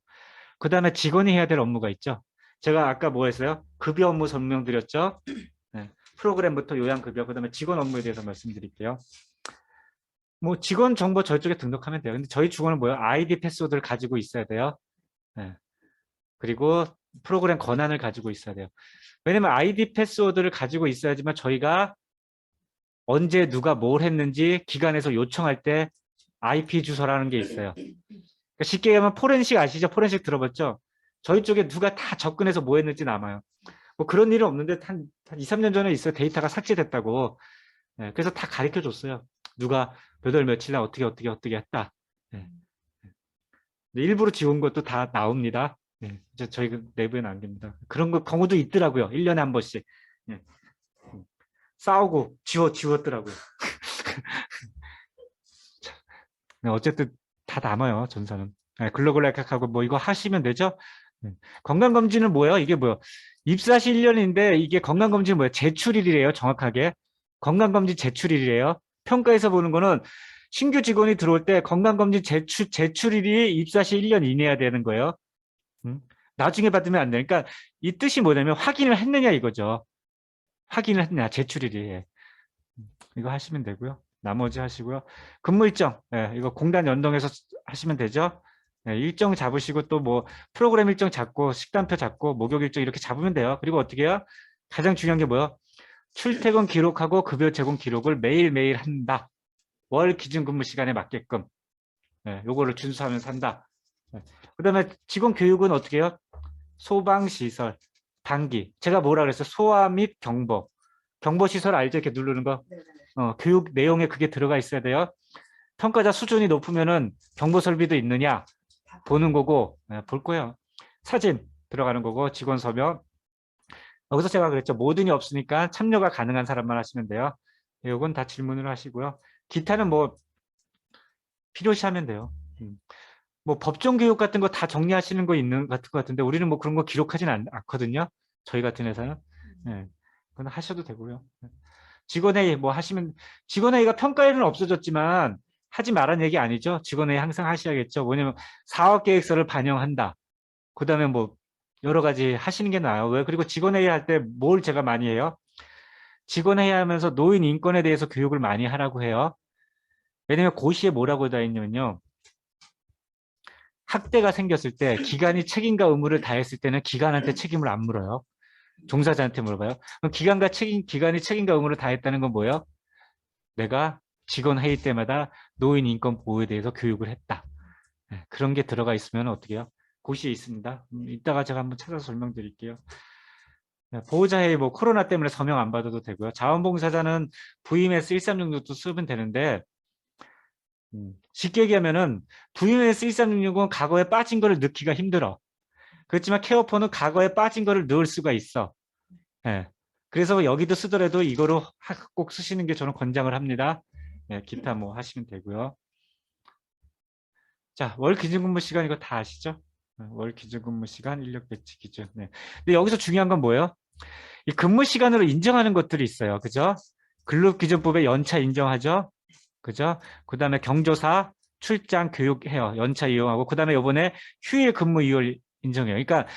그 다음에 직원이 해야 될 업무가 있죠. 제가 아까 뭐 했어요? 급여 업무 설명드렸죠. 네, 프로그램부터 요양급여, 그 다음에 직원 업무에 대해서 말씀드릴게요. 뭐 직원 정보 저쪽에 등록하면 돼요. 근데 저희 직원은 뭐예요? 아이디 패스워드를 가지고 있어야 돼요. 네. 그리고 프로그램 권한을 가지고 있어야 돼요. 왜냐면 아이디 패스워드를 가지고 있어야지만 저희가 언제 누가 뭘 했는지 기관에서 요청할 때 IP 주소라는 게 있어요. 그러니까 쉽게 얘기하면 포렌식 아시죠? 포렌식 들어봤죠? 저희 쪽에 누가 다 접근해서 뭐 했는지 남아요. 뭐 그런 일은 없는데 한 2, 3년 전에 있어요. 데이터가 삭제됐다고. 네, 그래서 다 가르쳐 줬어요. 누가 몇 월 며칠 날 어떻게 했다. 네. 일부러 지운 것도 다 나옵니다. 네, 저희 내부에 남깁니다. 그런 거 경우도 있더라고요. 1년에 한 번씩. 네. 싸우고 지웠더라고요. 네, 어쨌든 다 남아요. 전사는. 네, 글로벌 렉하고 뭐 이거 하시면 되죠. 네. 건강검진은 뭐예요? 이게 뭐예요? 입사시 1년인데 이게 건강검진은 뭐예요? 제출일이래요. 정확하게. 건강검진 제출일이래요. 평가에서 보는 거는 신규 직원이 들어올 때 건강검진 제출일이 입사시 1년 이내야 되는 거예요. 나중에 받으면 안 돼. 그러니까 이 뜻이 뭐냐면 확인을 했느냐 이거죠. 확인을 했느냐 제출일이. 이거 하시면 되고요. 나머지 하시고요. 근무 일정, 이거 공단 연동해서 하시면 되죠. 일정 잡으시고 또 뭐 프로그램 일정 잡고 식단표 잡고 목욕 일정 이렇게 잡으면 돼요. 그리고 어떻게 해요? 가장 중요한 게 뭐예요? 출퇴근 기록하고 급여 제공 기록을 매일매일 한다. 월 기준 근무 시간에 맞게끔. 요거를 준수하면서 한다. 그 다음에 직원 교육은 어떻게 해요? 소방시설, 단기. 제가 뭐라 그랬어요? 소아 및 경보. 경보시설 알죠? 이렇게 누르는 거. 교육 내용에 그게 들어가 있어야 돼요. 평가자 수준이 높으면은 경보 설비도 있느냐 보는 거고, 볼 거예요. 사진 들어가는 거고, 직원 서명. 여기서 제가 그랬죠. 모든이 없으니까 참여가 가능한 사람만 하시면 돼요. 요건 다 질문을 하시고요. 기타는 뭐 필요시하면 돼요. 뭐 법정 교육 같은 거 다 정리하시는 거 있는 같은 것 같은데 우리는 뭐 그런 거 기록하진 않거든요. 저희 같은 회사는. 네. 그건 하셔도 되고요. 직원회의 뭐 하시면 직원회의가 평가에는 없어졌지만 하지 말란 얘기 아니죠. 직원회의 항상 하셔야겠죠. 뭐냐면 사업계획서를 반영한다. 그다음에 뭐 여러 가지 하시는 게 나아요. 왜? 그리고 직원회의 할 때 뭘 제가 많이 해요? 직원회의 하면서 노인 인권에 대해서 교육을 많이 하라고 해요. 왜냐면 고시에 뭐라고 다 있냐면요. 학대가 생겼을 때 기관이 책임과 의무를 다했을 때는 기관한테 책임을 안 물어요. 종사자한테 물어봐요. 그럼 기관이 책임과 의무를 다했다는 건 뭐예요? 내가 직원 회의 때마다 노인 인권 보호에 대해서 교육을 했다. 네, 그런 게 들어가 있으면 어떻게 해요? 고시에 있습니다. 이따가 제가 한번 찾아서 설명드릴게요. 네, 보호자 회의 뭐 코로나 때문에 서명 안 받아도 되고요. 자원봉사자는 VMS 1366도 쓰면 되는데 쉽게 얘기하면은 VMS 1366은 과거에 빠진 거를 넣기가 힘들어. 그렇지만 케어포는 과거에 빠진 거를 넣을 수가 있어. 예. 그래서 여기도 쓰더라도 이거로 꼭 쓰시는 게 저는 권장을 합니다. 예, 기타 뭐 하시면 되고요. 자, 월 기준근무 시간 이거 다 아시죠? 월 기준근무 시간, 인력 배치 기준. 네. 근데 여기서 중요한 건 뭐예요? 이 근무 시간으로 인정하는 것들이 있어요. 그죠? 근로기준법에 연차 인정하죠? 그죠? 그 다음에 경조사, 출장, 교육해요. 연차 이용하고. 그 다음에 요번에 휴일 근무 이율 인정해요. 그러니까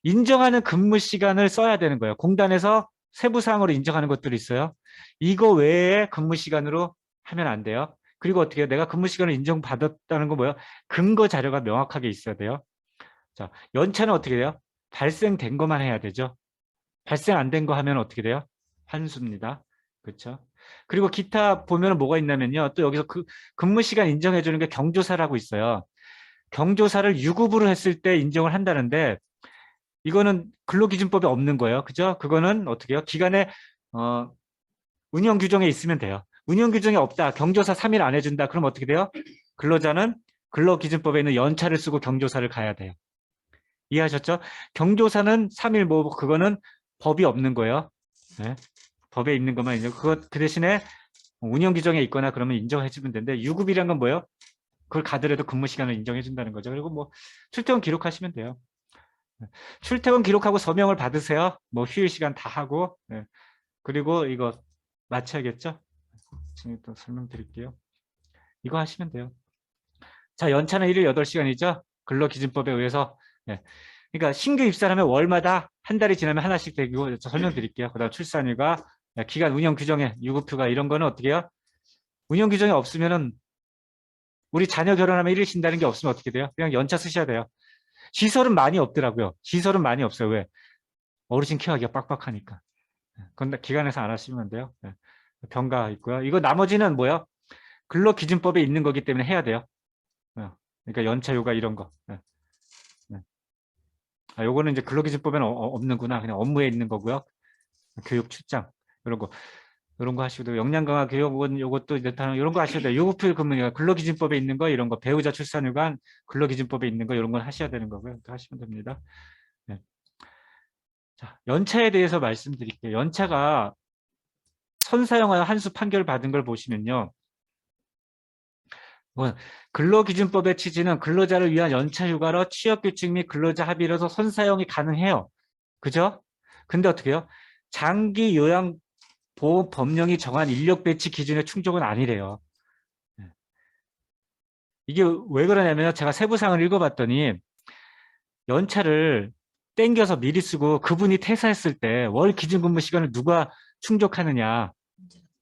인정하는 근무 시간을 써야 되는 거예요. 공단에서 세부사항으로 인정하는 것들이 있어요. 이거 외에 근무 시간으로 하면 안 돼요. 그리고 어떻게 해요? 내가 근무 시간을 인정받았다는 건 뭐예요? 근거 자료가 명확하게 있어야 돼요. 자, 연차는 어떻게 돼요? 발생된 것만 해야 되죠. 발생 안 된 거 하면 어떻게 돼요? 환수입니다. 그렇죠? 그리고 기타 보면 뭐가 있냐면요. 또 여기서 그 근무 시간 인정해 주는 게 경조사라고 있어요. 경조사를 유급으로 했을 때 인정을 한다는데 이거는 근로기준법에 없는 거예요. 그죠? 그거는 어떻게 해요? 기간에 운영 규정에 있으면 돼요. 운영 규정이 없다. 경조사 3일 안 해준다. 그럼 어떻게 돼요? 근로자는 근로기준법에 있는 연차를 쓰고 경조사를 가야 돼요. 이해하셨죠? 경조사는 3일 뭐 그거는 법이 없는 거예요. 네. 법에 있는 것만 인정. 그 대신에 운영 규정에 있거나 그러면 인정해 주면 되는데 유급이란 건 뭐예요? 그걸 가더라도 근무 시간을 인정해 준다는 거죠. 그리고 뭐 출퇴근 기록하시면 돼요. 출퇴근 기록하고 서명을 받으세요. 뭐 휴일 시간 다 하고. 네. 그리고 이거 마쳐야겠죠? 지금 또 설명드릴게요. 이거 하시면 돼요. 자, 연차는 일일 8시간이죠? 근로기준법에 의해서. 네. 그러니까 신규 입사를 하면 월마다 한 달이 지나면 하나씩 되고 설명드릴게요. 그다음 출산휴가, 기간 운영 규정에 유급휴가 이런 거는 어떻게 해요? 운영 규정이 없으면은 우리 자녀 결혼하면 일일 쉰다는 게 없으면 어떻게 돼요? 그냥 연차 쓰셔야 돼요. 시설은 많이 없더라고요. 시설은 많이 없어요. 왜? 어르신 케어하기가 빡빡하니까. 그건 기관에서 안 하시면 돼요. 병가 있고요. 이거 나머지는 뭐요? 근로기준법에 있는 거기 때문에 해야 돼요. 그러니까 연차 휴가 이런 거. 요거는 이제 근로기준법에는 없는구나. 그냥 업무에 있는 거고요. 교육 출장 이런 거 하시고 역량 강화 교육은 요것도 이제 이런 거 하셔야 돼요. 유급휴 근무가 근로기준법에 있는 거 이런 거 배우자 출산휴가 근로기준법에 있는 거 이런 건 하셔야 되는 거고요. 하시면 됩니다. 네. 자, 연차에 대해서 말씀드릴게요. 연차가 선사형과 한수 판결 받은 걸 보시면요. 근로기준법의 취지는 근로자를 위한 연차휴가로 취업규칙 및 근로자 합의로서 선사형이 가능해요. 그죠? 근데 어떻게 해요? 장기 요양 보호 법령이 정한 인력 배치 기준의 충족은 아니래요. 이게 왜 그러냐면 제가 세부사항을 읽어봤더니 연차를 땡겨서 미리 쓰고 그분이 퇴사했을 때 월 기준 근무 시간을 누가 충족하느냐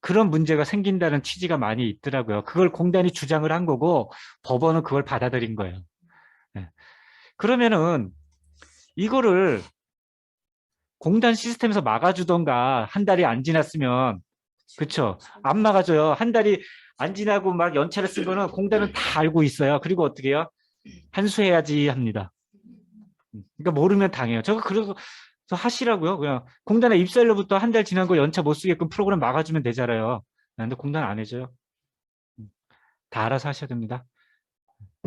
그런 문제가 생긴다는 취지가 많이 있더라고요. 그걸 공단이 주장을 한 거고 법원은 그걸 받아들인 거예요. 그러면은 이거를 공단 시스템에서 막아주던가 한 달이 안 지났으면 그쵸? 안 막아줘요. 한 달이 안 지나고 막 연차를 쓴 거는 공단은 다 알고 있어요. 그리고 어떻게 해요? 한수해야지 합니다. 그러니까 모르면 당해요. 저거 그래서 하시라고요. 그냥 공단에 입사일로부터 한 달 지난 거 연차 못 쓰게끔 프로그램 막아주면 되잖아요. 근데 공단 안 해줘요. 다 알아서 하셔야 됩니다.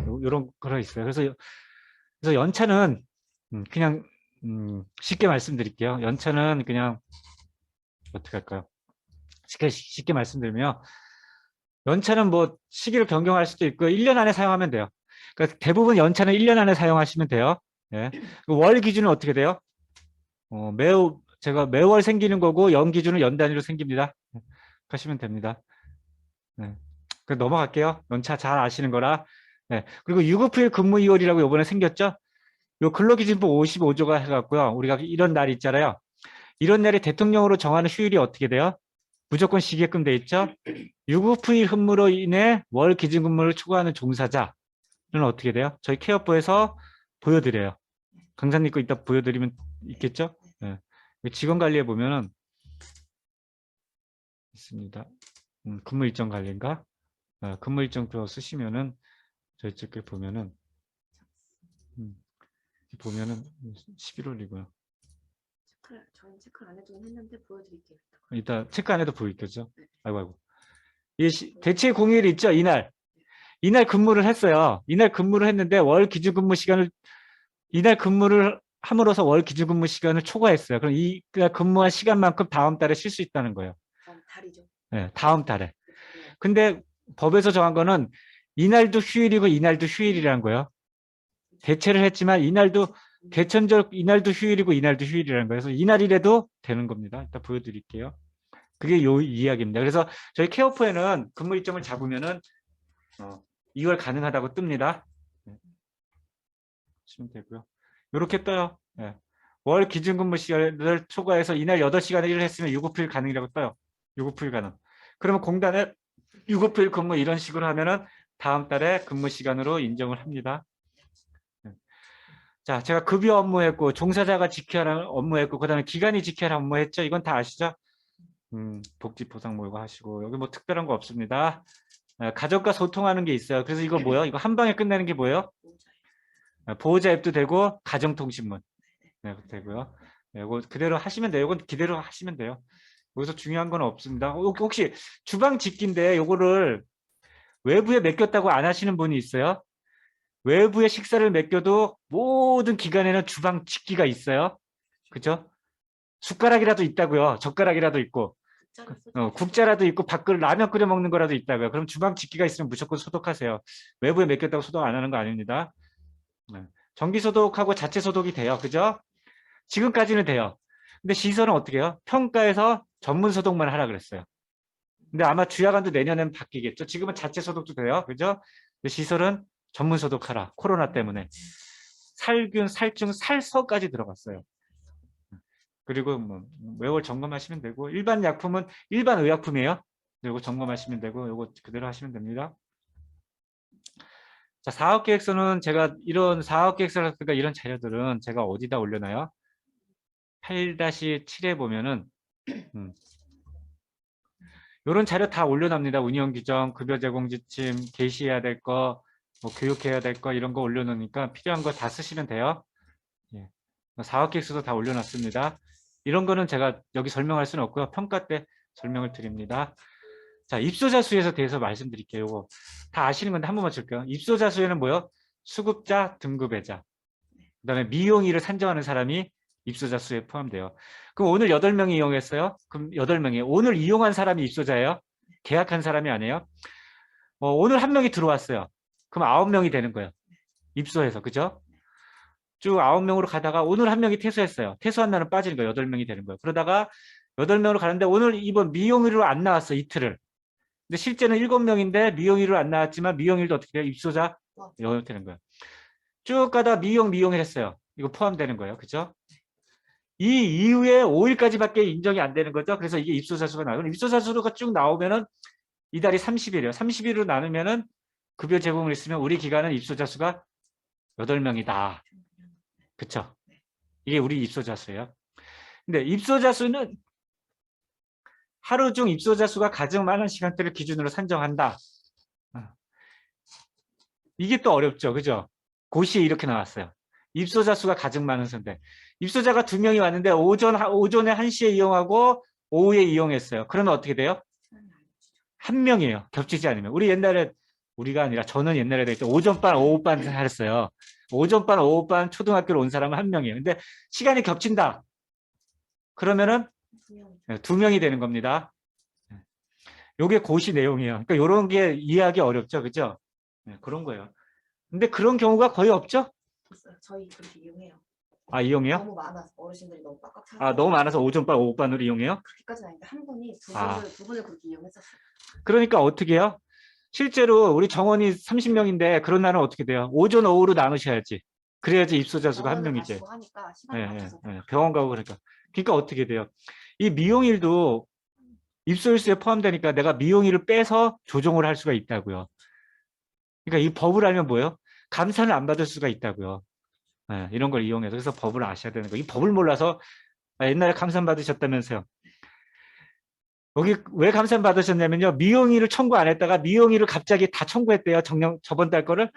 요런 거가 있어요. 그래서 연차는 그냥 쉽게 말씀드릴게요. 연차는 그냥 어떻게 할까요? 쉽게 말씀드리면 연차는 뭐 시기를 변경할 수도 있고 1년 안에 사용하면 돼요. 그러니까 대부분 연차는 1년 안에 사용하시면 돼요. 예. 월 기준은 어떻게 돼요? 제가 매월 생기는 거고 연 기준은 연 단위로 생깁니다. 하시면 됩니다. 네. 그 넘어갈게요. 연차 잘 아시는 거라. 네. 그리고 유급휴일 근무 이월이라고 이번에 생겼죠? 요 근로기준법 55조가 해갖고요. 우리가 이런 날이 있잖아요. 이런 날에 대통령으로 정하는 휴일이 어떻게 돼요? 무조건 쉬게끔 돼 있죠? 유급휴일 근무로 인해 월 기준 근무를 초과하는 종사자는 어떻게 돼요? 저희 케어부에서 보여드려요. 강사님 거 이따 보여드리면 있겠죠? 네. 직원 관리에 보면은 있습니다. 근무 일정 관리인가? 근무 일정표 쓰시면은 저희 쪽에 보면은 11월이고요. 저는 체크 안 해도 했는데 보여드릴게요. 이따 체크 안 해도 보이겠죠? 네. 아이고. 대체 공휴일 있죠? 이날 근무를 했어요. 이날 근무를 했는데 월 기준 근무 시간을 이날 근무를 함으로써 월 기준 근무 시간을 초과했어요. 그럼 그러니까 근무한 시간만큼 다음 달에 쉴 수 있다는 거예요. 달이죠. 네, 다음 달에. 근데 법에서 정한 거는 이날도 휴일이고 이날도 휴일이라는 거예요. 대체를 했지만 이날도 개천절 이날도 휴일이고 이날도 휴일이라는 거예요. 그래서 이날이라도 되는 겁니다. 이따 보여드릴게요. 그게 요 이야기입니다. 그래서 저희 케어포에는 근무 일정을 잡으면은 2월 가능하다고 뜹니다. 네. 하시면 되고요. 이렇게 떠요. 네. 월 기준 근무 시간을 초과해서 이날 8시간을 일을 했으면 유급휴일 가능이라고 떠요. 유급휴일 가능. 그러면 공단에 유급휴일 근무 이런 식으로 하면은 다음 달에 근무 시간으로 인정을 합니다. 네. 자, 제가 급여 업무했고 종사자가 지켜야 하는 업무했고 그다음에 기관이 지켜야 하는 업무했죠. 이건 다 아시죠? 복지 보상 모의고 하시고 여기 뭐 특별한 거 없습니다. 가족과 소통하는 게 있어요. 그래서 이거 뭐예요? 이거 한 방에 끝내는 게 뭐예요? 보호자 앱도 되고 가정통신문 네, 되고요. 네, 이거 그대로 하시면 돼요. 이건 그대로 하시면 돼요. 여기서 중요한 건 없습니다. 혹시 주방 집기인데 요거를 외부에 맡겼다고 안 하시는 분이 있어요? 외부에 식사를 맡겨도 모든 기관에는 주방 집기가 있어요. 그죠? 숟가락이라도 있다고요. 젓가락이라도 있고. 국자라도 있고 밖으로 라면 끓여 먹는 거라도 있다고요. 그럼 주방 집기가 있으면 무조건 소독하세요. 외부에 맡겼다고 소독 안 하는 거 아닙니다. 네. 정기 소독하고 자체 소독이 돼요. 그죠? 지금까지는 돼요. 근데 시설은 어떻게 해요? 평가에서 전문 소독만 하라 그랬어요. 근데 아마 주야간도 내년에는 바뀌겠죠. 지금은 자체 소독도 돼요. 그죠? 근데 시설은 전문 소독하라. 코로나 때문에. 살균, 살충, 살서까지 들어갔어요. 그리고 뭐 매월 점검하시면 되고 일반 약품은 일반 의약품이에요. 이거 점검하시면 되고 이거 그대로 하시면 됩니다. 자, 사업계획서는 제가 이런 사업계획서라든가 이런 자료들은 제가 어디다 올려놔요? 8-7에 보면은 이런 자료 다 올려놓습니다. 운영규정, 급여 제공 지침, 게시해야 될 거, 뭐 교육해야 될 거 이런 거 올려놓으니까 필요한 거 다 쓰시면 돼요. 예. 사업계획서도 다 올려놨습니다. 이런 거는 제가 여기 설명할 수는 없고요. 평가 때 설명을 드립니다. 자, 입소자 수에 대해서 말씀드릴게요. 이거 다 아시는 건데 한 번만 줄게요. 입소자 수에는 뭐요? 수급자, 등급외자. 그 다음에 미용일을 산정하는 사람이 입소자 수에 포함돼요. 그럼 오늘 8명이 이용했어요? 그럼 8명이. 오늘 이용한 사람이 입소자예요? 계약한 사람이 아니에요? 오늘 1명이 들어왔어요. 그럼 9명이 되는 거예요. 입소해서. 그죠? 쭉 9명으로 가다가 오늘 1명이 퇴소했어요. 퇴소한 날은 빠지는 거예요. 8명이 되는 거예요. 그러다가 8명으로 가는데 오늘 이번 미용일로 안 나왔어. 이틀을. 근데 실제는 7명인데 미용일로 안 나왔지만 미용일도 어떻게 돼요? 입소자 되는 거예요. 쭉 가다 미용일 했어요. 이거 포함되는 거예요. 그죠? 이 이후에 5일까지밖에 인정이 안 되는 거죠. 그래서 이게 입소자 수가 나와요. 입소자 수가 쭉 나오면은 이달이 30일이에요. 30일로 나누면은 급여 제공을 했으면 우리 기관은 입소자 수가 8명이다. 그쵸? 이게 우리 입소자 수예요. 근데 입소자 수는 하루 중 입소자 수가 가장 많은 시간대를 기준으로 산정한다. 이게 또 어렵죠. 그죠? 고시에 이렇게 나왔어요. 입소자 수가 가장 많은 선대. 입소자가 2명이 왔는데 오전에 1시에 이용하고 오후에 이용했어요. 그러면 어떻게 돼요? 1명이에요. 겹치지 않으면. 우리가 아니라 저는 옛날에 오전반, 오후반 했어요. 오전반, 오후반 초등학교로 온 사람은 한 명이에요. 근데 시간이 겹친다. 그러면은 2명. 2명이 되는 겁니다. 요게 고시 내용이에요. 그러니까 요런 게 이해하기 어렵죠. 그죠? 네, 그런 거예요. 근데 그런 경우가 거의 없죠? 있어요. 저희 그렇게 이용해요. 아, 이용해요? 너무 많아서 어르신들이 너무 빡빡 차서. 아, 너무 많아서 오전반, 오후반으로 이용해요? 그렇게까지는 아닌데 한 분이 아. 두 분을 그렇게 이용했었어요. 그러니까 어떻게 해요? 실제로 우리 정원이 30명인데 그런 날은 어떻게 돼요? 오전, 오후로 나누셔야지. 그래야지 입소자 수가 한 병원을 명이지. 가시고 하니까 시간이 맞춰서. 병원 가고 그러니까. 그러니까 어떻게 돼요? 이 미용일도 입소일수에 포함되니까 내가 미용일을 빼서 조정을 할 수가 있다고요. 그러니까 이 법을 알면 뭐예요? 감사를 안 받을 수가 있다고요. 이런 걸 이용해서. 그래서 법을 아셔야 되는 거예요. 이 법을 몰라서 옛날에 감사 받으셨다면서요. 여기 왜 감사 받으셨냐면요. 미용일을 청구 안 했다가 미용일을 갑자기 다 청구했대요. 저번 달 거를.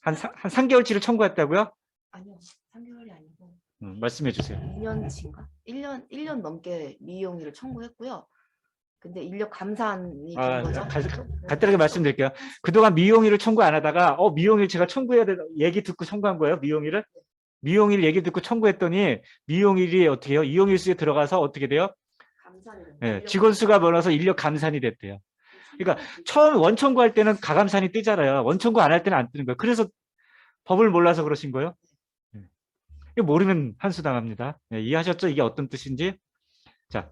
한 3개월치를 청구했다고요? 아니요. 3개월이 아니고 말씀해 주세요. 2년치인가? 1년 넘게 미용일을 청구했고요. 근데 인력 감산이 된 아, 거죠. 간단하게 말씀드릴게요. 그동안 미용일을 청구 안 하다가 미용일 제가 청구해야 돼 얘기 듣고 청구한 거예요. 미용일을. 미용일 얘기 듣고 청구했더니 미용일이 어떻게 해요? 이용일수에 들어가서 어떻게 돼요? 감산이 된 예, 인력 직원 수가 많아서 인력 감산이 됐대요. 그러니까 처음 원청구 할 때는 가감산이 뜨잖아요. 원청구 안 할 때는 안 뜨는 거예요. 그래서 법을 몰라서 그러신 거예요? 이거 모르면 한수당합니다. 이해하셨죠? 이게 어떤 뜻인지? 자,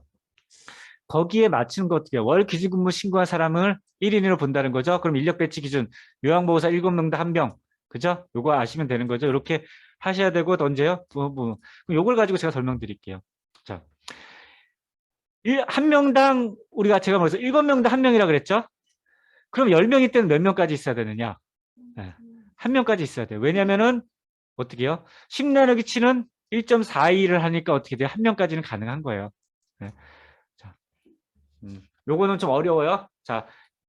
거기에 맞추는 거 어떻게 해요? 월 기준근무 신고한 사람을 1인으로 본다는 거죠. 그럼 인력 배치 기준 요양보호사 7명당 1명. 그죠? 요거 아시면 되는 거죠. 이렇게 하셔야 되고 언제요? 그럼 요걸 가지고 제가 설명드릴게요. 자, 한 명당 우리가 제가 뭐래서 7명당 1명이라 그랬죠? 그럼 10명일 때는 몇 명까지 있어야 되느냐? 네, 1명까지 있어야 돼요. 왜냐면은 어떻게 해요? 10나누기 7은 1.42를 하니까 어떻게 돼요? 1명까지는 가능한 거예요. 네. 자, 요거는 좀 어려워요. 자,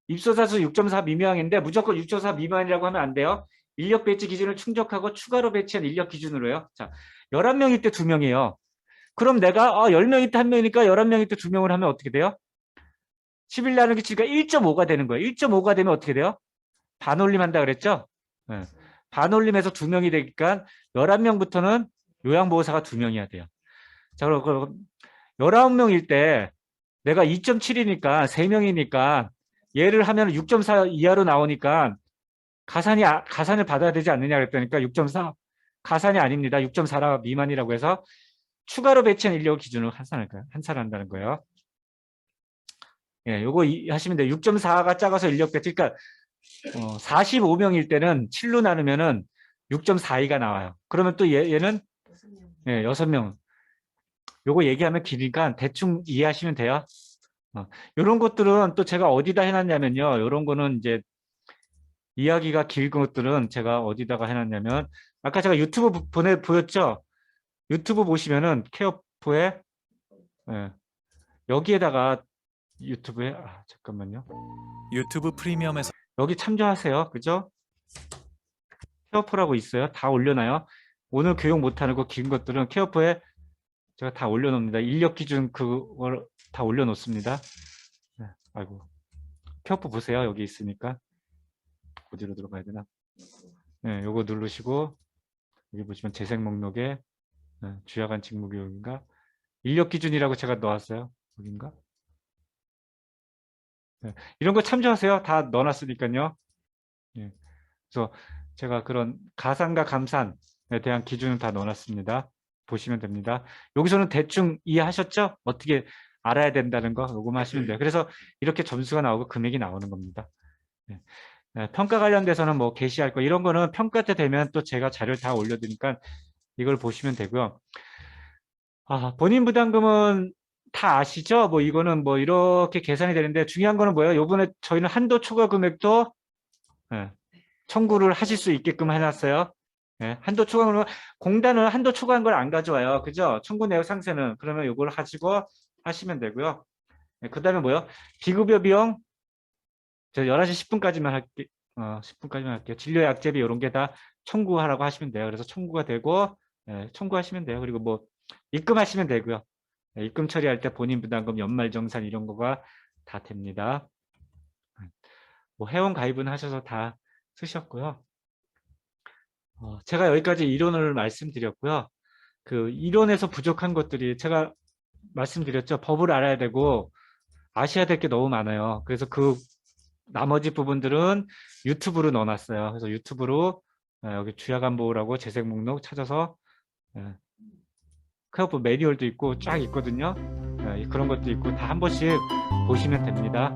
입소사수 6.4 미만인데 무조건 6.4 미만이라고 하면 안 돼요. 인력 배치 기준을 충족하고 추가로 배치한 인력 기준으로요. 자, 11명일 때 2명이에요. 그럼 내가 10명일 때 1명이니까 11명일 때 2명을 하면 어떻게 돼요? 11 나누기 7가 1.5가 되는 거예요. 1.5가 되면 어떻게 돼요? 반올림한다 그랬죠? 네. 반올림해서 2명이 되니까 11명부터는 요양보호사가 2명이야 돼요. 자, 그럼 19명일 때 내가 2.7이니까 3명이니까 얘를 하면 6.4 이하로 나오니까 가산을 받아야 되지 않느냐 그랬더니까 6.4 가산이 아닙니다. 6.4라 미만이라고 해서 추가로 배치한 인력 기준으로 환산한다는 거예요. 예, 요거 하시면 돼요. 6.4가 작아서 인력 배치. 그러니까 45명일 때는 7로 나누면은 6.42가 나와요. 그러면 또 얘는 6명. 6명. 요거 얘기하면 기니까 대충 이해하시면 돼요. 요런 것들은 또 제가 어디다 해놨냐면요. 요런 거는 이제 이야기가 긴 것들은 제가 어디다가 해놨냐면 아까 제가 유튜브 보였죠? 유튜브 보시면은 케어포에 여기에다가 유튜브에 잠깐만요. 유튜브 프리미엄에서 여기 참조하세요. 그죠? 케어포라고 있어요. 다 올려놔요. 오늘 교육 못하는 거 긴 것들은 케어포에 제가 다 올려놓습니다. 인력 기준 그걸 다 올려놓습니다. 아이고. 케어포 보세요. 여기 있으니까. 어디로 들어가야 되나? 네, 요거 누르시고 여기 보시면 재생 목록에 주야간 직무교육인가? 인력 기준이라고 제가 넣었어요. 여긴가? 네, 이런 거 참조하세요. 다 넣어놨으니까요. 네, 그래서 제가 그런 가산과 감산에 대한 기준은 다 넣어놨습니다. 보시면 됩니다. 여기서는 대충 이해하셨죠? 어떻게 알아야 된다는 거 요거만 하시면 돼요. 그래서 이렇게 점수가 나오고 금액이 나오는 겁니다. 네. 평가 관련돼서는 뭐 게시할 거 이런 거는 평가 때 되면 또 제가 자료를 다 올려드니까 이걸 보시면 되고요. 본인 부담금은 다 아시죠? 뭐 이거는 뭐 이렇게 계산이 되는데 중요한 거는 뭐예요? 요번에 저희는 한도 초과 금액도 청구를 하실 수 있게끔 해놨어요. 한도 초과는 공단은 한도 초과한 걸 안 가져와요. 그죠? 청구 내역 상세는 그러면 요걸 하시고 하시면 되고요. 그 다음에 뭐요? 비급여 비용 저 11시 10분까지만 할게 10분까지만 할게요. 진료 약제비 이런 게 다 청구하라고 하시면 돼요. 그래서 청구가 되고 청구하시면 돼요. 그리고 뭐 입금하시면 되고요. 입금 처리할 때 본인 부담금 연말정산 이런 거가 다 됩니다. 뭐 회원 가입은 하셔서 다 쓰셨고요. 제가 여기까지 이론을 말씀드렸고요. 그 이론에서 부족한 것들이 제가 말씀드렸죠. 법을 알아야 되고 아셔야 될 게 너무 많아요. 그래서 그 나머지 부분들은 유튜브로 넣어놨어요. 그래서 유튜브로 여기 주야간보호라고 재생 목록 찾아서 크레오프 매뉴얼도 있고 쫙 있거든요. 그런 것도 있고 다 한 번씩 보시면 됩니다.